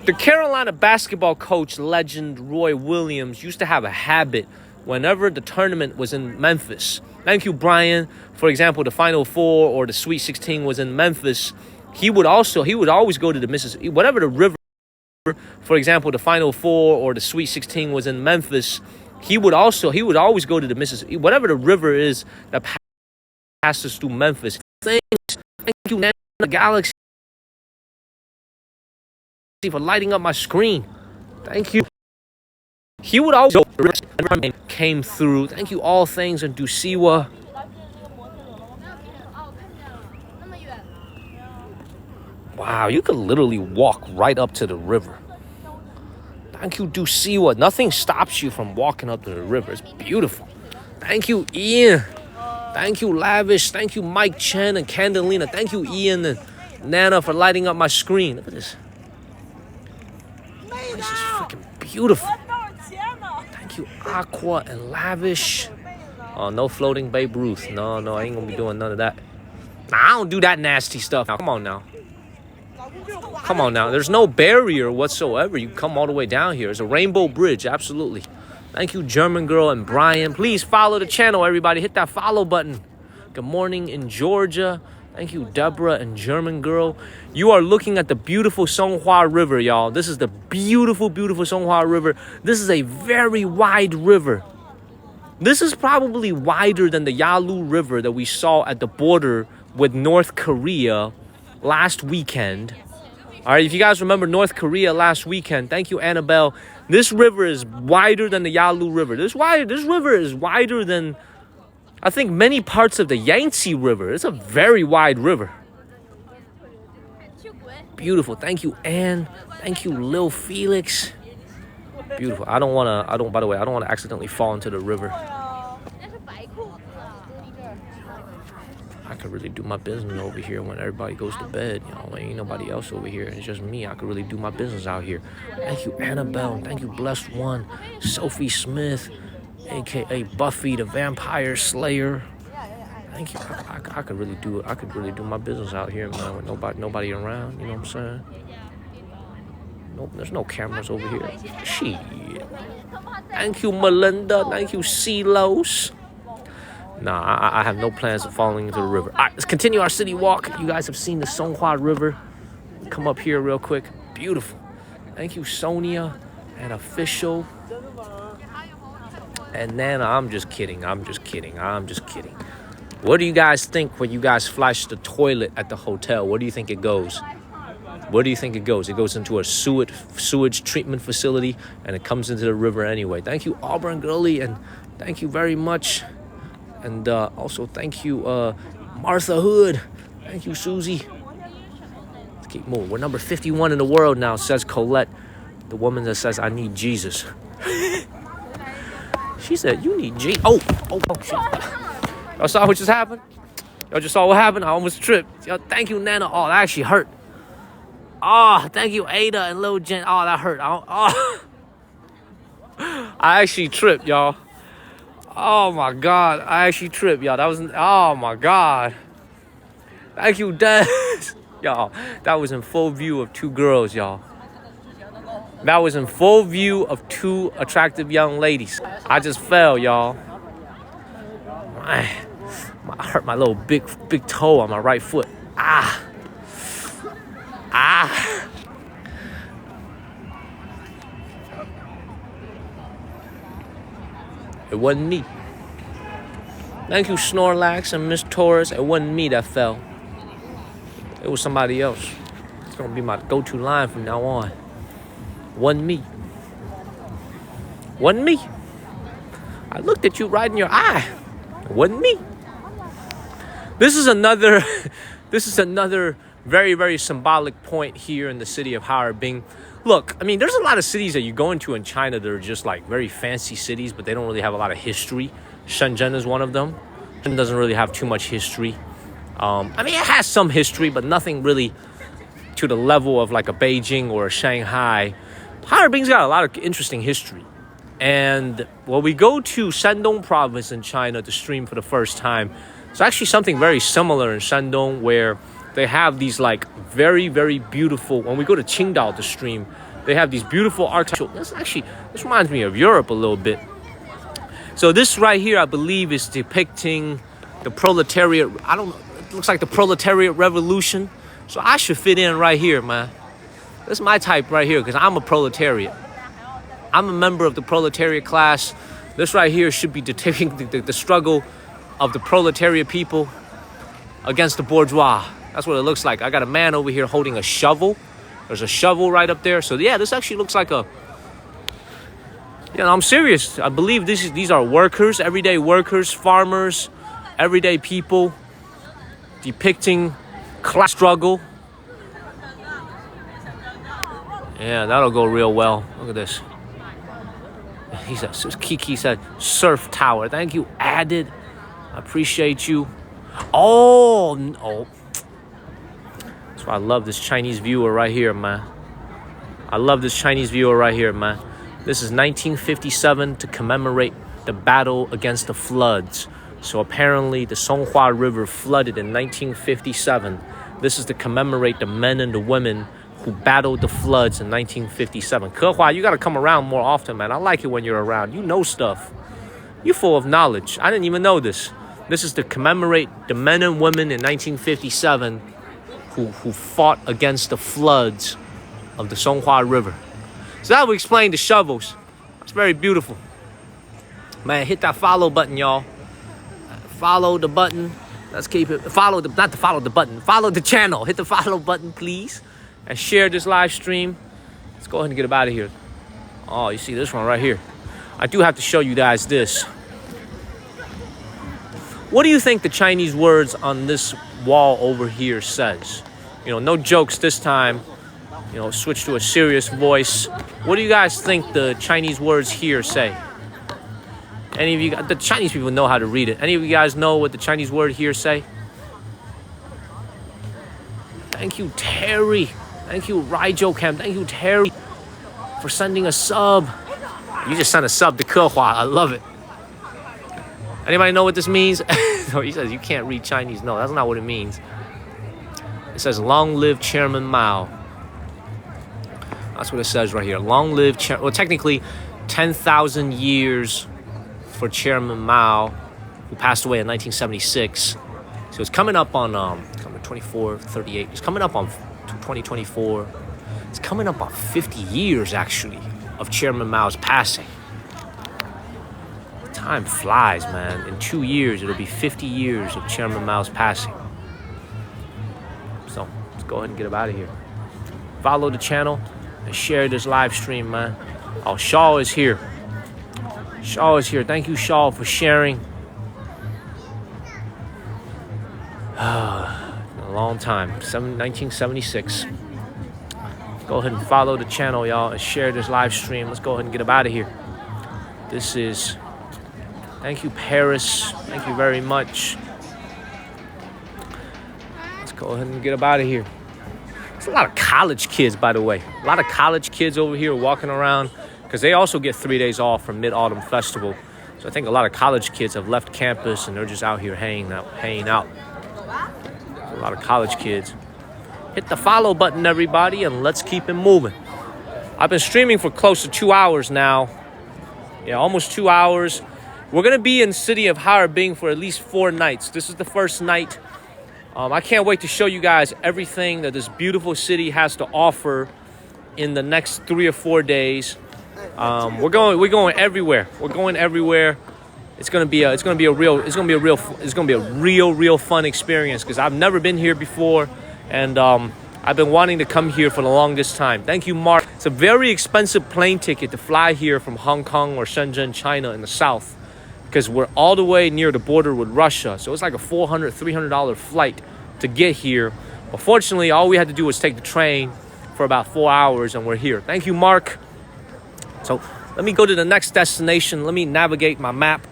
the Carolina basketball coach legend Roy Williams used to have a habit whenever the tournament was in Memphis. Thank you, Brian. For example, the Final Four or the Sweet 16 was in Memphis. He would always go to the Mississippi... Whatever the river... For example, the Final Four or the Sweet 16 was in Memphis... He would always go to the Mississippi, whatever the river is that passes through Memphis. Thank you, Nana Galaxy, for lighting up my screen. Thank you. He would always go to the river and came through. Thank you, all things in Dusiwa. Wow, you could literally walk right up to the river. Thank you, Dusiwa. Nothing stops you from walking up to the river. It's beautiful. Thank you, Ian. Thank you, Lavish. Thank you, Mike Chen and Candelina. Thank you, Ian and Nana, for lighting up my screen. Look at this. This is freaking beautiful. Thank you, Aqua and Lavish. Oh, no floating Babe Ruth. No, I ain't gonna be doing none of that. Nah, I don't do that nasty stuff. Now, come on now. Come on now. There's no barrier whatsoever. You come all the way down here. It's a rainbow bridge. Absolutely. Thank you, German Girl and Brian. Please follow the channel, everybody. Hit that follow button. Good morning in Georgia. Thank you, Deborah and German Girl. You are looking at the beautiful Songhua River, y'all. This is the beautiful, beautiful Songhua River. This is a very wide river. This is probably wider than the Yalu River that we saw at the border with North Korea last weekend. All right, if you guys remember North Korea last weekend, thank you, Annabelle. This river is wider than the Yalu River. This river is wider than, I think, many parts of the Yangtze River. It's a very wide river. Beautiful. Thank you, Anne. Thank you, Lil Felix. Beautiful. By the way, I don't want to accidentally fall into the river. I could really do my business over here when everybody goes to bed. You know, ain't nobody else over here. It's just me. I could really do my business out here. Thank you, Annabelle. Thank you, Blessed One. Sophie Smith, a.k.a. Buffy the Vampire Slayer. Thank you. I could really do it. I could really do my business out here, man, with nobody around. You know what I'm saying? Nope, there's no cameras over here. Shit. Thank you, Melinda. Thank you, Silos. Nah, I have no plans of falling into the river. All right, let's continue our city walk. You guys have seen the Songhua River. Come up here real quick. Beautiful. Thank you, Sonia and Official. And then I'm just kidding. What do you guys think when you guys flush the toilet at the hotel? Where do you think it goes? It goes into a sewage treatment facility, and it comes into the river anyway. Thank you, Auburn Girly, and thank you very much. And also thank you, Martha Hood. Thank you, Susie. Let's keep moving. We're number 51 in the world now, says Colette, the woman that says, I need Jesus. She said, you need Jesus. Oh, shit. Y'all saw what just happened? Y'all just saw what happened? I almost tripped. Yo, thank you, Nana. Oh, that actually hurt. Oh, thank you, Ada and Lil Jen. Oh, that hurt. I actually tripped, y'all. Oh, my God. I actually tripped, y'all. That was... Oh, my God. Thank you, Des. Y'all, that was in full view of two girls, y'all. That was in full view of two attractive young ladies. I just fell, y'all. I hurt my little big toe on my right foot. Ah. It wasn't me. Thank you, Snorlax and Miss Taurus. It wasn't me that fell. It was somebody else. It's gonna be my go-to line from now on. Wasn't me. I looked at you right in your eye. It wasn't me. This is another very, very symbolic point here in the city of Harbin. Look, I mean, there's a lot of cities that you go into in China that are just like very fancy cities, but they don't really have a lot of history. Shenzhen is one of them. It doesn't really have too much history. I mean, it has some history, but nothing really to the level of like a Beijing or a Shanghai. Harbin's got a lot of interesting history. And when we go to Shandong province in China to stream for the first time, it's actually something very similar in Shandong, where they have these like very, very beautiful, when we go to Qingdao to stream, they have these beautiful architectural, this reminds me of Europe a little bit. So this right here, I believe, is depicting the proletariat, I don't know, it looks like the proletariat revolution. So I should fit in right here, man. This is my type right here, because I'm a proletariat. I'm a member of the proletariat class. This right here should be depicting the struggle of the proletariat people against the bourgeois. That's what it looks like. I got a man over here holding a shovel. There's a shovel right up there. So yeah, this actually looks like a... I'm serious. I believe these are workers, everyday workers, farmers, everyday people depicting class struggle. Yeah, that'll go real well. Look at this. Kiki said, surf tower. Thank you, added. I appreciate you. Oh, no. That's why I love this Chinese viewer right here, man. This is 1957 to commemorate the battle against the floods. So apparently the Songhua River flooded in 1957. This is to commemorate the men and the women who battled the floods in 1957. Kehua, you got to come around more often, man. I like it when you're around. You know stuff. You're full of knowledge. I didn't even know this. This is to commemorate the men and women in 1957 who fought against the floods of the Songhua River. So that would explain the shovels. It's very beautiful. Man, hit that follow button, y'all. Follow the button. Let's keep it. Follow the channel. Hit the follow button, please. And share this live stream. Let's go ahead and get out of here. Oh, you see this one right here. I do have to show you guys this. What do you think the Chinese words on this wall over here says? No jokes this time. Switch to a serious voice. What do you guys think the Chinese words here say? Any of you, the Chinese people know how to read it. Any of you guys know what the Chinese word here say? Thank you, Terry. Thank you, Raijo Cam. Thank you, Terry, for sending a sub. You just sent a sub to Kehua. I love it. Anybody know what this means? No, he says you can't read Chinese. No, that's not what it means. It says, long live Chairman Mao. That's what it says right here. Long live, well, technically 10,000 years for Chairman Mao, who passed away in 1976. So it's coming up on 24, 38. It's coming up on 2024. It's coming up on 50 years, actually, of Chairman Mao's passing. Time flies, man. In 2 years, it'll be 50 years of Chairman Mao's passing. So let's go ahead and get him out of here. Follow the channel and share this live stream, man. Oh, Shaw is here. Shaw is here. Thank you, Shaw, for sharing. A long time. 1976. Go ahead and follow the channel, y'all, and share this live stream. Let's go ahead and get him out of here. This is... Thank you, Paris. Thank you very much. Let's go ahead and get him out of here. There's a lot of college kids, by the way. A lot of college kids over here walking around because they also get 3 days off from Mid-Autumn Festival. So I think a lot of college kids have left campus and they're just out here hanging out. A lot of college kids. Hit the follow button, everybody, and let's keep it moving. I've been streaming for close to 2 hours now. Yeah, almost 2 hours. We're going to be in the city of Harbin for at least 4 nights. This is the first night. I can't wait to show you guys everything that this beautiful city has to offer in the next 3 or 4 days. We're going everywhere. We're going everywhere. It's gonna be a real fun experience because I've never been here before, and I've been wanting to come here for the longest time. Thank you, Mark. It's a very expensive plane ticket to fly here from Hong Kong or Shenzhen, China, in the south, because we're all the way near the border with Russia. So it's like a $400, $300 flight to get here. But fortunately, all we had to do was take the train for about 4 hours, and we're here. Thank you, Mark. So let me go to the next destination. Let me navigate my map.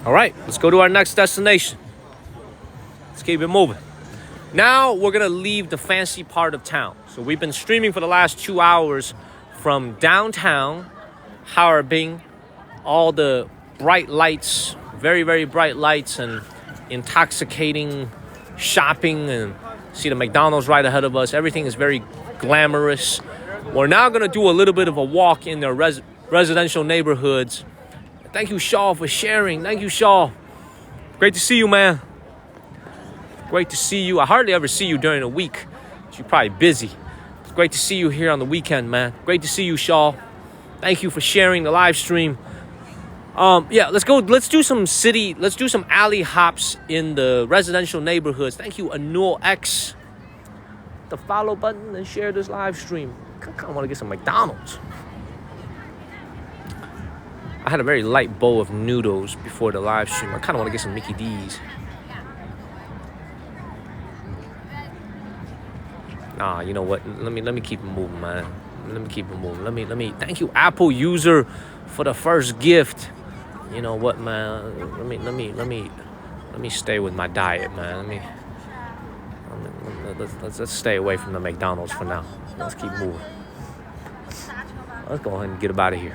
All right, let's go to our next destination. Let's keep it moving. Now we're gonna leave the fancy part of town. So we've been streaming for the last 2 hours from downtown Harbin, all the bright lights, very, very bright lights, and intoxicating shopping, and see the McDonald's right ahead of us. Everything is very glamorous. We're now gonna do a little bit of a walk in their residential neighborhoods. Thank you, Shaw, for sharing. Thank you, Shaw. Great to see you, man. Great to see you. I hardly ever see you during the week. You're probably busy. It's great to see you here on the weekend, man. Great to see you, Shaw. Thank you for sharing the live stream. Yeah, let's go. Let's do some alley hops in the residential neighborhoods. Thank you, Anul X. The follow button and share this live stream. I kind of want to get some McDonald's. I had a very light bowl of noodles before the live stream. I kind of want to get some Mickey D's. Nah, you know what? Let me keep it moving, man. Let me keep it moving. Let me. Thank you, Apple user, for the first gift. You know what, man? Let me stay with my diet, man. Let's stay away from the McDonald's for now. Let's keep moving. Let's go ahead and get out of here.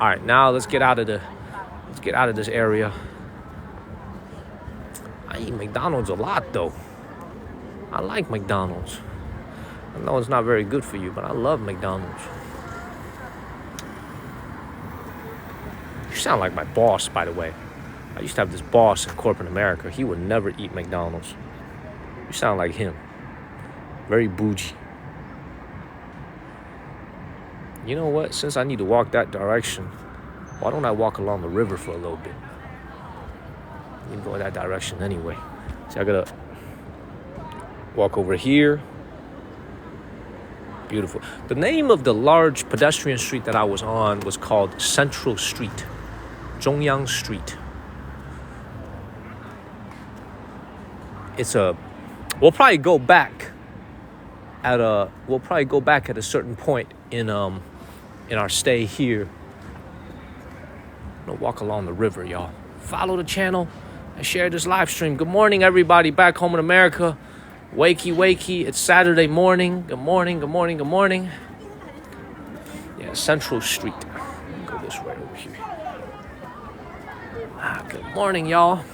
All right, now let's get out of this area. I eat McDonald's a lot, though. I like McDonald's. I know it's not very good for you, but I love McDonald's. You sound like my boss, by the way. I used to have this boss in corporate America. He would never eat McDonald's. You sound like him. Very bougie. You know what? Since I need to walk that direction, why don't I walk along the river for a little bit? Let me go in that direction anyway. See, I gotta walk over here. Beautiful. The name of the large pedestrian street that I was on was called Central Street, Zhongyang Street. We'll probably go back at a certain point in our stay here. I'm gonna walk along the river, y'all. Follow the channel and share this live stream. Good morning, everybody back home in America. Wakey, wakey. It's Saturday morning. Good morning, good morning, good morning. Central Street. Go this way over here. Good morning, y'all.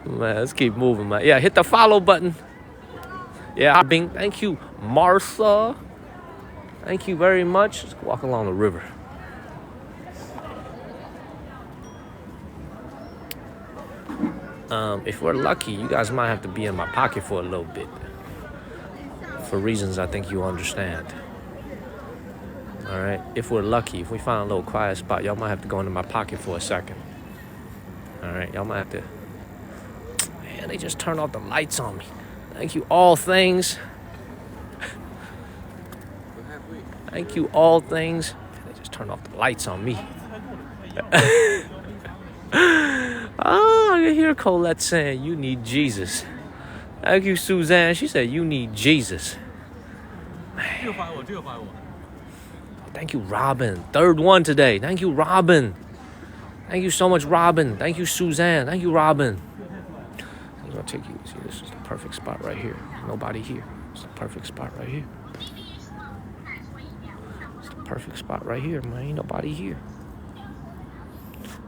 Man, let's keep moving, man. Yeah, hit the follow button. Yeah, Harbin. Thank you, Martha. Thank you very much. Let's walk along the river. If we're lucky, you guys might have to be in my pocket for a little bit. For reasons I think you understand. All right? If we're lucky, if we find a little quiet spot, y'all might have to go into my pocket for a second. All right? Y'all might have to... Man, they just turned off the lights on me. Thank you, all things. Thank you, all things. They just turned off the lights on me. Oh, I can hear Colette saying, you need Jesus. Thank you, Suzanne. She said, you need Jesus. Thank you, Robin. Third one today. Thank you, Robin. Thank you so much, Robin. Thank you, Suzanne. Thank you, Robin. I'm going to take you. See, this is the perfect spot right here. Nobody here. It's the perfect spot right here. It's the perfect spot right here, man. Ain't nobody here.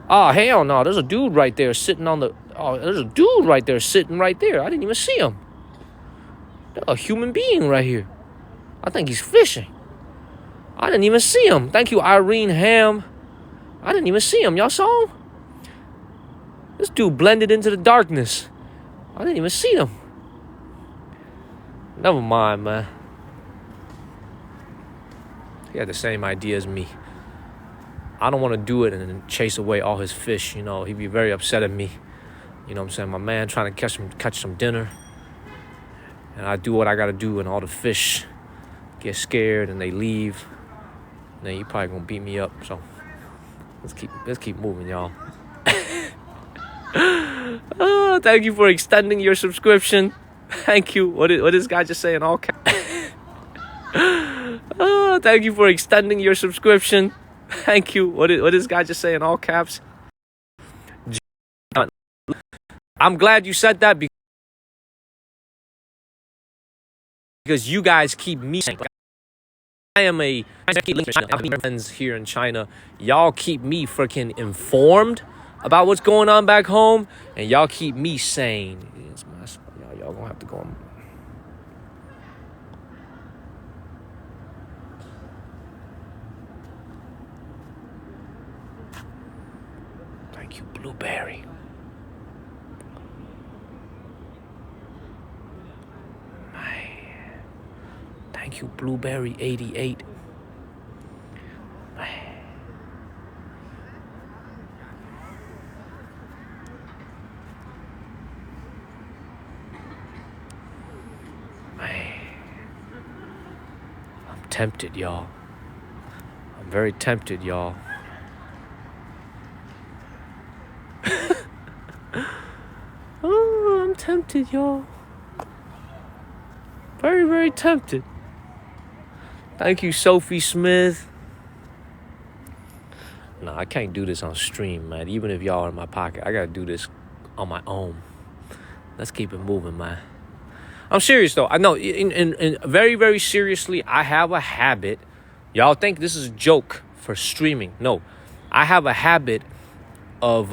Oh, hell no. There's a dude right there sitting on the... Oh, there's a dude right there sitting right there. I didn't even see him. There's a human being right here. I think he's fishing. I didn't even see him. Thank you, Irene Ham. I didn't even see him. Y'all saw him? This dude blended into the darkness. I didn't even see him. Never mind, man. He had the same idea as me. I don't want to do it and then chase away all his fish. You know, he'd be very upset at me. You know what I'm saying? My man trying to catch some dinner. And I do what I got to do, and all the fish get scared and they leave. And then he probably going to beat me up. So let's keep moving, y'all. Oh, thank you for extending your subscription. Thank you. What did this guy just say in all caps? Oh, thank you for extending your subscription. Thank you. What did this guy just say in all caps? I'm glad you said that because you guys keep me saying. I am a friends here in China. Y'all keep me freaking informed about what's going on back home, and y'all keep me sane. Y'all gonna have to go on. Thank you, Blueberry. Thank you, Blueberry 88. I'm tempted, y'all. I'm very tempted, y'all. Oh, I'm tempted, y'all. Very, very tempted. Thank you, Sophie Smith. No, I can't do this on stream, man. Even if y'all are in my pocket, I gotta do this on my own. Let's keep it moving, man. I'm serious, though. I know, in very, very seriously, I have a habit. Y'all think this is a joke for streaming. No, I have a habit of,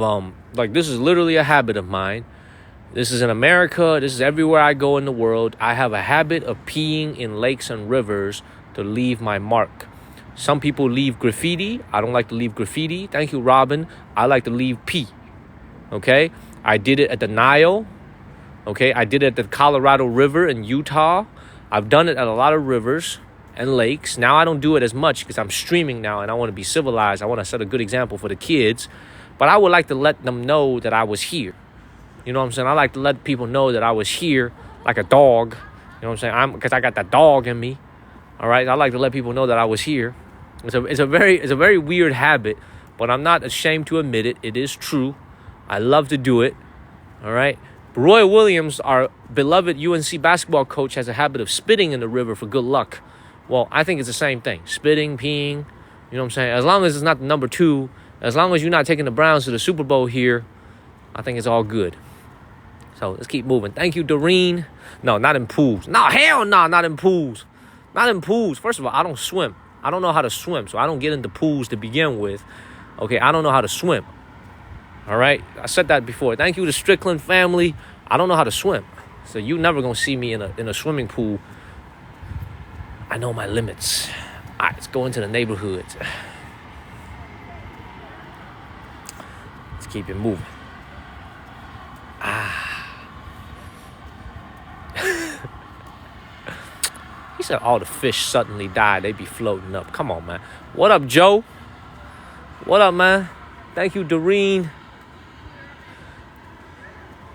this is literally a habit of mine. This is in America. This is everywhere I go in the world. I have a habit of peeing in lakes and rivers to leave my mark. Some people leave graffiti. I don't like to leave graffiti. Thank you, Robin. I like to leave pee. Okay? I did it at the Nile. Okay? I did it at the Colorado River in Utah. I've done it at a lot of rivers and lakes. Now I don't do it as much because I'm streaming now and I want to be civilized. I want to set a good example for the kids. But I would like to let them know that I was here. You know what I'm saying? I like to let people know that I was here like a dog. You know what I'm saying? Because I got that dog in me. All right, I like to let people know that I was here. It's a very weird habit, but I'm not ashamed to admit it. It is true. I love to do it. All right. Roy Williams, our beloved UNC basketball coach, has a habit of spitting in the river for good luck. Well, I think it's the same thing. Spitting, peeing. You know what I'm saying? As long as it's not the number 2, as long as you're not taking the Browns to the Super Bowl here, I think it's all good. So let's keep moving. Thank you, Doreen. No, not in pools. No, hell no, not in pools. Not in pools. First of all, I don't swim. I don't know how to swim, so I don't get into pools to begin with. Okay, I don't know how to swim. All right, I said that before. Thank you to Strickland family. I don't know how to swim, so you never gonna see me in a swimming pool. I know my limits. All right, let's go into the neighborhood. Let's keep it moving. He said all the fish suddenly died. They be floating up. Come on, man. What up, Joe? What up, man? Thank you, Doreen.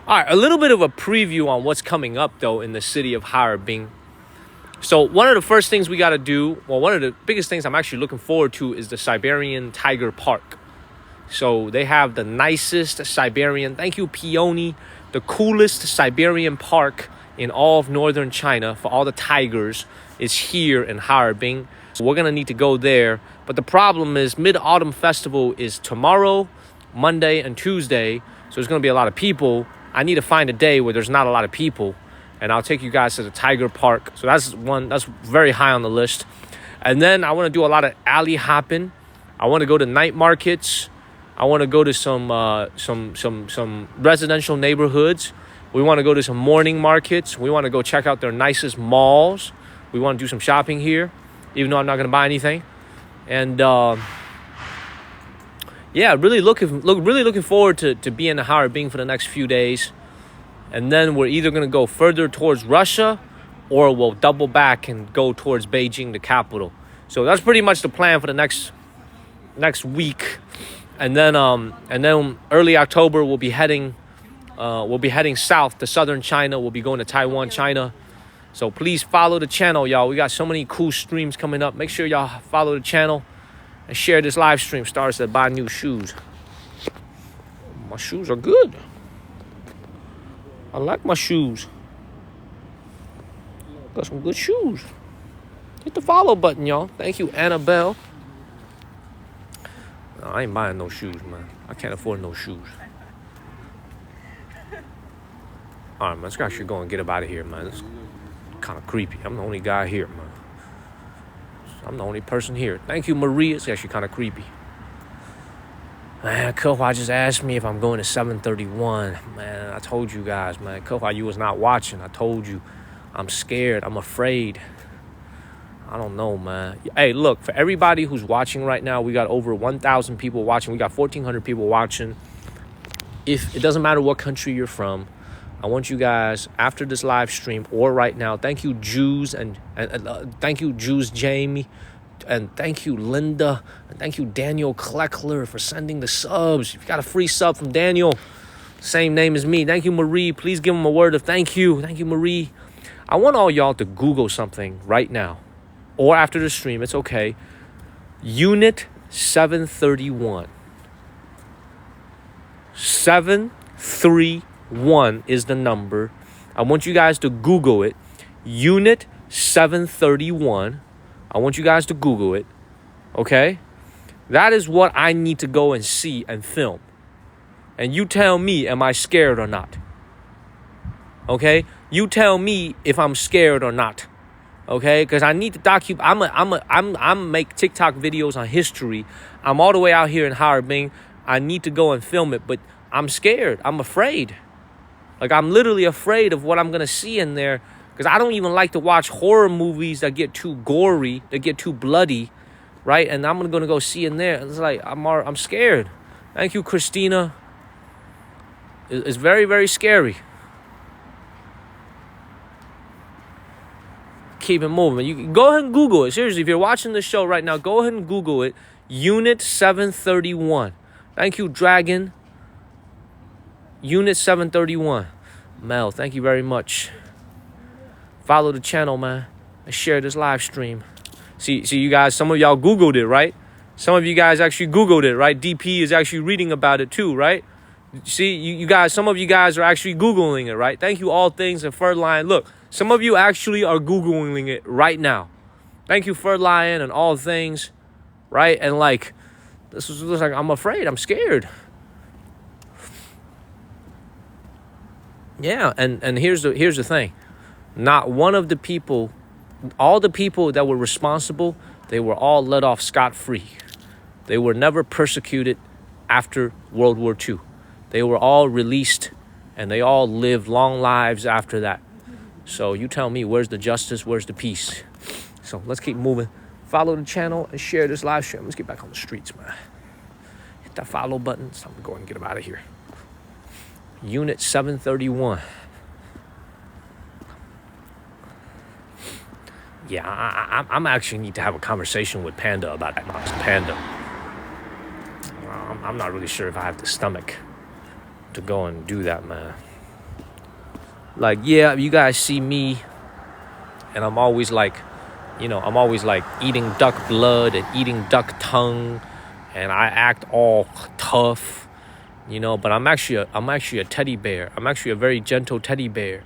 All right, a little bit of a preview on what's coming up, though, in the city of Harbin. So one of the first things we got to do, well, one of the biggest things I'm actually looking forward to is the Siberian Tiger Park. So they have the nicest Siberian, thank you, Peony, the coolest Siberian park in all of northern China for all the tigers is here in Harbin. So we're going to need to go there. But the problem is Mid-Autumn Festival is tomorrow, Monday, and Tuesday. So there's going to be a lot of people. I need to find a day where there's not a lot of people. And I'll take you guys to the Tiger Park. So that's very high on the list. And then I want to do a lot of alley hopping. I want to go to night markets. I want to go to some residential neighborhoods. We want to go to some morning markets. We want to go check out their nicest malls. We want to do some shopping here, even though I'm not going to buy anything. And really looking forward to being in Harbin for the next few days. And then we're either going to go further towards Russia, or we'll double back and go towards Beijing, the capital. So that's pretty much the plan for the next week. And then early October we'll be heading south to southern China. We'll be going to Taiwan, China. So please follow the channel, y'all. We got so many cool streams coming up. Make sure y'all follow the channel and share this live stream. Star said buy new shoes. My shoes are good. I like my shoes. Got some good shoes. Hit the follow button, y'all. Thank you, Annabelle. No, I ain't buying no shoes, man. I can't afford no shoes. All right, man. Let's actually go and get up out of here, man. It's kind of creepy. I'm the only guy here, man. I'm the only person here. Thank you, Maria. It's actually kind of creepy. Man, Kohua just asked me if I'm going to 731. Man, I told you guys, man. Kohua, you was not watching. I told you. I'm scared. I'm afraid. I don't know, man. Hey, look, for everybody who's watching right now, we got over 1,000 people watching. We got 1,400 people watching. If it doesn't matter what country you're from, I want you guys, after this live stream or right now, thank you, Jews, and thank you, Jews Jamie, and thank you, Linda, and thank you, Daniel Kleckler, for sending the subs. If you got a free sub from Daniel, same name as me. Thank you, Marie. Please give him a word of thank you. Thank you, Marie. I want all y'all to Google something right now, or after the stream, it's okay. Unit 731. 731 is the number. I want you guys to Google it. Unit 731. I want you guys to Google it. Okay? That is what I need to go and see and film. And you tell me, am I scared or not? Okay? You tell me if I'm scared or not. Okay, because I need to document. I'm make TikTok videos on history. I'm all the way out here in Harbin. I need to go and film it, but I'm scared. I'm afraid. Like, I'm literally afraid of what I'm gonna see in there, because I don't even like to watch horror movies that get too gory, that get too bloody, right? And I'm gonna go see in there. It's like I'm scared. Thank you, Christina. It's very, very scary. Keep it moving. You can go ahead and Google it. Seriously, if you're watching the show right now, go ahead and Google it. Unit 731. Thank you, Dragon. Unit 731. Mel, thank you very much. Follow the channel, man. And share this live stream. See, you guys, some of y'all Googled it, right? Some of you guys actually Googled it, right? DP is actually reading about it too, right? See, you guys, some of you guys are actually Googling it, right? Thank you, All Things and Fur Lion. Look, some of you actually are Googling it right now. Thank you, Fur Lion and All Things, right? And like, this was like, I'm afraid, I'm scared. Yeah, and here's the thing. Not one of the people, all the people that were responsible, they were all let off scot-free. They were never persecuted after World War II. They were all released and they all lived long lives after that. So you tell me, where's the justice? Where's the peace? So let's keep moving. Follow the channel and share this live stream. Let's get back on the streets, man. Hit that follow button. It's time to go and get him out of here. Unit 731. Yeah, I'm actually need to have a conversation with Panda about that. Panda. I'm not really sure if I have the stomach to go and do that, man. Like, yeah, you guys see me, and I'm always like, I'm always like eating duck blood and eating duck tongue, and I act all tough, but I'm actually a teddy bear. I'm actually a very gentle teddy bear.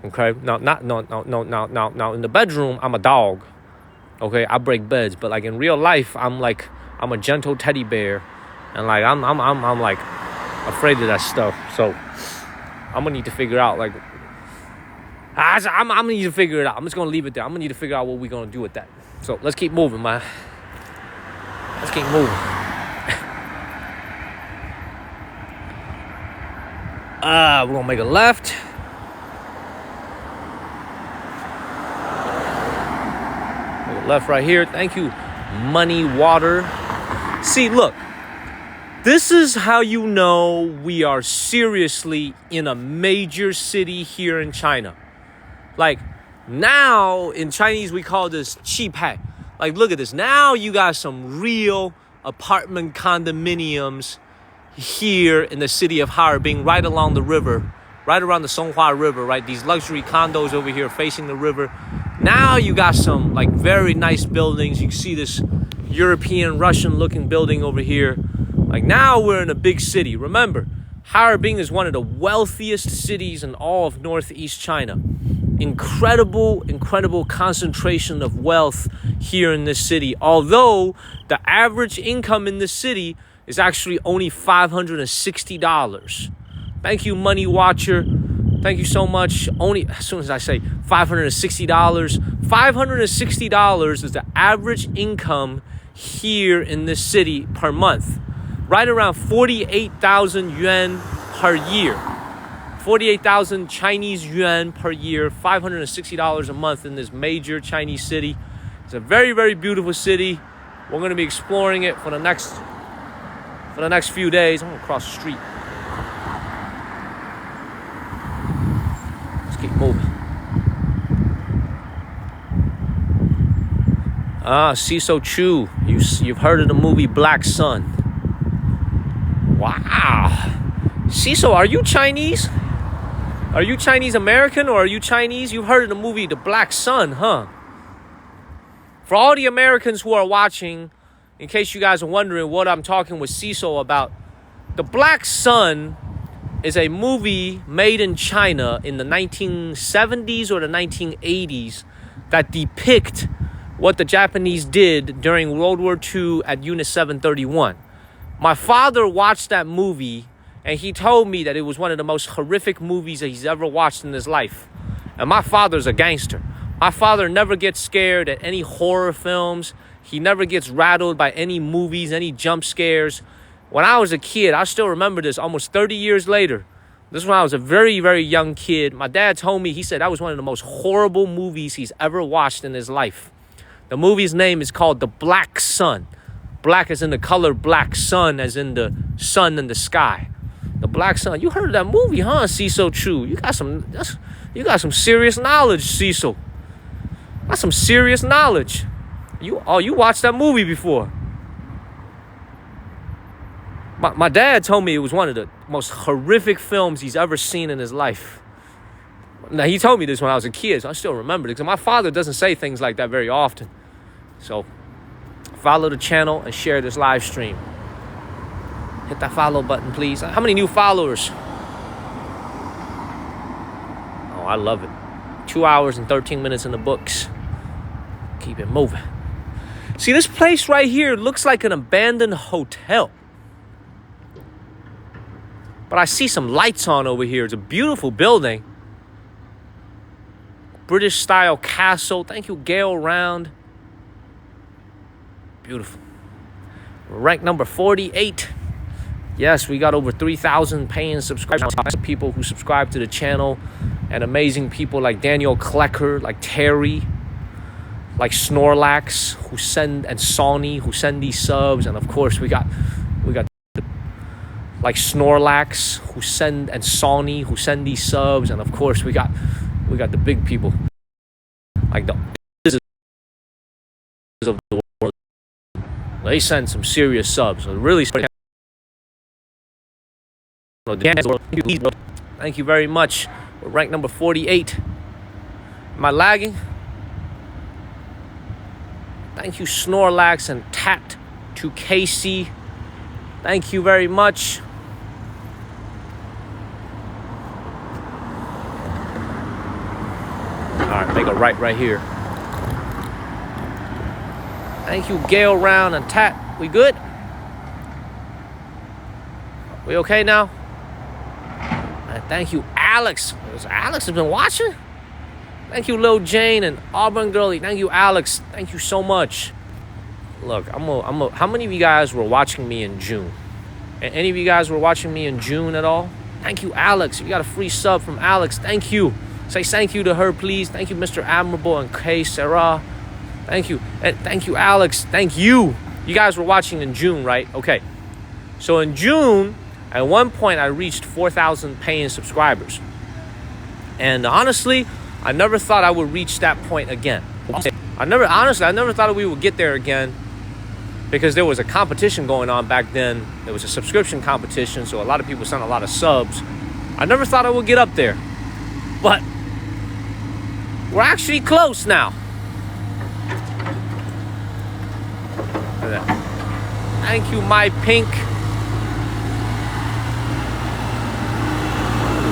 Okay, now in the bedroom I'm a dog. Okay, I break beds, but like in real life I'm a gentle teddy bear, and like I'm like afraid of that stuff. So I'm gonna need to figure out like I'm gonna need to figure it out. I'm just gonna leave it there. I'm gonna need to figure out what we're gonna do with that. So let's keep moving, man. Let's keep moving. We're gonna make a left. Left right here. Thank you, Money Water. See, look, this is how you know we are seriously in a major city here in China. Like, now in Chinese we call this qipei. Like, look at this. Now you got some real apartment condominiums here in the city of Harbin, right along the river, right around the Songhua River, right? These luxury condos over here facing the river. Now you got some like very nice buildings. You can see this European, Russian looking building over here. Like, now we're in a big city. Remember, Harbin is one of the wealthiest cities in all of Northeast China. Incredible concentration of wealth here in this city. Although the average income in this city is actually only $560. Thank you, Money Watcher. Thank you so much. Only as soon as I say $560, $560 is the average income here in this city per month. Right around 48,000 yuan per year. 48,000 Chinese yuan per year, $560 a month in this major Chinese city. It's a very, very beautiful city. We're going to be exploring it for the next few days. I'm going to cross the street. Keep moving. Siso Chu. You've heard of the movie Black Sun. Wow. Siso, are you Chinese? Are you Chinese American or are you Chinese? You've heard of the movie The Black Sun, huh? For all the Americans who are watching, in case you guys are wondering what I'm talking with Siso about, The Black Sun is a movie made in China in the 1970s or the 1980s that depict what the Japanese did during World War II at Unit 731. My father watched that movie and he told me that it was one of the most horrific movies that he's ever watched in his life. And my father's a gangster. My father never gets scared at any horror films. He never gets rattled by any movies, any jump scares. When I was a kid, I still remember this almost 30 years later. This is when I was a very, very young kid. My dad told me, he said that was one of the most horrible movies he's ever watched in his life. The movie's name is called The Black Sun. Black as in the color black, sun as in the sun in the sky. The Black Sun. You heard of that movie, huh, Cecil Chu? You got some serious knowledge, Cecil. That's some serious knowledge. You watched that movie before. My dad told me it was one of the most horrific films he's ever seen in his life. Now, he told me this when I was a kid, so I still remember it, because my father doesn't say things like that very often. So, follow the channel and share this live stream. Hit that follow button, please. How many new followers? Oh, I love it. 2 hours and 13 minutes in the books. Keep it moving. See, this place right here looks like an abandoned hotel. But I see some lights on over here. It's a beautiful building. British style castle. Thank you, Gail Round. Beautiful. Rank number 48. Yes, we got over 3,000 paying subscribers. People who subscribe to the channel. And amazing people like Daniel Klecker, like Terry, like Snorlax, who send, and Sony, who send these subs. And of course, we got like Snorlax, who send, and Sony, who send these subs. And of course, we got the big people, like the of the world. They send some serious subs. So really, thank you very much. We're ranked number 48. Am I lagging? Thank you, Snorlax and Tat to Casey. Thank you very much. All right, make a right here. Thank you, Gail Round and Tat. We good? We okay now? And thank you, Alex. Alex has been watching. Thank you, Lil Jane and Auburn Girlie. Thank you, Alex. Thank you so much. Look, how many of you guys were watching me in June? Any of you guys were watching me in June at all? Thank you, Alex. You got a free sub from Alex. Thank you. Say thank you to her, please. Thank you, Mr. Admirable and Kay Sarah. Thank you. And thank you, Alex. Thank you. You guys were watching in June, right? Okay. So in June, at one point, I reached 4,000 paying subscribers. And honestly, I never thought I would reach that point again. I never thought we would get there again, because there was a competition going on back then. There was a subscription competition, so a lot of people sent a lot of subs. I never thought I would get up there. But we're actually close now. Look at that. Thank you, My Pink.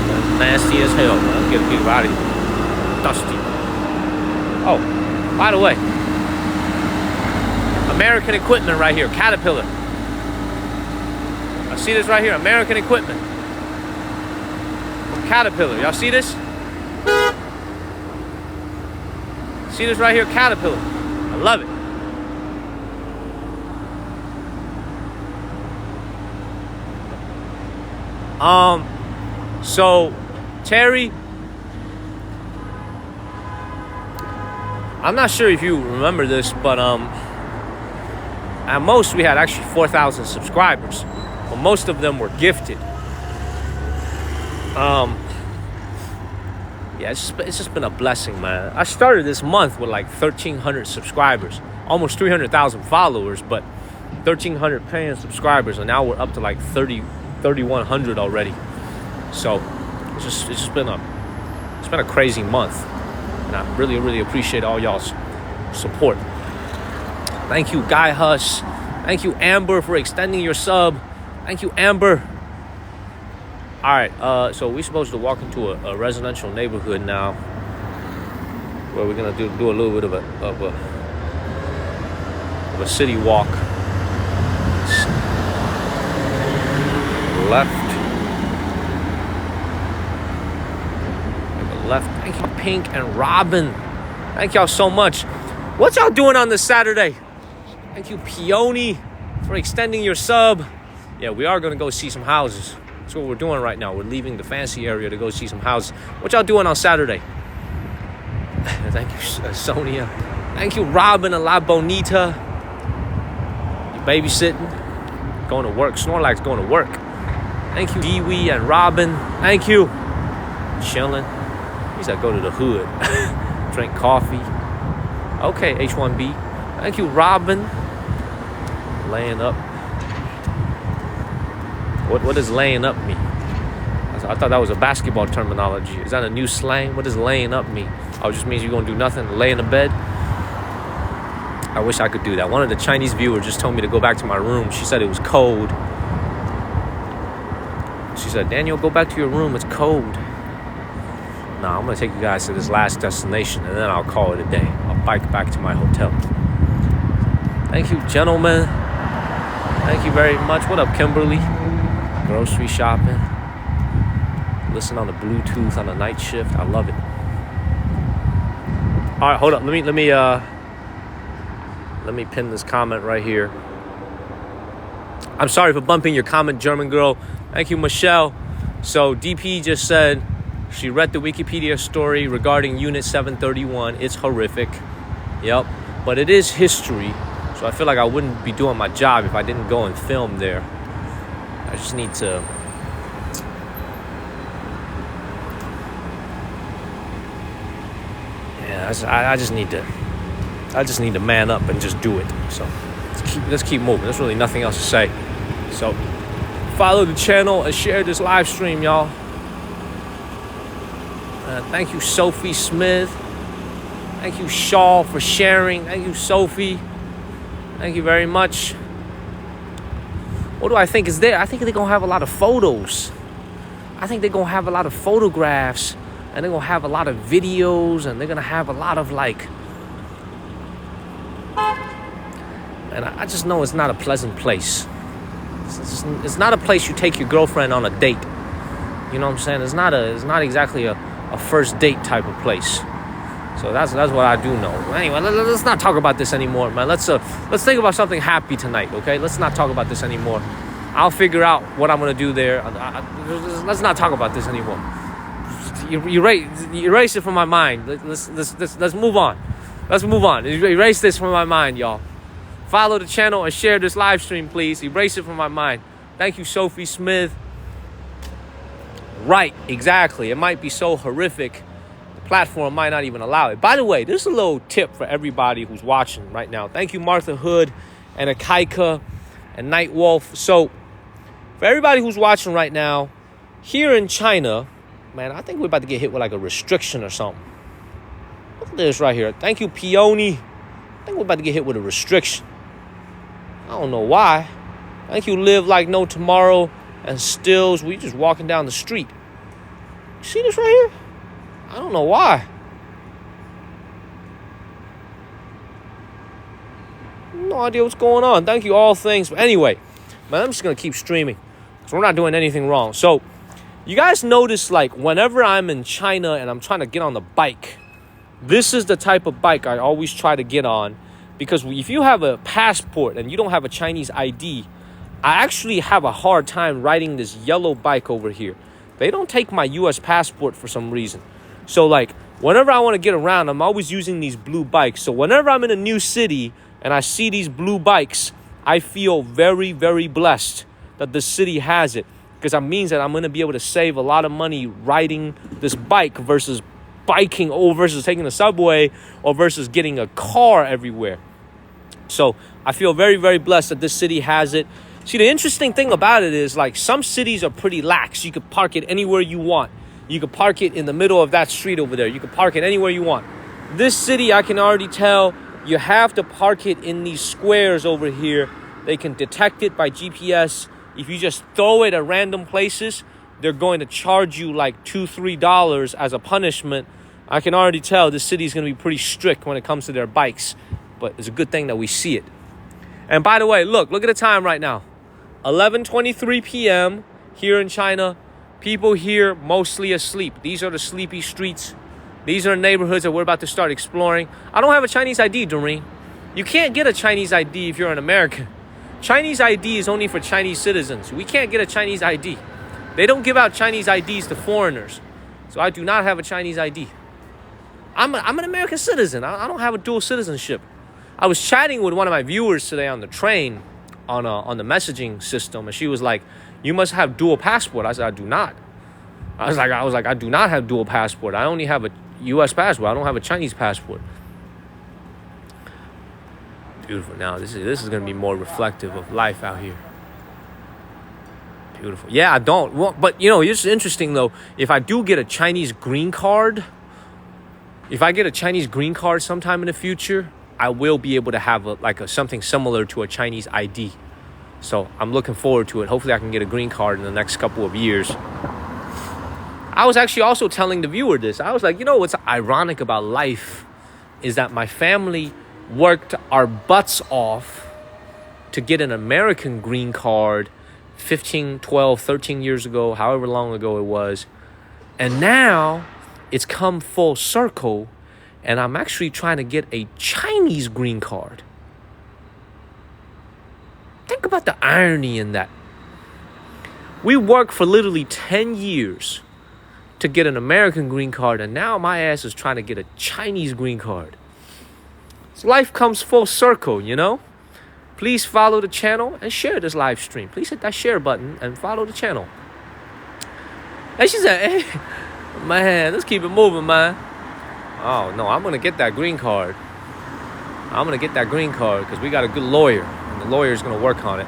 That's nasty as hell, man. Get people out of here. Dusty. Oh, by the way, American equipment right here, Caterpillar. I see this right here, American equipment. Caterpillar, y'all see this? See this right here, Caterpillar. I love it. So Terry, I'm not sure if you remember this, but at most we had actually 4,000 subscribers, but most of them were gifted. Yeah, it's just been a blessing, man. I started this month with like 1,300 subscribers, almost 300,000 followers, but 1,300 paying subscribers, and now we're up to like 3,100 already. So it's just been a crazy month, and I really appreciate all y'all's support. Thank you, Guy Huss. Thank you, Amber, for extending your sub. Thank you, Amber. All right, so we're supposed to walk into a residential neighborhood now, where we're gonna do a little bit of a city walk. Left. Thank you, Pink and Robin. Thank y'all so much. What y'all doing on this Saturday? Thank you, Peony, for extending your sub. Yeah, we are gonna go see some houses. That's what we're doing right now. We're leaving the fancy area to go see some houses. What y'all doing on Saturday? Thank you, Sonia. Thank you, Robin and La Bonita. You babysitting, going to work. Snorlax going to work. Thank you, Dewey and Robin. Thank you. Chilling. He said go to the hood. Drink coffee. Okay, H1B. Thank you, Robin. Laying up. What does laying up mean? I thought that was a basketball terminology. Is that a new slang? What does laying up mean? Oh, it just means you're going to do nothing, lay in the bed? I wish I could do that. One of the Chinese viewers just told me to go back to my room. She said it was cold. She said, Daniel, go back to your room. It's cold. Nah, I'm going to take you guys to this last destination, and then I'll call it a day. I'll bike back to my hotel. Thank you, gentlemen. Thank you very much. What up, Kimberly? Grocery shopping. Listen on the Bluetooth on the night shift. I love it. All right, hold up. Let me pin this comment right here. I'm sorry for bumping your comment, German girl. Thank you, Michelle. So DP just said she read the Wikipedia story regarding Unit 731. It's horrific. Yep. But it is history. So I feel like I wouldn't be doing my job if I didn't go and film there. I just need to... Yeah, I just need to man up and just do it. So let's keep moving. There's really nothing else to say. So follow the channel and share this live stream, y'all. Thank you, Sophie Smith. Thank you, Shaw, for sharing. Thank you, Sophie. Thank you very much. What do I think is there? I think they're going to have a lot of photos. I think they're going to have a lot of photographs. And they're going to have a lot of videos. And they're going to have a lot of like... And I just know it's not a pleasant place. It's not a place you take your girlfriend on a date. You know what I'm saying? It's not exactly a first date type of place. So that's what I do know. Anyway, let's not talk about this anymore, man. Let's think about something happy tonight, okay? Let's not talk about this anymore. I'll figure out what I'm gonna do there. Let's not talk about this anymore. Erase it from my mind. Let's move on. Let's move on. Erase this from my mind, y'all. Follow the channel and share this live stream, please. Erase it from my mind. Thank you, Sophie Smith. Right, exactly. It might be so horrific, the platform might not even allow it. By the way, this is a little tip for everybody who's watching right now. Thank you, Martha Hood and Akaika and Nightwolf. So, for everybody who's watching right now, here in China, man, I think we're about to get hit with like a restriction or something. Look at this right here. Thank you, Peony. I think we're about to get hit with a restriction. I don't know why. Thank you, Live Like No Tomorrow and Stills. We just walking down the street. You see this right here? I don't know why. No idea what's going on. Thank you, All Things. But anyway, man, I'm just going to keep streaming. So we're not doing anything wrong. So you guys notice, like, whenever I'm in China and I'm trying to get on the bike, this is the type of bike I always try to get on. Because if you have a passport and you don't have a Chinese ID, I actually have a hard time riding this yellow bike over here. They don't take my U.S. passport for some reason. So, like, whenever I want to get around, I'm always using these blue bikes. So whenever I'm in a new city and I see these blue bikes, I feel very, very blessed that the city has it. Because that means that I'm going to be able to save a lot of money riding this bike versus biking versus taking the subway or versus getting a car everywhere. So I feel very, very blessed that this city has it. See, the interesting thing about it is, like, some cities are pretty lax. You could park it anywhere you want. You could park it in the middle of that street over there. You could park it anywhere you want. This city, I can already tell, you have to park it in these squares over here. They can detect it by GPS. If you just throw it at random places, they're going to charge you like $2-3 as a punishment. I can already tell this city is going to be pretty strict when it comes to their bikes. But it's a good thing that we see it. And by the way, look at the time right now. 11:23 p.m. here in China. People here mostly asleep. These are the sleepy streets. These are neighborhoods that we're about to start exploring. I don't have a Chinese ID, Doreen. You can't get a Chinese ID if you're an American. Chinese ID is only for Chinese citizens. We can't get a Chinese ID. They don't give out Chinese IDs to foreigners. So I do not have a Chinese ID. I'm an American citizen. I don't have a dual citizenship. I was chatting with one of my viewers today on the train on the messaging system, and she was like, "You must have dual passport." I said, "I do not." I was like, "I do not have dual passport. I only have a U.S. passport. I don't have a Chinese passport." Beautiful. Now this is going to be more reflective of life out here. Beautiful. Yeah, I don't. Well, but you know, it's interesting though. If I do get a Chinese green card, sometime in the future, I will be able to have something similar to a Chinese ID. So I'm looking forward to it. Hopefully I can get a green card in the next couple of years. I was actually also telling the viewer this. I was like, you know what's ironic about life is that my family worked our butts off to get an American green card 15, 12, 13 years ago, however long ago it was. And now it's come full circle, and I'm actually trying to get a Chinese green card. Think about the irony in that. We worked for literally 10 years to get an American green card, and now my ass is trying to get a Chinese green card. So life comes full circle, you know? Please follow the channel and share this live stream. Please hit that share button and follow the channel. And she said, hey, man, let's keep it moving, man. Oh, no, I'm going to get that green card. I'm going to get that green card because we got a good lawyer, and the lawyer is going to work on it.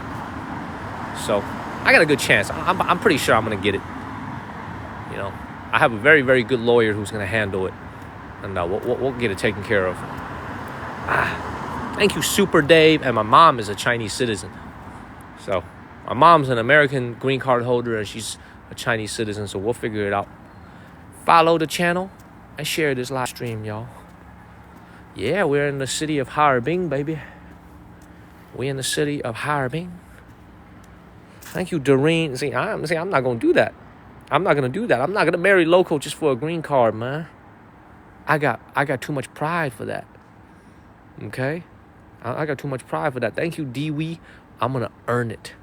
So I got a good chance. I'm pretty sure I'm going to get it. You know, I have a very, very good lawyer who's going to handle it. And we'll get it taken care of. Thank you, Super Dave. And my mom is a Chinese citizen. So my mom's an American green card holder, and she's a Chinese citizen. So we'll figure it out. Follow the channel and share this live stream, y'all. Yeah, we're in the city of Harbin, baby. We're in the city of Harbin. Thank you, Doreen. See, I'm not going to do that. I'm not going to do that. I'm not going to marry local just for a green card, man. I got too much pride for that. Okay? I got too much pride for that. Thank you, Dewey. I'm going to earn it.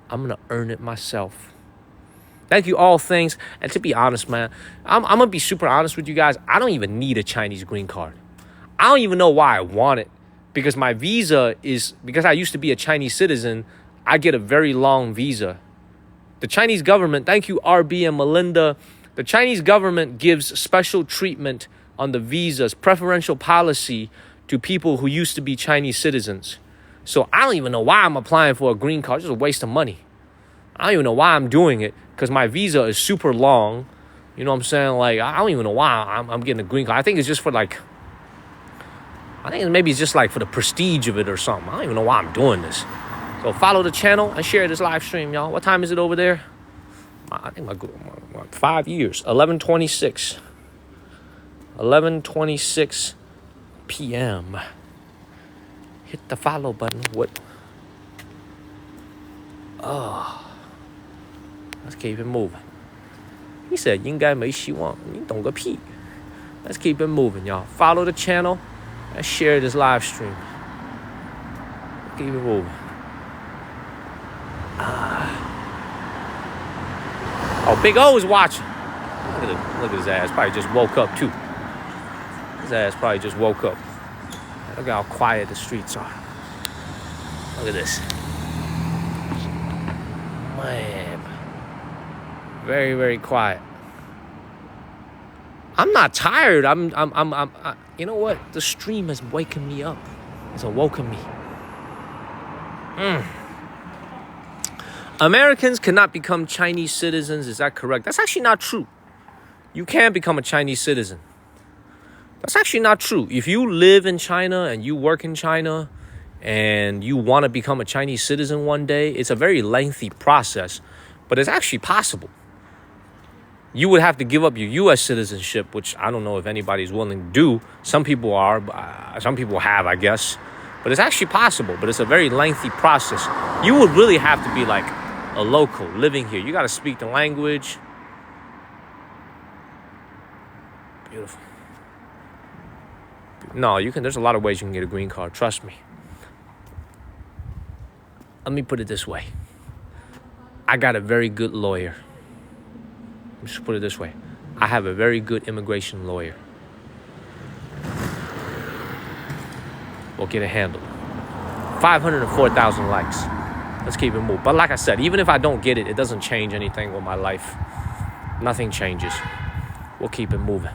I'm going to earn it myself. Thank you, all things. And to be honest, man, I'm going to be super honest with you guys. I don't even need a Chinese green card. I don't even know why I want it. Because my visa is, because I used to be a Chinese citizen, I get a very long visa. The Chinese government, thank you, RB and Melinda. The Chinese government gives special treatment on the visas, preferential policy to people who used to be Chinese citizens. So I don't even know why I'm applying for a green card. It's just a waste of money. I don't even know why I'm doing it because my visa is super long. You know what I'm saying? Like, I don't even know why I'm getting a green card. I think it's just for like, maybe it's just like for the prestige of it or something. I don't even know why I'm doing this. So follow the channel and share this live stream, y'all. What time is it over there? I think my 5 years. 11:26. 11:26 p.m. Hit the follow button. What? Oh. Let's keep it moving. He said, 应该没希望. 你懂个屁. Let's keep it moving, y'all. Follow the channel and share this live stream. Keep it moving. Oh, Big O is watching. Look at his ass. Probably just woke up, too. His ass probably just woke up. Look how quiet the streets are. Look at this. Man. Very, very quiet. I'm not tired. You know what? The stream has waken me up. It's awoken me. Americans cannot become Chinese citizens. Is that correct? That's actually not true. You can become a Chinese citizen. That's actually not true. If you live in China and you work in China and you want to become a Chinese citizen one day, it's a very lengthy process, but it's actually possible. You would have to give up your U.S. citizenship, which I don't know if anybody's willing to do. Some people are. Some people have, I guess. But it's actually possible, but it's a very lengthy process. You would really have to be like a local living here. You got to speak the language. Beautiful. No, you can. There's a lot of ways you can get a green card. Trust me. Let me put it this way. I got a very good lawyer. Just put it this way. I have a very good immigration lawyer. We'll get it handled. 504,000 likes. Let's keep it moving. But like I said, even if I don't get it, it doesn't change anything with my life. Nothing changes. We'll keep it moving.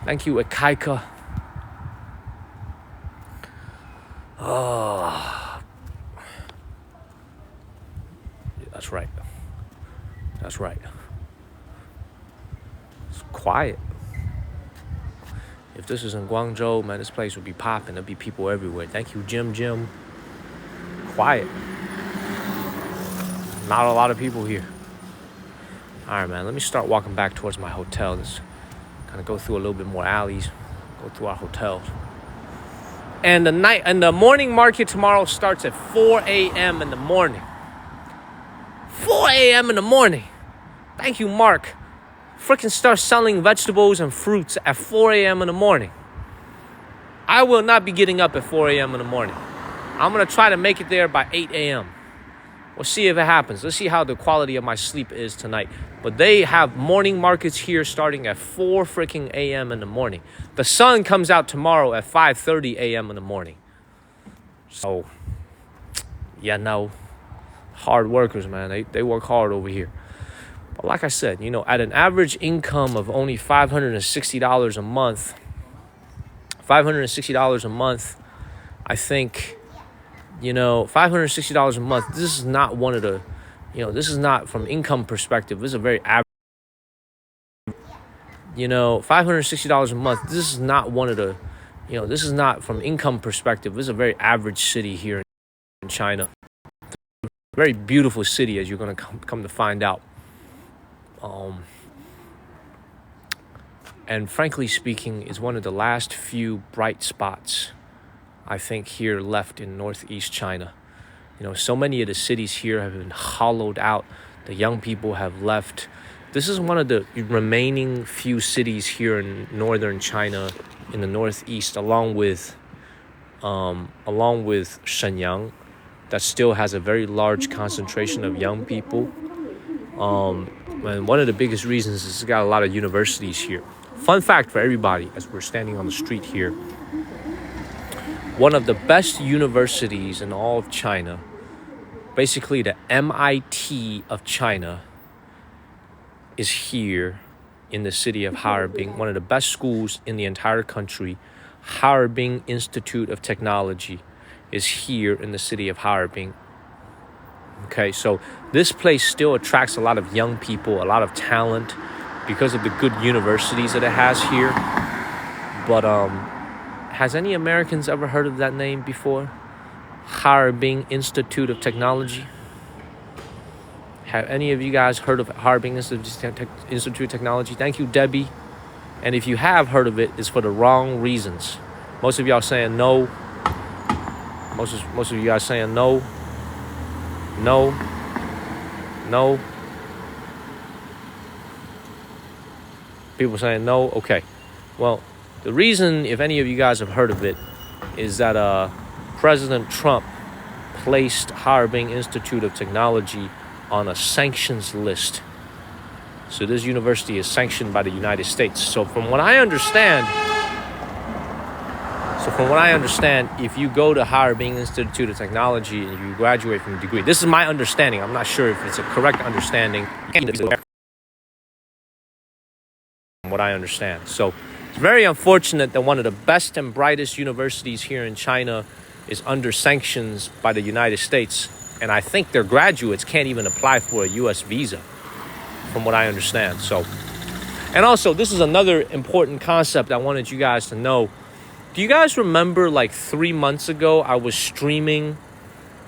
Thank you, Akaika. Oh. That's right. That's right. It's quiet. If this is in Guangzhou, man, this place would be popping. There'd be people everywhere. Thank you, Jim. Quiet. Not a lot of people here. All right, man, let me start walking back towards my hotel. Let's kind of go through a little bit more alleys. Go through our hotels. And the morning market tomorrow starts at 4 a.m. in the morning. 4 a.m. in the morning. Thank you, Mark. freaking start selling vegetables and fruits at 4 a.m. in the morning. I will not be getting up at 4 a.m. in the morning. I'm going to try to make it there by 8 a.m. We'll see if it happens. Let's see how the quality of my sleep is tonight. But they have morning markets here starting at 4 freaking a.m. in the morning. The sun comes out tomorrow at 5:30 a.m. in the morning. So, yeah, no. Hard workers, man. They work hard over here. But like I said, at an average income of only $560 a month, $560 a month, I think... $560 a month. This is not one of the, this is not from income perspective. This is a very average, $560 a month. This is not one of the, this is not from income perspective. This is a very average city here in China. Very beautiful city, as you're going to come to find out. And frankly speaking, is one of the last few bright spots, I think, here left in northeast China. So many of the cities here have been hollowed out. The young people have left. This is one of the remaining few cities here in northern China, in the northeast, along with Shenyang, that still has a very large concentration of young people. And one of the biggest reasons is it's got a lot of universities here. Fun fact for everybody, as we're standing on the street here. One of the best universities in all of China, basically the MIT of China, is here in the city of Harbin. One of the best schools in the entire country, Harbin Institute of Technology, is here in the city of Harbin. Okay, so this place still attracts a lot of young people, a lot of talent, because of the good universities that it has here. But has any Americans ever heard of that name before? Harbin Institute of Technology? Have any of you guys heard of Harbin Institute of Technology? Thank you, Debbie. And if you have heard of it, it's for the wrong reasons. Most of y'all saying no. Most of you guys saying no. No. No. People saying no. Okay. Well, the reason, if any of you guys have heard of it, is that President Trump placed Harbin Institute of Technology on a sanctions list. So this university is sanctioned by the United States. So from what I understand, if you go to Harbin Institute of Technology and you graduate from a degree, this is my understanding. I'm not sure if it's a correct understanding. From what I understand. So it's very unfortunate that one of the best and brightest universities here in China is under sanctions by the United States. And I think their graduates can't even apply for a U.S. visa, from what I understand. So, and also, this is another important concept I wanted you guys to know. Do you guys remember, like 3 months ago, I was streaming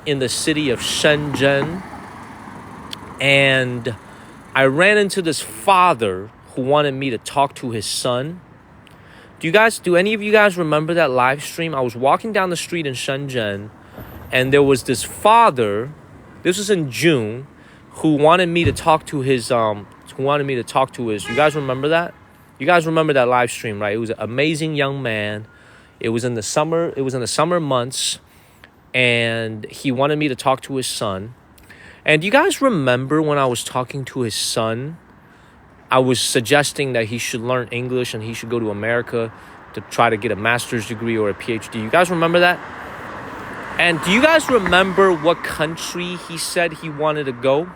in the city of Shenzhen, and I ran into this father who wanted me to talk to his son? Do any of you guys remember that live stream? I was walking down the street in Shenzhen, and there was this father, this was in June, who wanted me to talk to his, you guys remember that? You guys remember that live stream, right? It was an amazing young man. It was in the summer months, and he wanted me to talk to his son. And do you guys remember when I was talking to his son, I was suggesting that he should learn English and he should go to America to try to get a master's degree or a PhD. You guys remember that? And do you guys remember what country he said he wanted to go?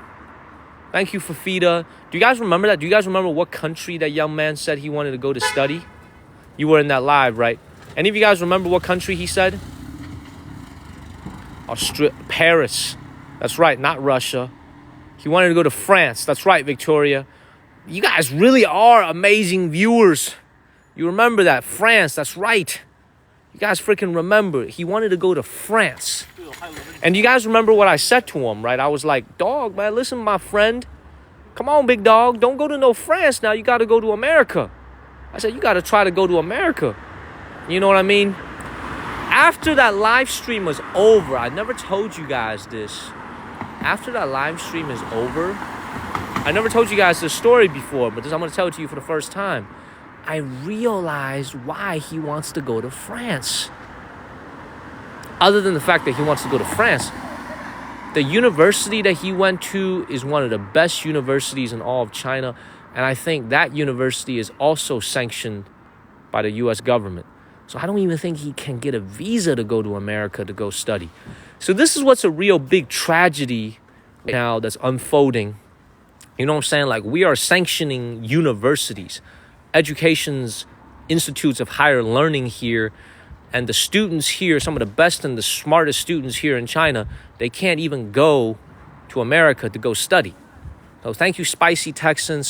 Thank you, Fafita. Do you guys remember that? Do you guys remember what country that young man said he wanted to go to study? You were in that live, right? Any of you guys remember what country he said? Paris. That's right, not Russia. He wanted to go to France. That's right, Victoria. You guys really are amazing viewers. You remember that. France, that's right. You guys freaking remember. He wanted to go to France. And you guys remember what I said to him, right? I was like, dog, man, listen, my friend. Come on, big dog. Don't go to no France now. You got to go to America. I said, you got to try to go to America. You know what I mean? After that live stream was over, I never told you guys this. After that live stream is over, I never told you guys this story before, but I'm going to tell it to you for the first time. I realized why he wants to go to France. Other than the fact that he wants to go to France, the university that he went to is one of the best universities in all of China. And I think that university is also sanctioned by the U.S. government. So I don't even think he can get a visa to go to America to go study. So this is what's a real big tragedy now that's unfolding. You know what I'm saying? Like, we are sanctioning universities, education's institutes of higher learning here. And the students here, some of the best and the smartest students here in China, they can't even go to America to go study. So thank you, Spicy Texan.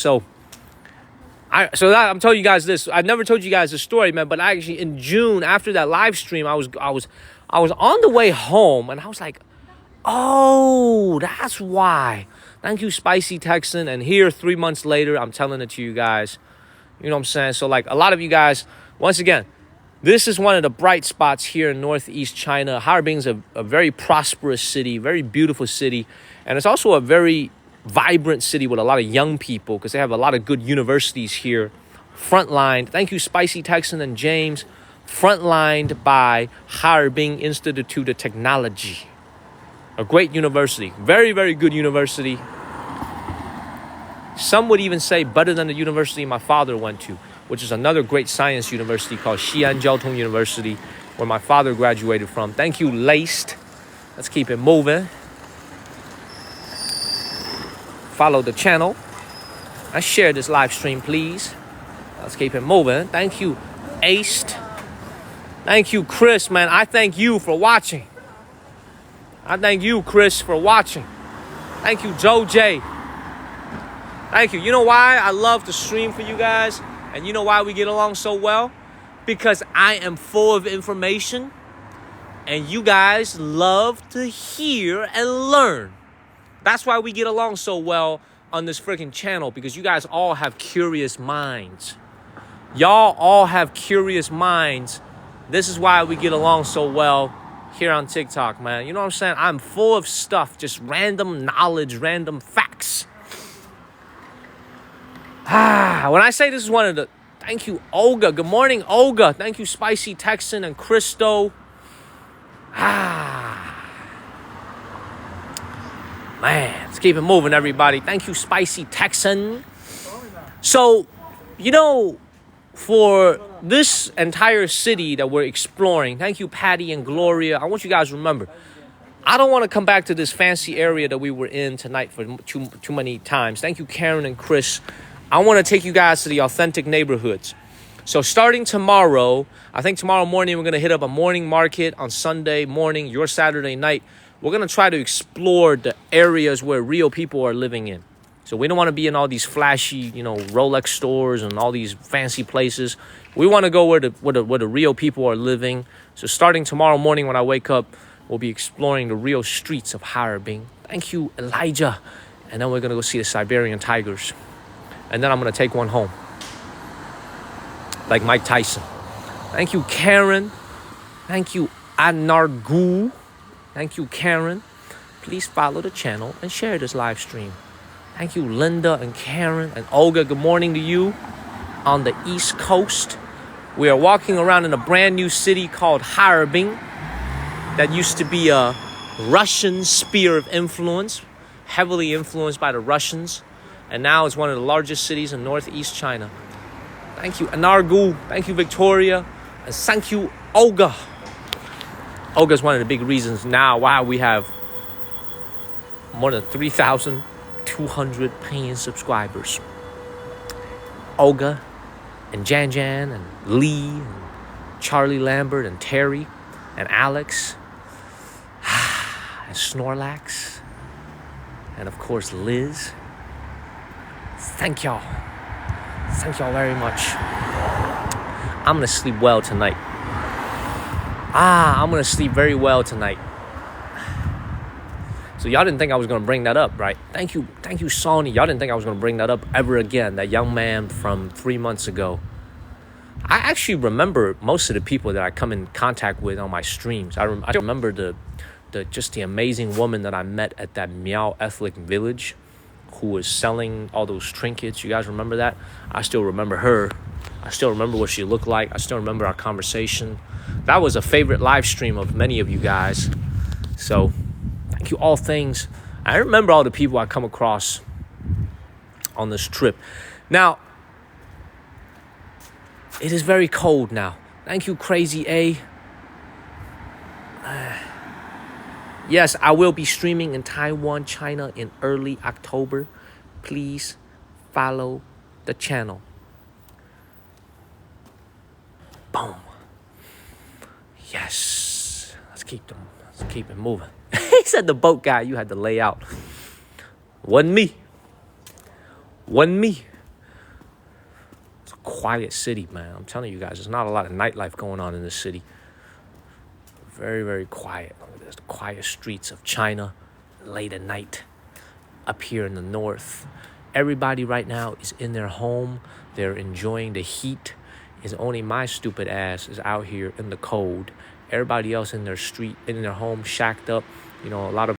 I'm telling you guys this. I've never told you guys this story, man. But I actually, in June, after that live stream, I was on the way home, and I was like, oh, that's why. Thank you, Spicy Texan. And here, 3 months later, I'm telling it to you guys. You know what I'm saying? So, like, a lot of you guys, once again, this is one of the bright spots here in Northeast China. Harbin's a very prosperous city, very beautiful city. And it's also a very vibrant city with a lot of young people because they have a lot of good universities here. Frontlined. Thank you, Spicy Texan and James. Frontlined by Harbin Institute of Technology. A great university. Very, very good university. Some would even say better than the university my father went to, which is another great science university called Xi'an Jiaotong University, where my father graduated from. Thank you, Laced. Let's keep it moving. Follow the channel. And share this live stream, please. Let's keep it moving. Thank you, Aced. Thank you, Chris, man. I thank you for watching. I thank you, Chris, for watching. Thank you, Joe J. Thank you. You know why I love to stream for you guys? And you know why we get along so well? Because I am full of information. And you guys love to hear and learn. That's why we get along so well on this freaking channel. Because you guys all have curious minds. Y'all all have curious minds. This is why we get along so well here on TikTok, man. You know what I'm saying? I'm full of stuff. Just random knowledge, random facts. When I say this is one of the... Thank you, Olga. Good morning, Olga. Thank you, Spicy Texan and Christo. Man, let's keep it moving, everybody. Thank you, Spicy Texan. So, you know, for this entire city that we're exploring, thank you, Patty and Gloria. I want you guys to remember, I don't want to come back to this fancy area that we were in tonight for too many times. Thank you, Karen and Chris. I want to take you guys to the authentic neighborhoods. So starting tomorrow, I think tomorrow morning, we're going to hit up a morning market. On Sunday morning, your Saturday night, we're going to try to explore the areas where real people are living in. So we don't want to be in all these flashy, Rolex stores and all these fancy places. We want to go where the real people are living. So starting tomorrow morning when I wake up, we'll be exploring the real streets of Harbin. Thank you, Elijah. And then we're going to go see the Siberian tigers. And then I'm going to take one home. Like Mike Tyson. Thank you, Karen. Thank you, Anargu. Thank you, Karen. Please follow the channel and share this live stream. Thank you, Linda and Karen and Olga. Good morning to you on the East Coast. We are walking around in a brand new city called Harbin that used to be a Russian sphere of influence, heavily influenced by the Russians. And now it's one of the largest cities in Northeast China. Thank you, Anargu. Thank you, Victoria. And thank you, Olga. Olga is one of the big reasons now why we have more than 3,200 paying subscribers. Olga and Jan Jan and Lee and Charlie Lambert and Terry and Alex and Snorlax and of course Liz. Thank y'all. Thank y'all very much. I'm gonna sleep well tonight. I'm gonna sleep very well tonight. So y'all didn't think I was gonna bring that up, right? Thank you, Sony. Y'all didn't think I was gonna bring that up ever again. That young man from 3 months ago. I actually remember most of the people that I come in contact with on my streams. I remember the amazing woman that I met at that Miao ethnic village, who was selling all those trinkets. You guys remember that? I still remember her. I still remember what she looked like. I still remember our conversation. That was a favorite live stream of many of you guys. So thank you, all things. I remember all the people I come across on this trip. Now, it is very cold now. Thank you, Crazy A. Yes, I will be streaming in Taiwan, China in early October. Please follow the channel. Boom. Yes. Let's keep it moving. He said the boat guy you had to lay out. Wasn't me. It's a quiet city, man. I'm telling you guys, there's not a lot of nightlife going on in this city. Very, very quiet. There's the quiet streets of China, late at night, up here in the north. Everybody right now is in their home. They're enjoying the heat. It's only my stupid ass is out here in the cold. Everybody else in their street, in their home, shacked up. You know, a lot of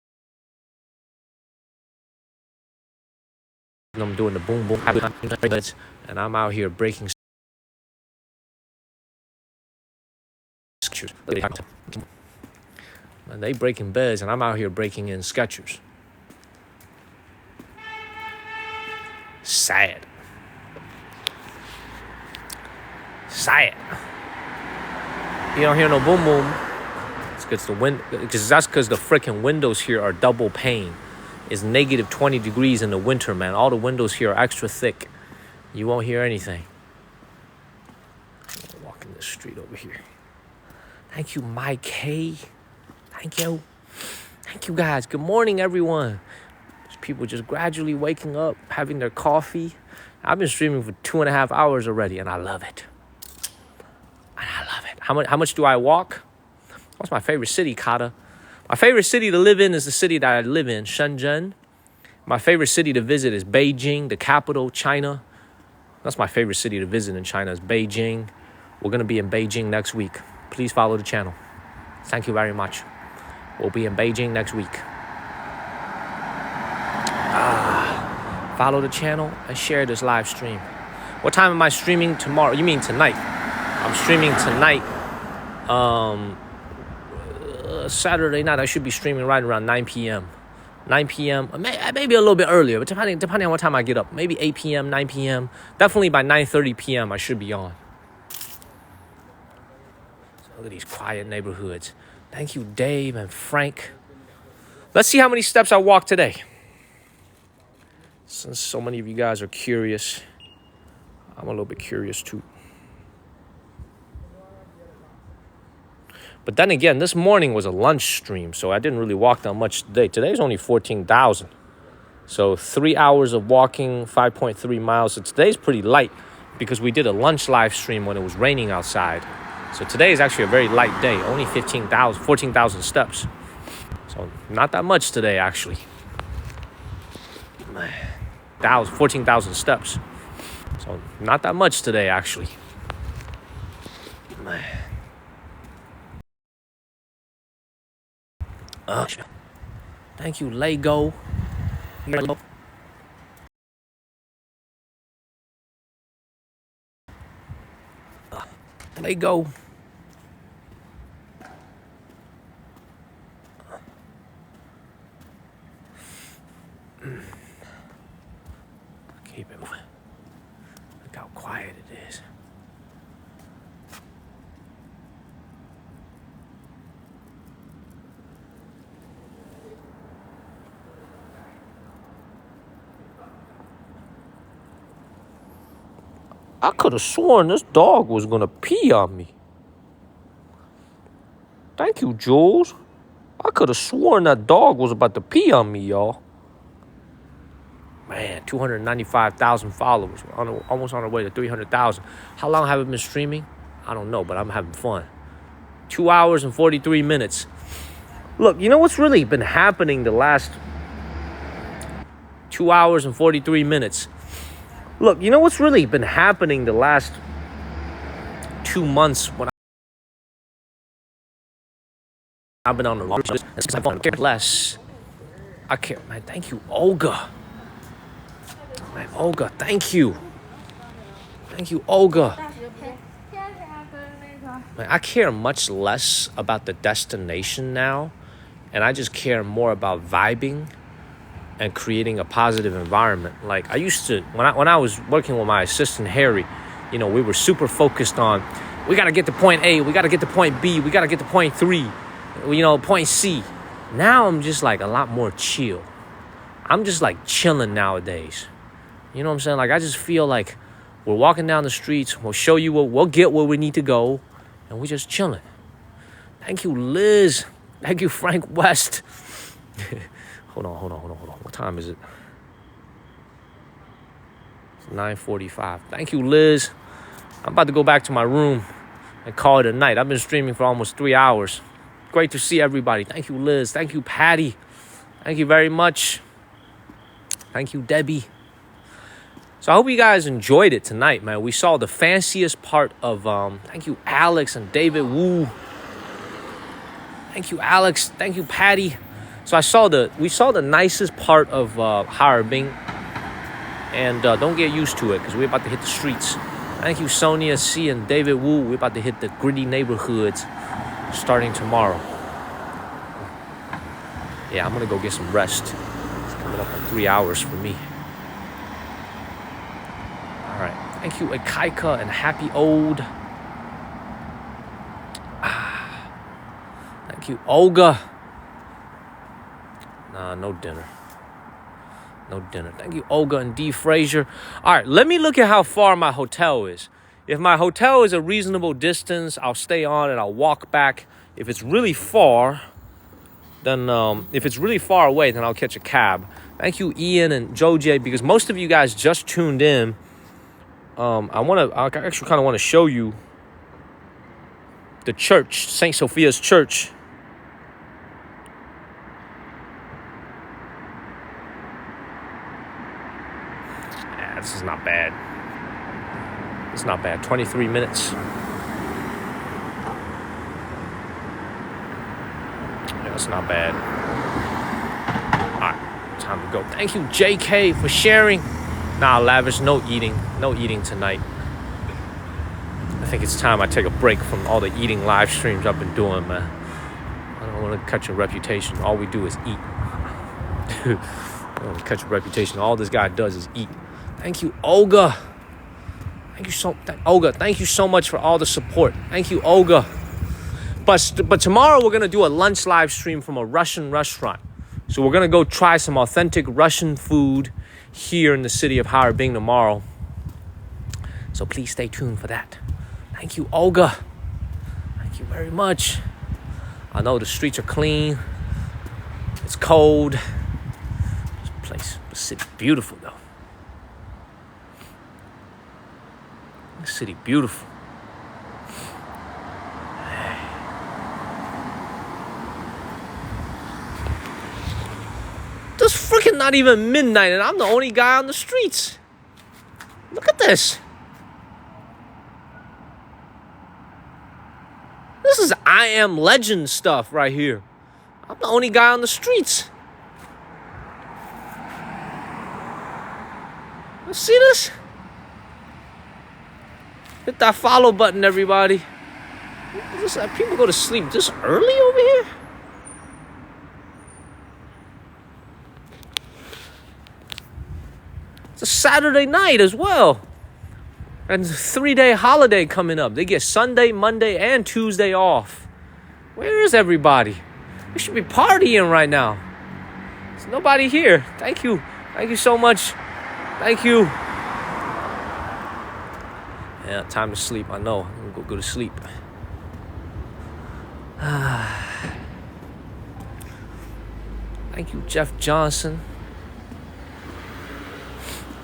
them doing the boom boom, and I'm out here breaking Skechers. And they breaking beds, and I'm out here breaking in Skechers. Sad. You don't hear no boom boom. It's because that's because the freaking windows here are double pane. It's negative 20 degrees in the winter, man. All the windows here are extra thick. You won't hear anything. Walking the street over here. Thank you, Mike K. Thank you. Thank you, guys. Good morning, everyone. There's people just gradually waking up, having their coffee. I've been streaming for 2.5 hours already, and I love it. How much do I walk? What's my favorite city, Kata? My favorite city to live in is the city that I live in, Shenzhen. My favorite city to visit is Beijing, the capital, China. That's my favorite city to visit in China is Beijing. We're going to be in Beijing next week. Please follow the channel. Thank you very much. We'll be in Beijing next week. Follow the channel and share this live stream. What time am I streaming tomorrow? You mean tonight? I'm streaming tonight. Saturday night, I should be streaming right around 9 p.m. 9 p.m. Maybe a little bit earlier, but depending on what time I get up. Maybe 8 p.m., 9 p.m. Definitely by 9:30 p.m. I should be on. So look at these quiet neighborhoods. Thank you, Dave and Frank. Let's see how many steps I walked today. Since so many of you guys are curious, I'm a little bit curious too. But then again, this morning was a lunch stream, so I didn't really walk that much today. Today's only 14,000. So 3 hours of walking, 5.3 miles. So today's pretty light because we did a lunch live stream when it was raining outside. So today is actually a very light day, only 14,000 steps. So not that much today, actually. 14,000 steps. So not that much today, actually. Thank you, Lego. Lego. Keep it moving. Look how quiet it is. I could have sworn this dog was going to pee on me. Thank you, Jules. I could have sworn that dog was about to pee on me, y'all. Man, 295,000 followers. We're almost on our way to 300,000. How long have I been streaming? I don't know, but I'm having fun. 2 hours and 43 minutes. Look, you know what's really been happening the last 2 hours and 43 minutes? Look, you know what's really been happening the last 2 months when I've been on the road? Less. I can't, man. Thank you, Olga. Man, Olga, thank you. Thank you, Olga. Man, I care much less about the destination now, and I just care more about vibing and creating a positive environment. Like I used to, when I was working with my assistant Harry, you know, we were super focused on, we got to get to point A, we got to get to point B, we got to get to point 3, you know, point C. Now I'm just like a lot more chill. I'm just like chilling nowadays. You know what I'm saying? Like I just feel like we're walking down the streets, we'll show you we'll get where we need to go, and we're just chilling. Thank you, Liz. Thank you, Frank West. Hold on. What time is it? It's 9:45. Thank you, Liz. I'm about to go back to my room and call it a night. I've been streaming for almost 3 hours. Great to see everybody. Thank you, Liz. Thank you, Patty. Thank you very much. Thank you, Debbie. So I hope you guys enjoyed it tonight, man. We saw the fanciest part of, thank you, Alex and David Wu. Thank you, Alex. Thank you, Patty. So we saw the nicest part of Harbin, and don't get used to it because we're about to hit the streets. Thank you, Sonia C and David Wu. We're about to hit the gritty neighborhoods starting tomorrow. Yeah, I'm gonna go get some rest. It's coming up in 3 hours for me. All right. Thank you, Akaika and Happy Old. Thank you, Olga. Nah, no dinner. No dinner. Thank you, Olga and D. Frazier. All right, let me look at how far my hotel is. If my hotel is a reasonable distance, I'll stay on and I'll walk back. If it's really far, then if it's really far away, then I'll catch a cab. Thank you, Ian and Joe J, because most of you guys just tuned in. I actually kind of want to show you the church, St. Sophia's Church. This is not bad. It's not bad. 23 minutes. Yeah, that's not bad. All right, time to go. Thank you, JK, for sharing. Nah, Lavish, no eating. No eating tonight. I think it's time I take a break from all the eating live streams I've been doing, man. I don't want to cut your reputation. All we do is eat. I don't want to cut your reputation. All this guy does is eat. Thank you, Olga. Olga, thank you so much for all the support. Thank you, Olga. But tomorrow we're going to do a lunch live stream from a Russian restaurant. So we're going to go try some authentic Russian food here in the city of Harbin tomorrow. So please stay tuned for that. Thank you, Olga. Thank you very much. I know the streets are clean. It's cold. This city, beautiful though. This city, beautiful. It's freaking not even midnight and I'm the only guy on the streets. Look at this. This is I Am Legend stuff right here. I'm the only guy on the streets. You see this? Hit that follow button, everybody. People go to sleep this early over here? It's a Saturday night as well. And it's a 3-day holiday coming up. They get Sunday, Monday, and Tuesday off. Where is everybody? We should be partying right now. There's nobody here. Thank you. Thank you so much. Thank you. Yeah, time to sleep. I know. I'm going to go to sleep. Thank you, Jeff Johnson.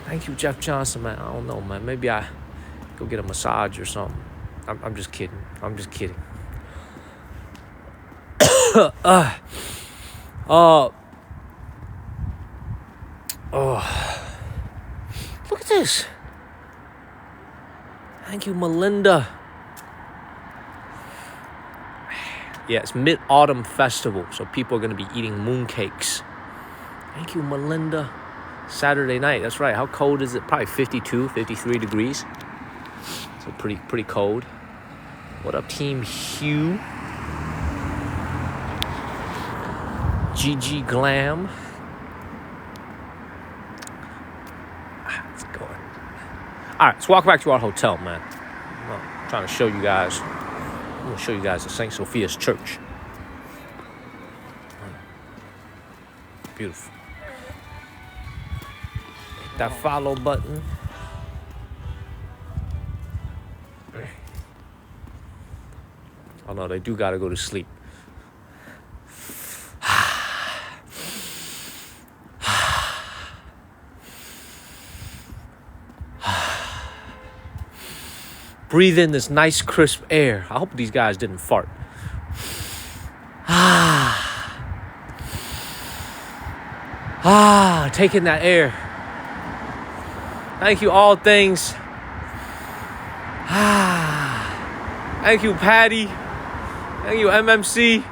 Thank you, Jeff Johnson, man. I don't know, man. Maybe I go get a massage or something. I'm just kidding. I'm just kidding. Look at this. Thank you, Melinda. Yeah, it's Mid-Autumn Festival, so people are going to be eating mooncakes. Thank you, Melinda. Saturday night. That's right. How cold is it? Probably 52, 53 degrees. So pretty cold. What up, Team Hugh? GG Glam. Let's go. All right, let's walk back to our hotel, man. I'm trying to show you guys. I'm going to show you guys the St. Sophia's Church. Beautiful. Hit that follow button. Oh no, they do gotta go to sleep. Breathe in this nice crisp air. I hope these guys didn't fart. Taking that air. Thank you, all things. Thank you, Patty. Thank you, MMC.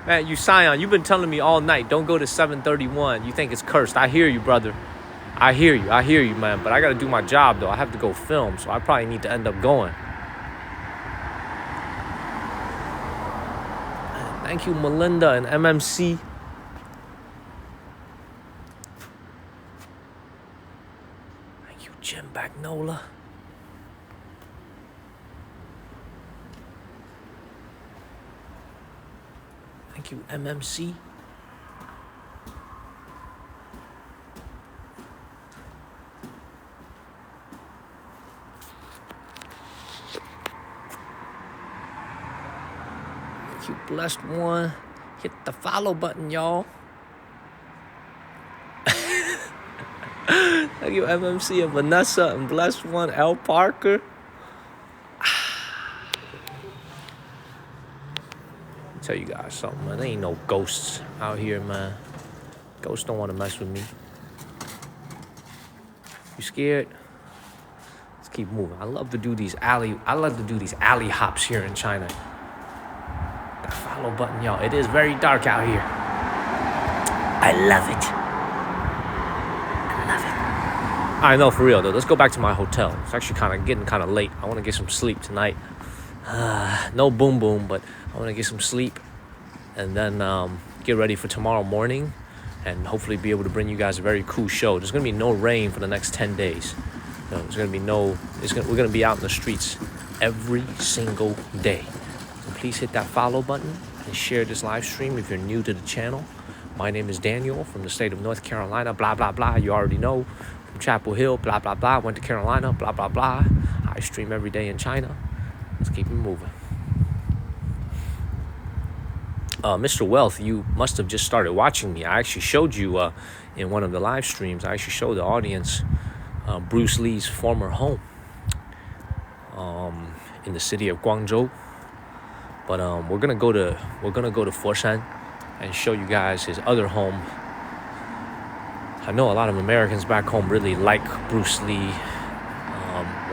Man, you Scion, you've been telling me all night, don't go to 731. You think it's cursed. I hear you, brother. I hear you, man. But I got to do my job, though. I have to go film, so I probably need to end up going. Thank you, Melinda and MMC. Thank you, Jim Bagnola. Thank you, MMC. Thank you, Blessed One. Hit the follow button, y'all. Thank you, MMC and Vanessa and Blessed One, L. Parker. Tell you guys something, man. There ain't no ghosts out here, man. Ghosts don't want to mess with me. You scared? Let's keep moving. I love to do these alley hops here in China. That follow button, y'all. It is very dark out here. I love it. I know, for real though. Let's go back to my hotel. It's actually getting kind of late. I want to get some sleep tonight. No boom boom, but I want to get some sleep and then get ready for tomorrow morning and hopefully be able to bring you guys a very cool show. There's going to be no rain for the next 10 days. We're going to be out in the streets every single day. So please hit that follow button and share this live stream if you're new to the channel. My name is Daniel from the state of North Carolina, blah, blah, blah. You already know. From Chapel Hill, blah, blah, blah. Went to Carolina, blah, blah, blah. I stream every day in China. Let's keep it moving. Mr. Wealth, you must have just started watching me. I actually showed you in one of the live streams. I actually showed the audience Bruce Lee's former home in the city of Guangzhou. But we're gonna go to Foshan and show you guys his other home. I know a lot of Americans back home really like Bruce Lee.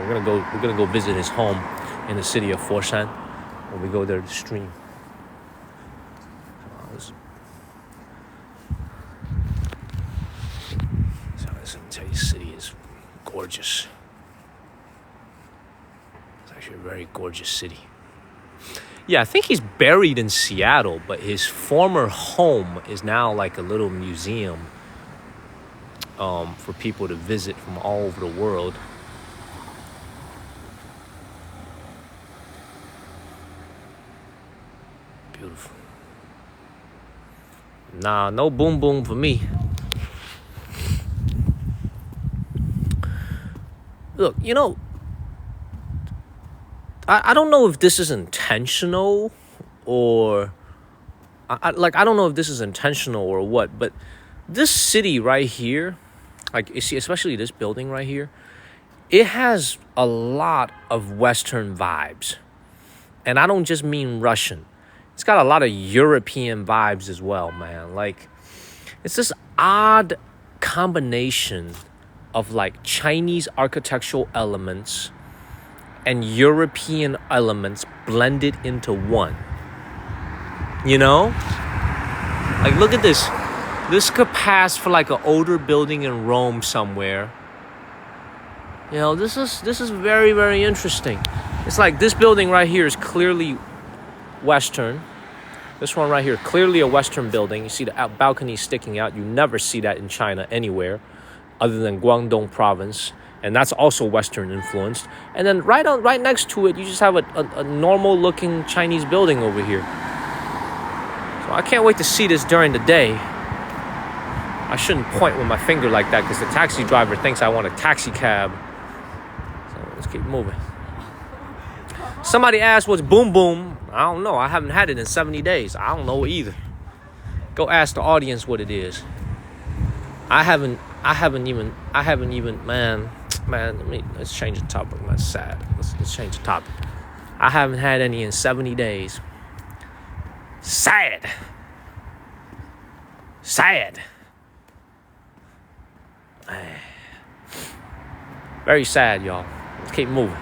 We're gonna go visit his home in the city of Foshan when we go there to stream. So let me tell you, the city is gorgeous. It's actually a very gorgeous city. Yeah, I think he's buried in Seattle, but his former home is now like a little museum for people to visit from all over the world. Beautiful. Nah, no boom boom for me. Look, I don't know if this is intentional or I don't know if this is intentional or what, but this city right here, like you see, especially this building right here, it has a lot of Western vibes. And I don't just mean Russian. It's got a lot of European vibes as well, man. Like, it's this odd combination of like Chinese architectural elements and European elements blended into one. Like, look at this. This could pass for like an older building in Rome somewhere. You know, this is very, very interesting. It's like this building right here is clearly Western. This one right here, clearly a Western building. You see the balcony sticking out. You never see that in China anywhere other than Guangdong province. And that's also Western influenced. And then right next to it, you just have a normal looking Chinese building over here. So I can't wait to see this during the day. I shouldn't point with my finger like that because the taxi driver thinks I want a taxi cab. So let's keep moving. Somebody asked what's boom boom. I don't know. I haven't had it in 70 days. I don't know either. Go ask the audience what it is. I haven't even, man, let's change the topic. That's sad. Let's change the topic. I haven't had any in 70 days. Sad. Very sad, y'all. Let's keep moving.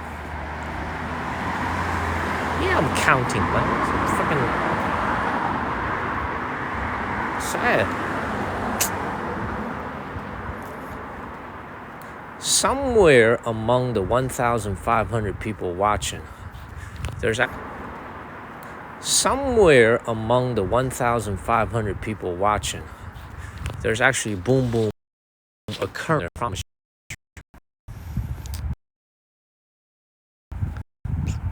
Yeah, I'm counting, man. It's freaking sad. Somewhere among the 1,500 people watching, there's actually boom boom occurring. I promise you.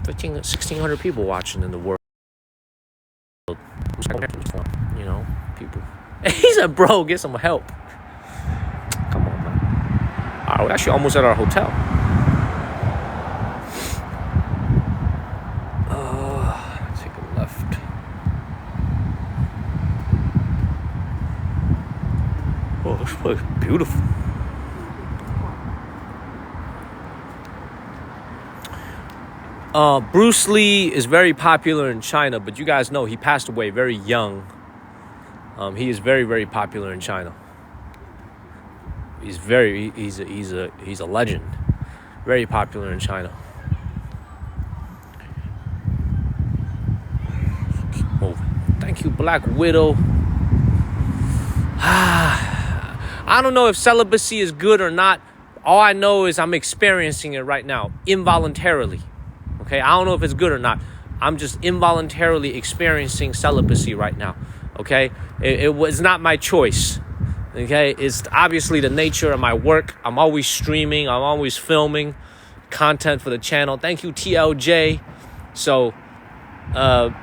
1,600 people watching in the world. You know, people. He said, bro, get some help. Come on, man. All right, we're actually almost at our hotel. Take a left. Oh, this place is beautiful. Bruce Lee is very popular in China, but you guys know he passed away very young. He is very, very popular in China. He's a legend. Very popular in China. Keep moving. Thank you, Black Widow. I don't know if celibacy is good or not. All I know is I'm experiencing it right now, involuntarily. Okay, I don't know if it's good or not. I'm just involuntarily experiencing celibacy right now. Okay, it was not my choice. Okay, it's obviously the nature of my work. I'm always streaming. I'm always filming content for the channel. Thank you, TLJ. So, I'm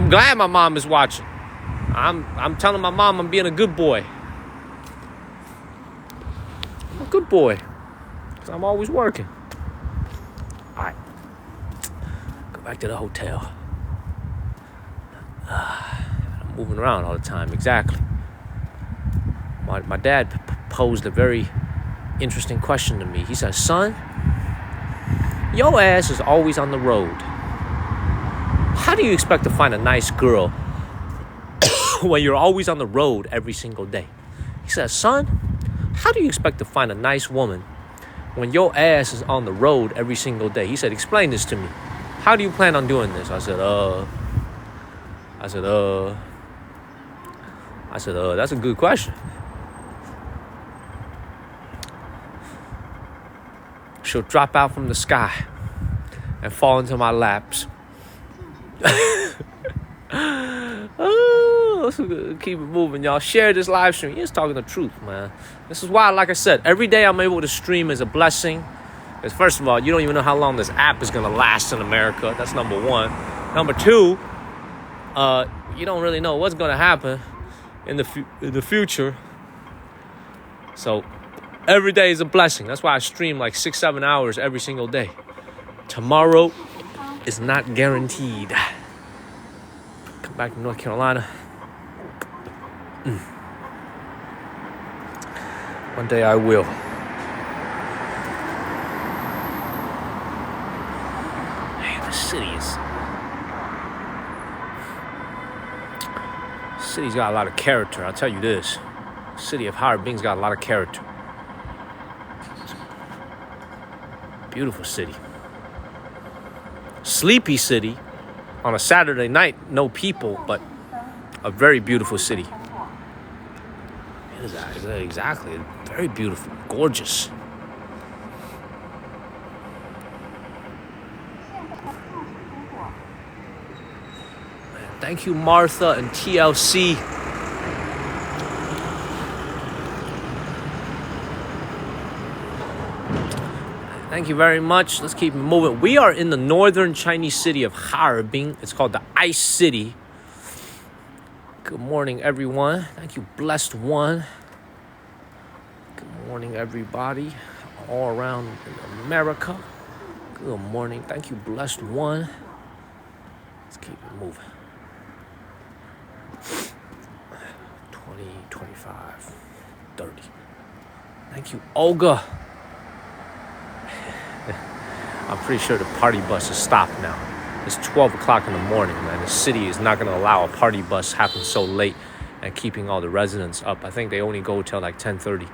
glad my mom is watching. I'm telling my mom I'm being a good boy. I'm a good boy because I'm always working. All right, go back to the hotel. I'm moving around all the time. Exactly. My dad posed a very interesting question to me. He said, son, your ass is always on the road. How do you expect to find a nice girl when you're always on the road every single day? He said, son, how do you expect to find a nice woman when your ass is on the road every single day? He said, explain this to me. How do you plan on doing this? I said, that's a good question. She'll drop out from the sky and fall into my laps. Let's keep it moving, y'all. Share this live stream. He's talking the truth, man. This is why, like I said, every day I'm able to stream is a blessing. Because first of all, you don't even know how long this app is going to last in America. That's number one. Number two, you don't really know what's going to happen in the future. So every day is a blessing. That's why I stream like 6-7 hours every single day. Tomorrow is not guaranteed. Come back to North Carolina. One day I will. Man, the city's got a lot of character. I'll tell you this. The city of Harbin's got a lot of character. Beautiful city. Sleepy city. On a Saturday night, no people, but a very beautiful city. What is that? Exactly. Very beautiful. Gorgeous. Thank you, Martha and TLC. Thank you very much. Let's keep moving. We are in the northern Chinese city of Harbin. It's called the Ice City. Good morning, everyone. Thank you, blessed one. Good morning, everybody all around in America. Good morning. Thank you, blessed one. Let's keep it moving. 20, 25, 30. Thank you, Olga. I'm pretty sure the party bus is stopped now. It's 12 o'clock in the morning, man. The city is not going to allow a party bus happen so late and keeping all the residents up. I think they only go till like 10:30.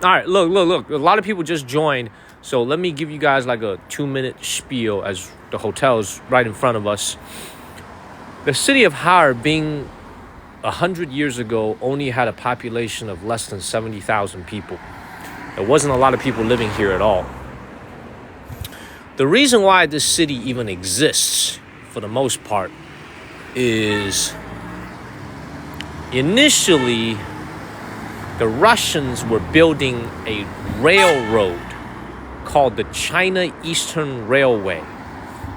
All right, look. A lot of people just joined. So let me give you guys like a 2-minute spiel as the hotel is right in front of us. The city of Harbin, 100 years ago, only had a population of less than 70,000 people. There wasn't a lot of people living here at all. The reason why this city even exists, for the most part, is initially the Russians were building a railroad called the China Eastern Railway.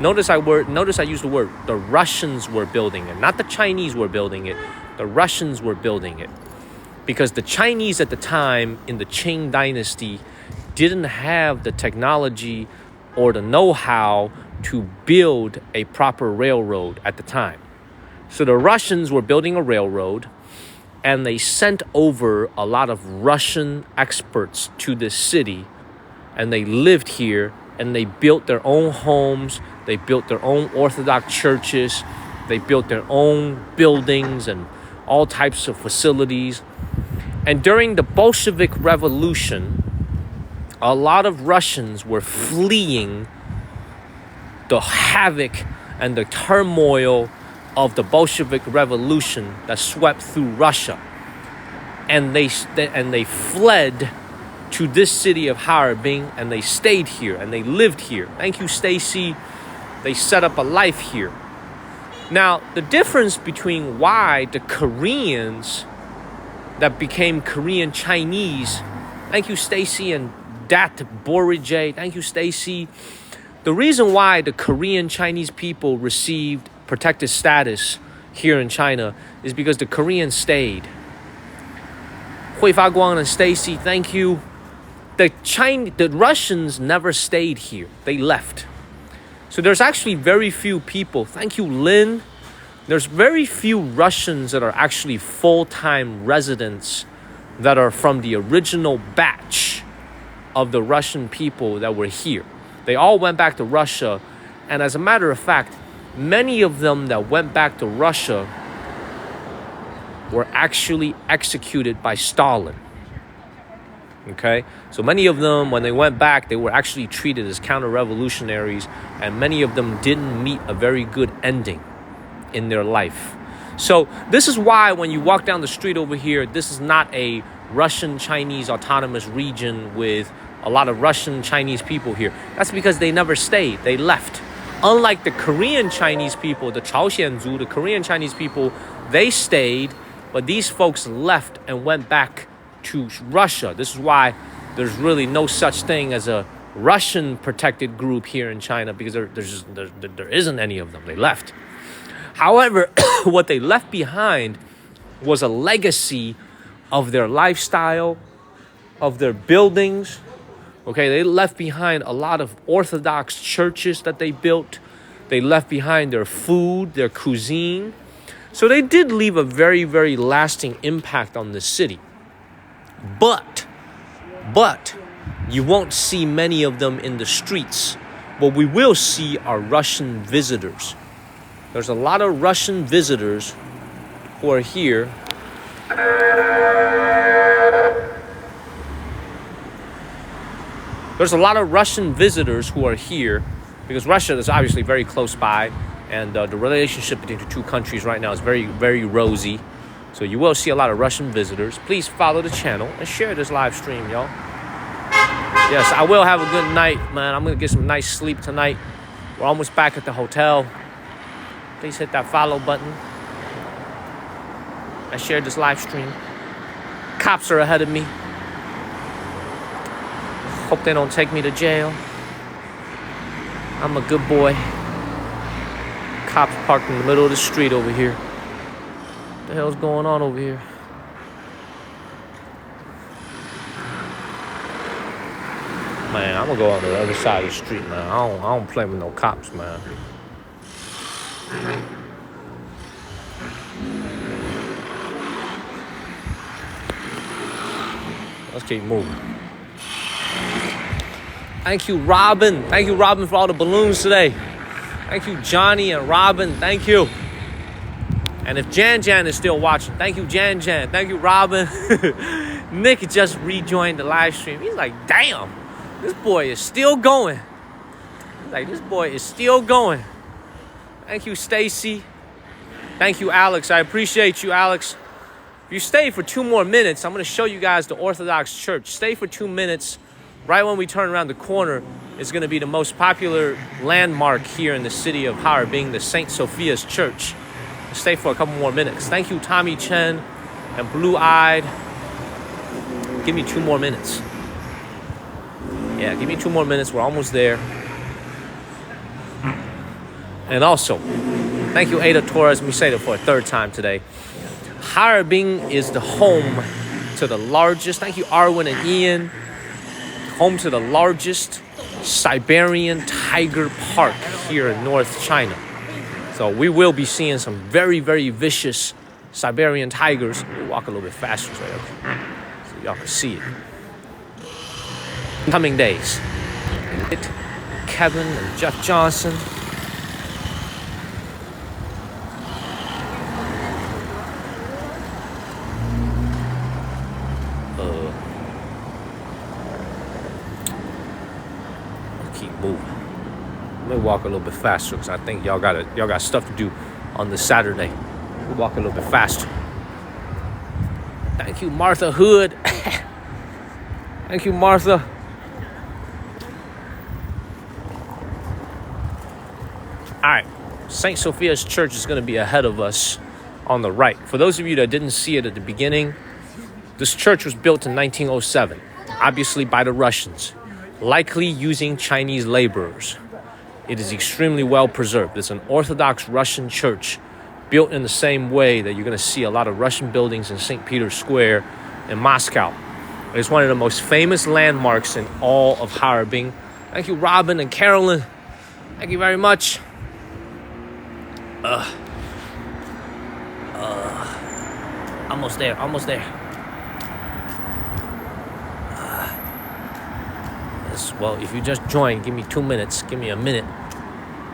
Notice I used the word the Russians were building it, not the Chinese were building it. The Russians were building it. Because the Chinese at the time in the Qing dynasty didn't have the technology or the know-how to build a proper railroad at the time. So the Russians were building a railroad, and they sent over a lot of Russian experts to this city, and they lived here, and they built their own homes, they built their own Orthodox churches, they built their own buildings and all types of facilities. And during the Bolshevik Revolution, a lot of Russians were fleeing the havoc and the turmoil of the Bolshevik Revolution that swept through Russia. And they fled to this city of Harbin, and they stayed here and they lived here. Thank you, Stacy. They set up a life here. Now, the difference between why the Koreans that became Korean Chinese, thank you, Stacy, and Dat Borije, thank you, Stacy. The reason why the Korean Chinese people received protected status here in China is because the Koreans stayed. Hui Fa Guang and Stacy, thank you. The Russians never stayed here. They left. So there's actually very few people. Thank you, Lynn. There's very few Russians that are actually full-time residents that are from the original batch of the Russian people that were here. They all went back to Russia. And as a matter of fact, many of them that went back to Russia were actually executed by Stalin. Okay? So many of them, when they went back, they were actually treated as counter-revolutionaries, and many of them didn't meet a very good ending in their life. So this is why when you walk down the street over here, this is not a Russian-Chinese autonomous region with a lot of Russian Chinese people here. That's because they never stayed. They left. Unlike the Korean Chinese people, the Chaoxianzu, the Korean Chinese people, they stayed, but these folks left and went back to Russia. This is why there's really no such thing as a Russian protected group here in China, because there isn't any of them. They left. However, what they left behind was a legacy of their lifestyle, of their buildings. Okay, they left behind a lot of Orthodox churches that they built. They left behind their food, their cuisine. So they did leave a very, very lasting impact on the city. But you won't see many of them in the streets. What we will see are Russian visitors. There's a lot of Russian visitors who are here. There's a lot of Russian visitors who are here because Russia is obviously very close by, and the relationship between the two countries right now is very, very rosy. So you will see a lot of Russian visitors. Please follow the channel and share this live stream, y'all. Yes, I will have a good night, man. I'm going to get some nice sleep tonight. We're almost back at the hotel. Please hit that follow button. I shared this live stream. Cops are ahead of me. Hope they don't take me to jail. I'm a good boy. Cops parked in the middle of the street over here. What the hell's going on over here? Man, I'm gonna go on the other side of the street, man. I don't play with no cops, man. Let's keep moving. Thank you, Robin. Thank you, Robin, for all the balloons today. Thank you, Johnny and Robin. Thank you. And if Jan Jan is still watching, thank you, Jan Jan. Thank you, Robin. Nick just rejoined the live stream. He's like, damn, this boy is still going. Like, this boy is still going. Thank you, Stacy. Thank you, Alex. I appreciate you, Alex. If you stay for 2 more minutes, I'm going to show you guys the Orthodox Church. Stay for 2 minutes. Right when we turn around the corner, is going to be the most popular landmark here in the city of Harbin, the St. Sophia's Church. Stay for a couple more minutes. Thank you, Tommy Chen and Blue Eyed. Give me 2 more minutes. Yeah, give me 2 more minutes. We're almost there. And also, thank you, Ada Torres. Let me say that for a 3rd time today. Harbin is the home to the largest, thank you, Arwen and Ian, home to the largest Siberian tiger park here in North China. So we will be seeing some very, very vicious Siberian tigers. We'll walk a little bit faster so y'all can see it. Coming days. Kevin and Jeff Johnson. Keep moving. Let me walk a little bit faster because I think y'all got stuff to do on this Saturday. We'll walk a little bit faster. Thank you, Martha Hood. Thank you, Martha. All right, St. Sophia's Church is going to be ahead of us on the right. For those of you that didn't see it at the beginning, this church was built in 1907, obviously by the Russians, likely using Chinese laborers. It is extremely well preserved. It's an Orthodox Russian church built in the same way that you're going to see a lot of Russian buildings in St. Peter's Square in Moscow. It's one of the most famous landmarks in all of Harbin. Thank you, Robin and Carolyn. Thank you very much. Almost there. Well, if you just joined, give me 2 minutes. Give me a minute.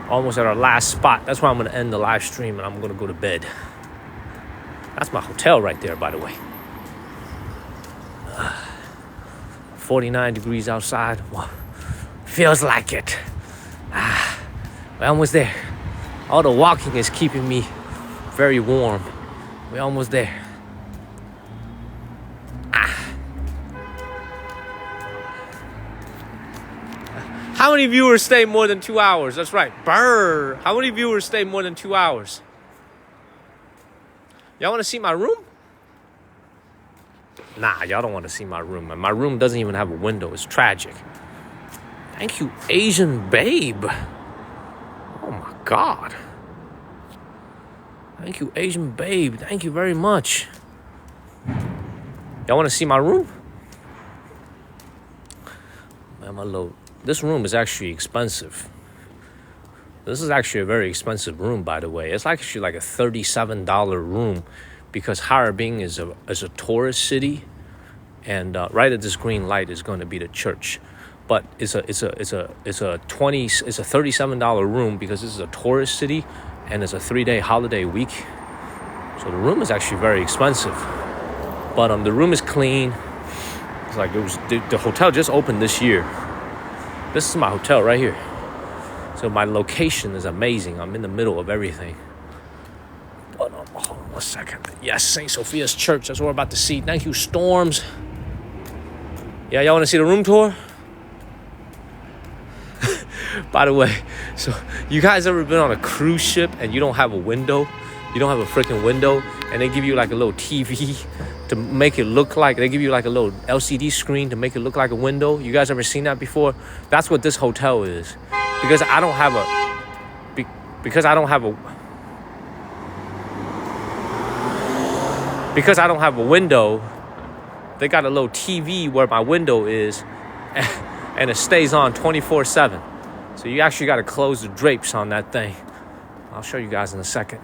Almost at our last spot. That's where I'm going to end the live stream and I'm going to go to bed. That's my hotel right there, by the way. 49 degrees outside. Well, feels like it. We're almost there. All the walking is keeping me very warm. We're almost there. How many viewers stay more than 2 hours? That's right. Brr. How many viewers stay more than 2 hours? Y'all want to see my room? Nah, y'all don't want to see my room. My room doesn't even have a window. It's tragic. Thank you, Asian babe. Oh my God. Thank you, Asian babe. Thank you very much. Y'all want to see my room? Man, my load. This room is actually expensive. This is actually a very expensive room, by the way. It's actually like a $37 room because Harbin is a tourist city, and right at this green light is going to be the church. But it's a $37 room because this is a tourist city and it's a 3-day holiday week. So the room is actually very expensive. But the room is clean. It's like the hotel just opened this year. This is my hotel right here. So my location is amazing. I'm in the middle of everything. But 1 second. Yes, St. Sophia's Church. That's what we're about to see. Thank you, Storms. Yeah, y'all want to see the room tour? By the way, so you guys ever been on a cruise ship and you don't have a window? You don't have a freaking window, and they give you like a little TV to make it look like, they give you like a little LCD screen to make it look like a window. You guys ever seen that before? That's what this hotel is. Because I don't have a window, they got a little TV where my window is, and it stays on 24/7. So you actually got to close the drapes on that thing. I'll show you guys in a second.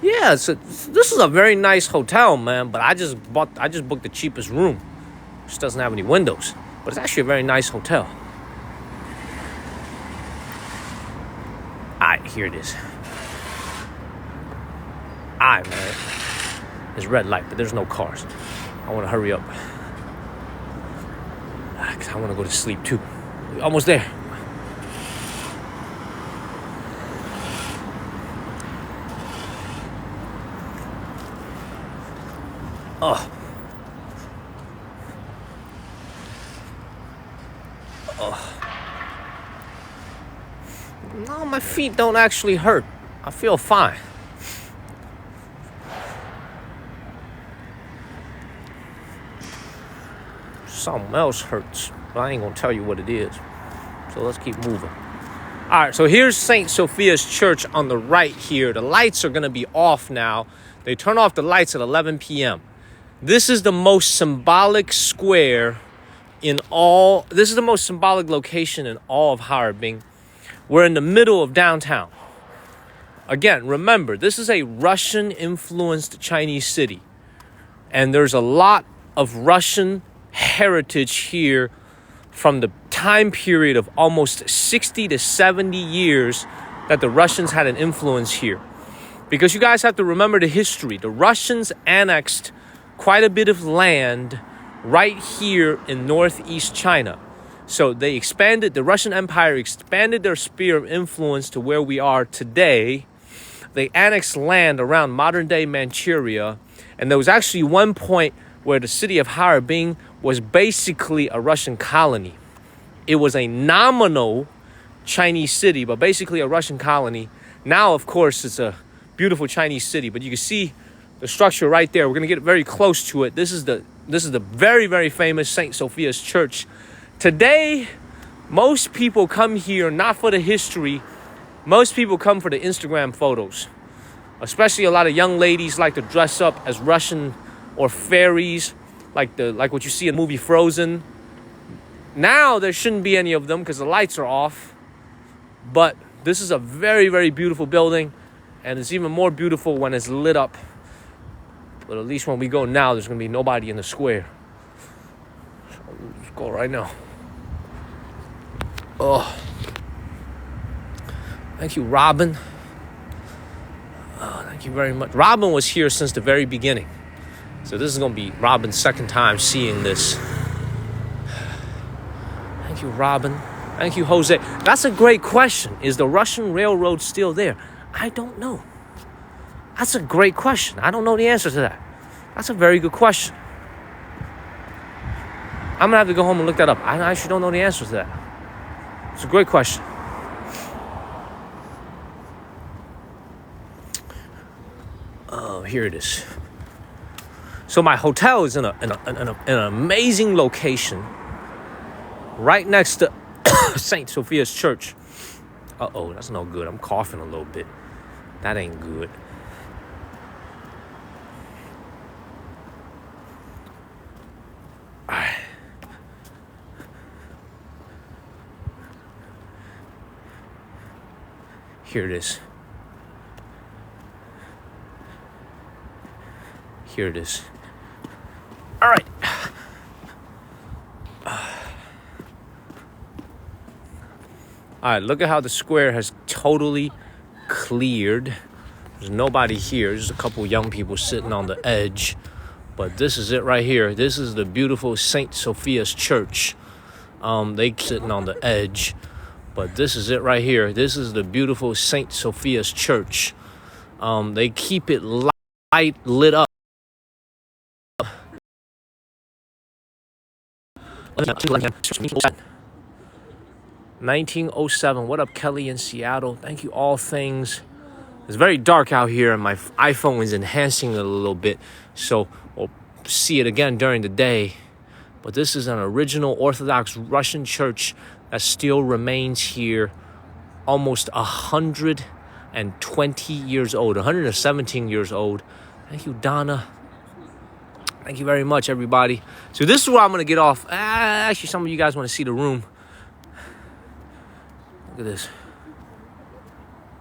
Yeah, so this is a very nice hotel, man. But I just booked the cheapest room, which doesn't have any windows. But it's actually a very nice hotel. Alright, here it is. Alright, man. There's red light, but there's no cars. I want to hurry up. Because I want to go to sleep too. We're almost there. Oh. No, my feet don't actually hurt. I feel fine. Something else hurts, but I ain't gonna tell you what it is. So let's keep moving. All right, so here's St. Sophia's Church on the right here. The lights are gonna be off now. They turn off the lights at 11 p.m. This is the most symbolic square this is the most symbolic location in all of Harbin. We're in the middle of downtown. Again, remember, this is a Russian-influenced Chinese city. And there's a lot of Russian heritage here from the time period of almost 60 to 70 years that the Russians had an influence here. Because you guys have to remember the history. The Russians annexed quite a bit of land right here in northeast China. So the Russian Empire expanded their sphere of influence to where we are today. They annexed land around modern-day Manchuria. And there was actually one point where the city of Harbin was basically a Russian colony. It was a nominal Chinese city, but basically a Russian colony. Now, of course, it's a beautiful Chinese city, but you can see the structure right there. We're going to get very close to it. This is the very, very famous St. Sophia's Church. Today, most people come here not for the history. Most people come for the Instagram photos. Especially a lot of young ladies like to dress up as Russian or fairies, like what you see in the movie Frozen. Now there shouldn't be any of them because the lights are off. But this is a very, very beautiful building, and it's even more beautiful when it's lit up. But at least when we go now, there's going to be nobody in the square. So let's go right now. Oh. Thank you, Robin. Oh, thank you very much. Robin was here since the very beginning. So this is going to be Robin's second time seeing this. Thank you, Robin. Thank you, Jose. That's a great question. Is the Russian railroad still there? I don't know. That's a great question. I don't know the answer to that. That's a very good question. I'm going to have to go home and look that up. I actually don't know the answer to that. It's a great question. Oh, here it is. So my hotel is in an amazing location right next to St. Sophia's Church. Uh-oh, that's no good. I'm coughing a little bit. That ain't good. All right. Here it is. Here it is. All right. All right, look at how the square has totally cleared. There's nobody here. There's a couple young people sitting on the edge. But this is it right here. This is the beautiful St. Sophia's Church. They sitting on the edge. But this is it right here. This is the beautiful Saint Sophia's Church. They keep it lit up. 1907. What up, Kelly in Seattle? Thank you, all things. It's very dark out here, and my iPhone is enhancing it a little bit, so we'll see it again during the day. But this is an original Orthodox Russian church that still remains here, almost 120 years old, 117 years old. Thank you, Donna. Thank you very much, everybody. So this is where I'm going to get off. Actually, some of you guys want to see the room. Look at this.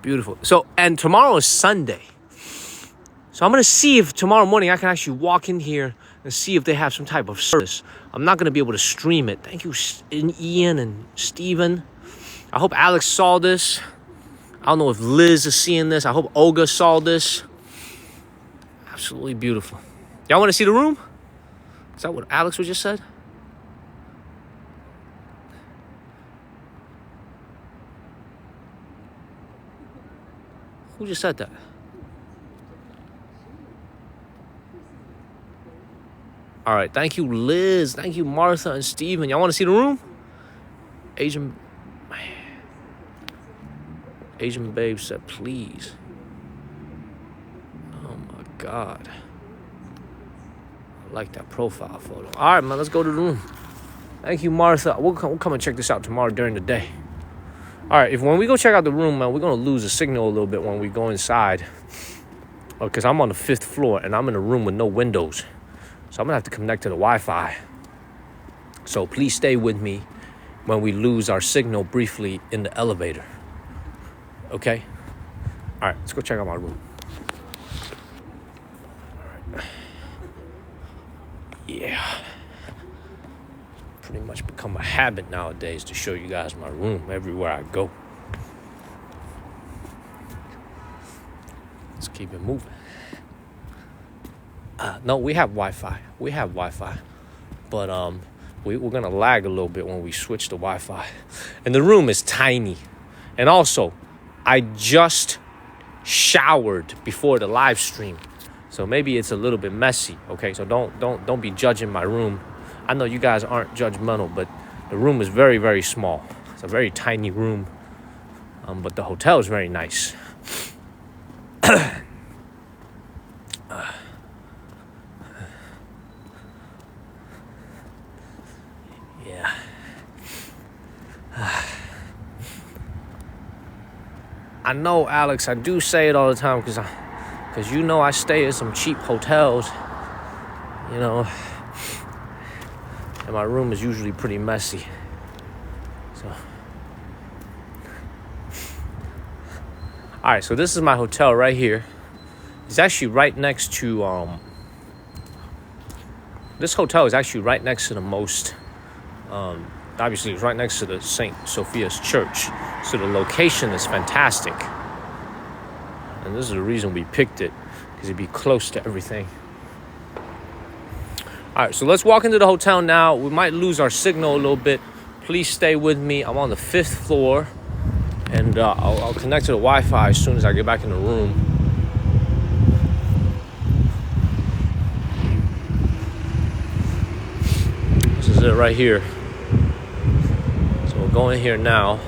Beautiful. So, and tomorrow is Sunday. So I'm going to see if tomorrow morning I can actually walk in here and see if they have some type of service. I'm not going to be able to stream it. Thank you, Ian and Steven. I hope Alex saw this. I don't know if Liz is seeing this. I hope Olga saw this. Absolutely beautiful. Y'all want to see the room? Is that what Alex just said? Who just said that? All right. Thank you, Liz. Thank you, Martha and Steven. Y'all want to see the room? Asian babe said, please. Oh, my God. I like that profile photo. All right, man. Let's go to the room. Thank you, Martha. We'll come and check this out tomorrow during the day. All right, when we go check out the room, man, we're going to lose the signal a little bit when we go inside. Because I'm on the 5th floor, and I'm in a room with no windows. So I'm going to have to connect to the Wi-Fi. So please stay with me when we lose our signal briefly in the elevator. Okay? All right, let's go check out my room. All right. Yeah. Pretty much become a habit nowadays to show you guys my room everywhere I go. Let's keep it moving. No, we have Wi-Fi. But we're going to lag a little bit when we switch to Wi-Fi. And the room is tiny. And also, I just showered before the live stream. So maybe it's a little bit messy, okay? So don't be judging my room. I know you guys aren't judgmental, but the room is very, very small. It's a very tiny room. But the hotel is very nice. Yeah. I know, Alex, I do say it all the time because you know I stay at some cheap hotels, you know, and my room is usually pretty messy. So, all right, so this is my hotel right here. It's actually right next to, this hotel is actually right next to the most, obviously it's right next to the St. Sophia's Church. So the location is fantastic. And this is the reason we picked it, because it'd be close to everything. All right, so let's walk into the hotel now. We might lose our signal a little bit. Please stay with me. I'm on the 5th floor, and I'll connect to the Wi-Fi as soon as I get back in the room. This is it right here. So we'll go in here now.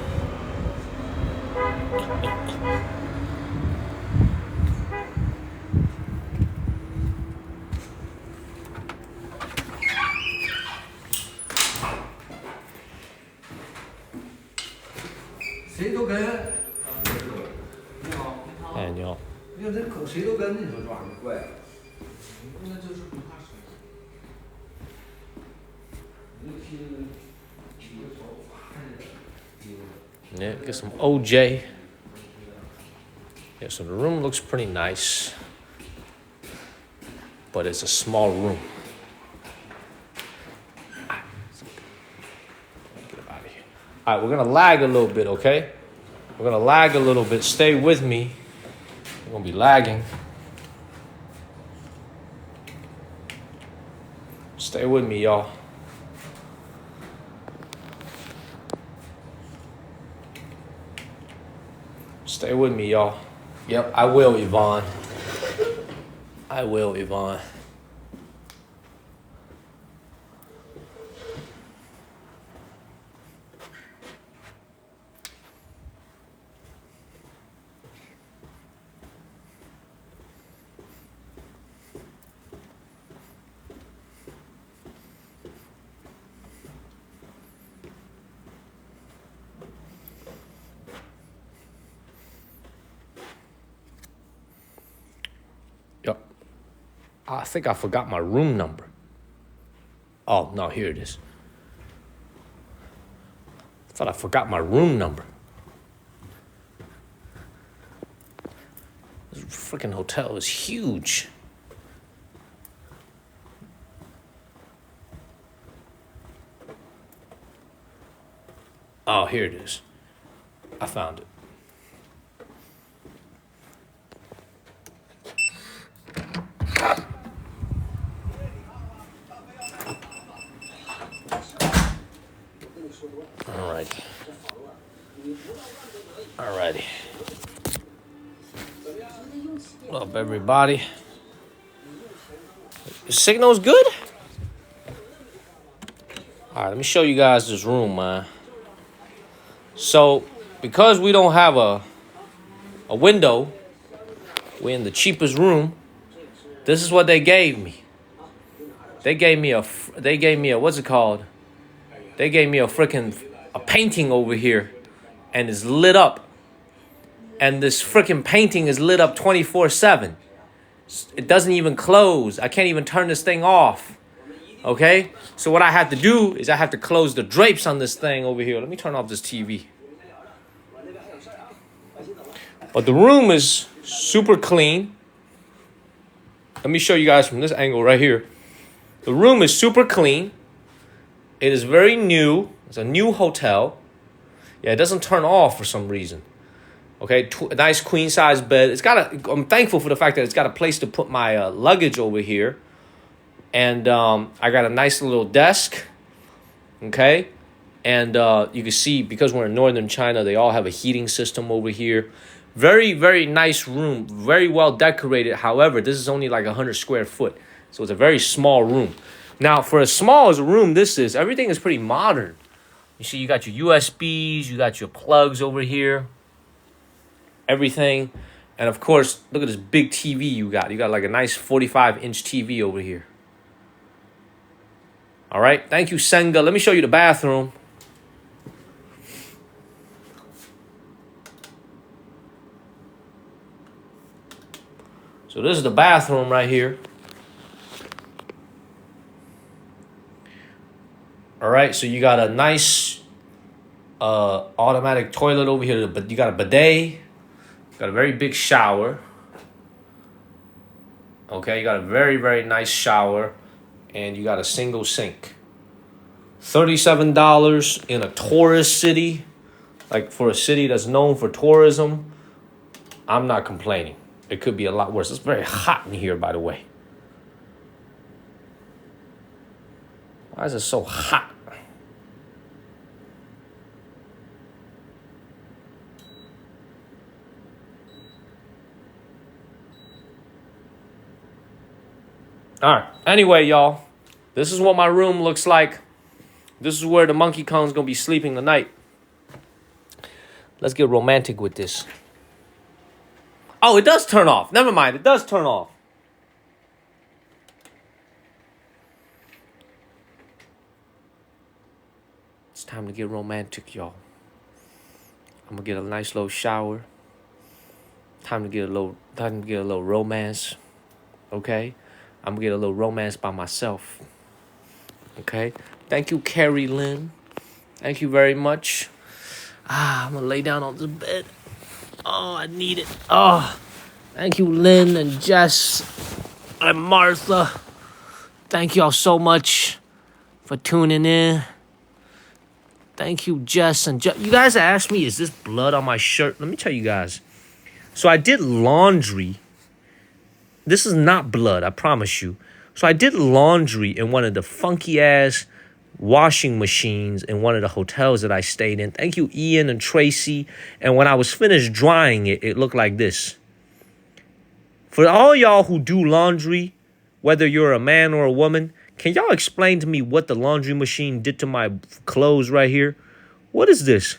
Yeah, get some OJ. Yeah, so the room looks pretty nice, but it's a small room. Get up out of here. All right, we're gonna lag a little bit, okay? We're gonna lag a little bit. Stay with me. We're gonna be lagging. Stay with me, y'all. Stay with me, y'all. Yep, I will, Yvonne. I will, Yvonne. Yep. I think I forgot my room number. Oh, no, here it is. I thought I forgot my room number. This freaking hotel is huge. Oh, here it is. I found it. Alrighty. What up, everybody? The signal's good? Alright, let me show you guys this room, man. So, because we don't have a window, we're in the cheapest room. This is what they gave me. They gave me a what's it called? They gave me a painting over here, and it's lit up. And this freaking painting is lit up 24/7. It doesn't even close. I can't even turn this thing off. Okay? So what I have to do is I have to close the drapes on this thing over here. Let me turn off this TV. But the room is super clean. Let me show you guys from this angle right here. The room is super clean. It is very new. It's a new hotel. Yeah, it doesn't turn off for some reason. Okay, a nice queen size bed. I'm thankful for the fact that it's got a place to put my luggage over here. And I got a nice little desk. Okay, and you can see, because we're in northern China, they all have a heating system over here. Very, very nice room. Very well decorated. However, this is only like 100 square foot. So it's a very small room. Now, for as small as a room this is, everything is pretty modern. You see, you got your USBs, you got your plugs over here. Everything. And of course, look at this big TV you got. You got like a nice 45-inch TV over here. All right. Thank you, Senga. Let me show you the bathroom. So this is the bathroom right here. All right. So you got a nice automatic toilet over here. But you got a bidet. Got a very big shower. Okay, you got a very, very nice shower. And you got a single sink. $37 in a tourist city. Like for a city that's known for tourism. I'm not complaining. It could be a lot worse. It's very hot in here, by the way. Why is it so hot? All right. Anyway, y'all, this is what my room looks like. This is where the Monkey Kong's going to be sleeping tonight. Let's get romantic with this. Oh, it does turn off. Never mind. It does turn off. It's time to get romantic, y'all. I'm going to get a nice little shower. Time to get a little romance. Okay? I'm going to get a little romance by myself. Okay? Thank you, Carrie Lynn. Thank you very much. I'm going to lay down on this bed. Oh, I need it. Oh, thank you, Lynn and Jess and Martha. Thank y'all so much for tuning in. Thank you, Jess and Jess. You guys asked me, is this blood on my shirt? Let me tell you guys. So I did laundry. This is not blood, I promise you. So I did laundry in one of the funky-ass washing machines in one of the hotels that I stayed in. Thank you, Ian and Tracy. And when I was finished drying it, it looked like this. For all y'all who do laundry, whether you're a man or a woman, can y'all explain to me what the laundry machine did to my clothes right here? What is this?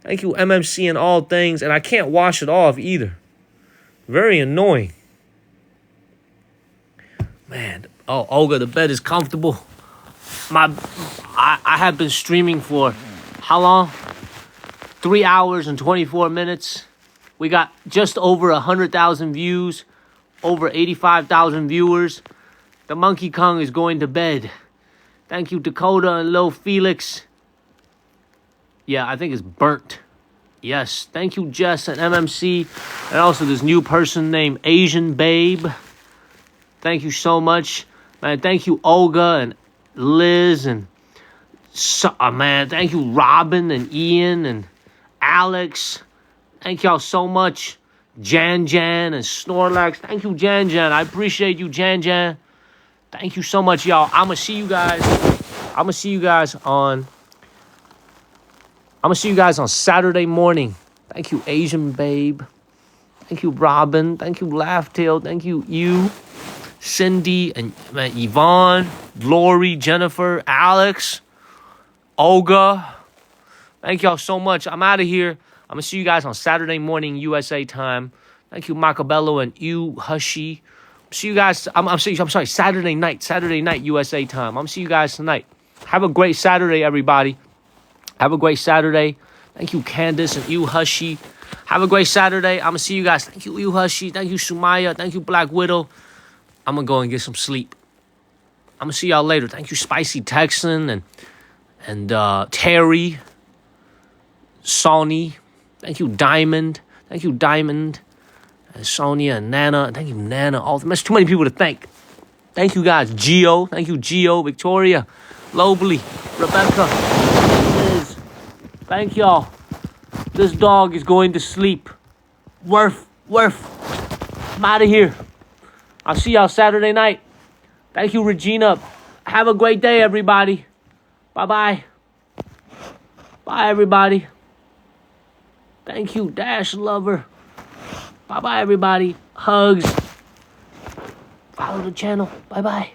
Thank you, MMC and all things. And I can't wash it off either. Very annoying. Man, oh, Olga, the bed is comfortable. I have been streaming for how long? 3 hours and 24 minutes. We got just over 100,000 views, over 85,000 viewers. The Monkey Kong is going to bed. Thank you, Dakota and Lil Felix. Yeah, I think it's burnt. Yes, thank you, Jess and MMC. And also this new person named Asian Babe. Thank you so much. Man, thank you, Olga and Liz and... man, thank you, Robin and Ian and Alex. Thank y'all so much. Jan and Snorlax. Thank you, Jan. I appreciate you, Jan. Thank you so much, y'all. I'm gonna see you guys on Saturday morning. Thank you, Asian Babe. Thank you, Robin. Thank you, Laughtail. Thank you, Cindy and Yvonne, Lori, Jennifer, Alex, Olga. Thank y'all so much. I'm out of here. I'm going to see you guys on Saturday morning USA time. Thank you, Macabello and you, Hushy. See you guys. I'm sorry, Saturday night USA time. I'm going to see you guys tonight. Have a great Saturday, everybody. Have a great Saturday. Thank you, Candace and you, Hushy. Have a great Saturday. I'm going to see you guys. Thank you, Hushy. Thank you, Sumaya. Thank you, Black Widow. I'm going to go and get some sleep. I'm going to see y'all later. Thank you, Spicy Texan and Terry, Sony. Thank you, Diamond. Thank you, Diamond. And Sonia and Nana. Thank you, Nana. There's too many people to thank. Thank you, guys. Gio. Thank you, Gio. Victoria. Lobly. Rebecca. Liz. Thank y'all. This dog is going to sleep. Worf. I'm out of here. I'll see y'all Saturday night. Thank you, Regina. Have a great day, everybody. Bye-bye. Bye, everybody. Thank you, Dash Lover. Bye-bye, everybody. Hugs. Follow the channel. Bye-bye.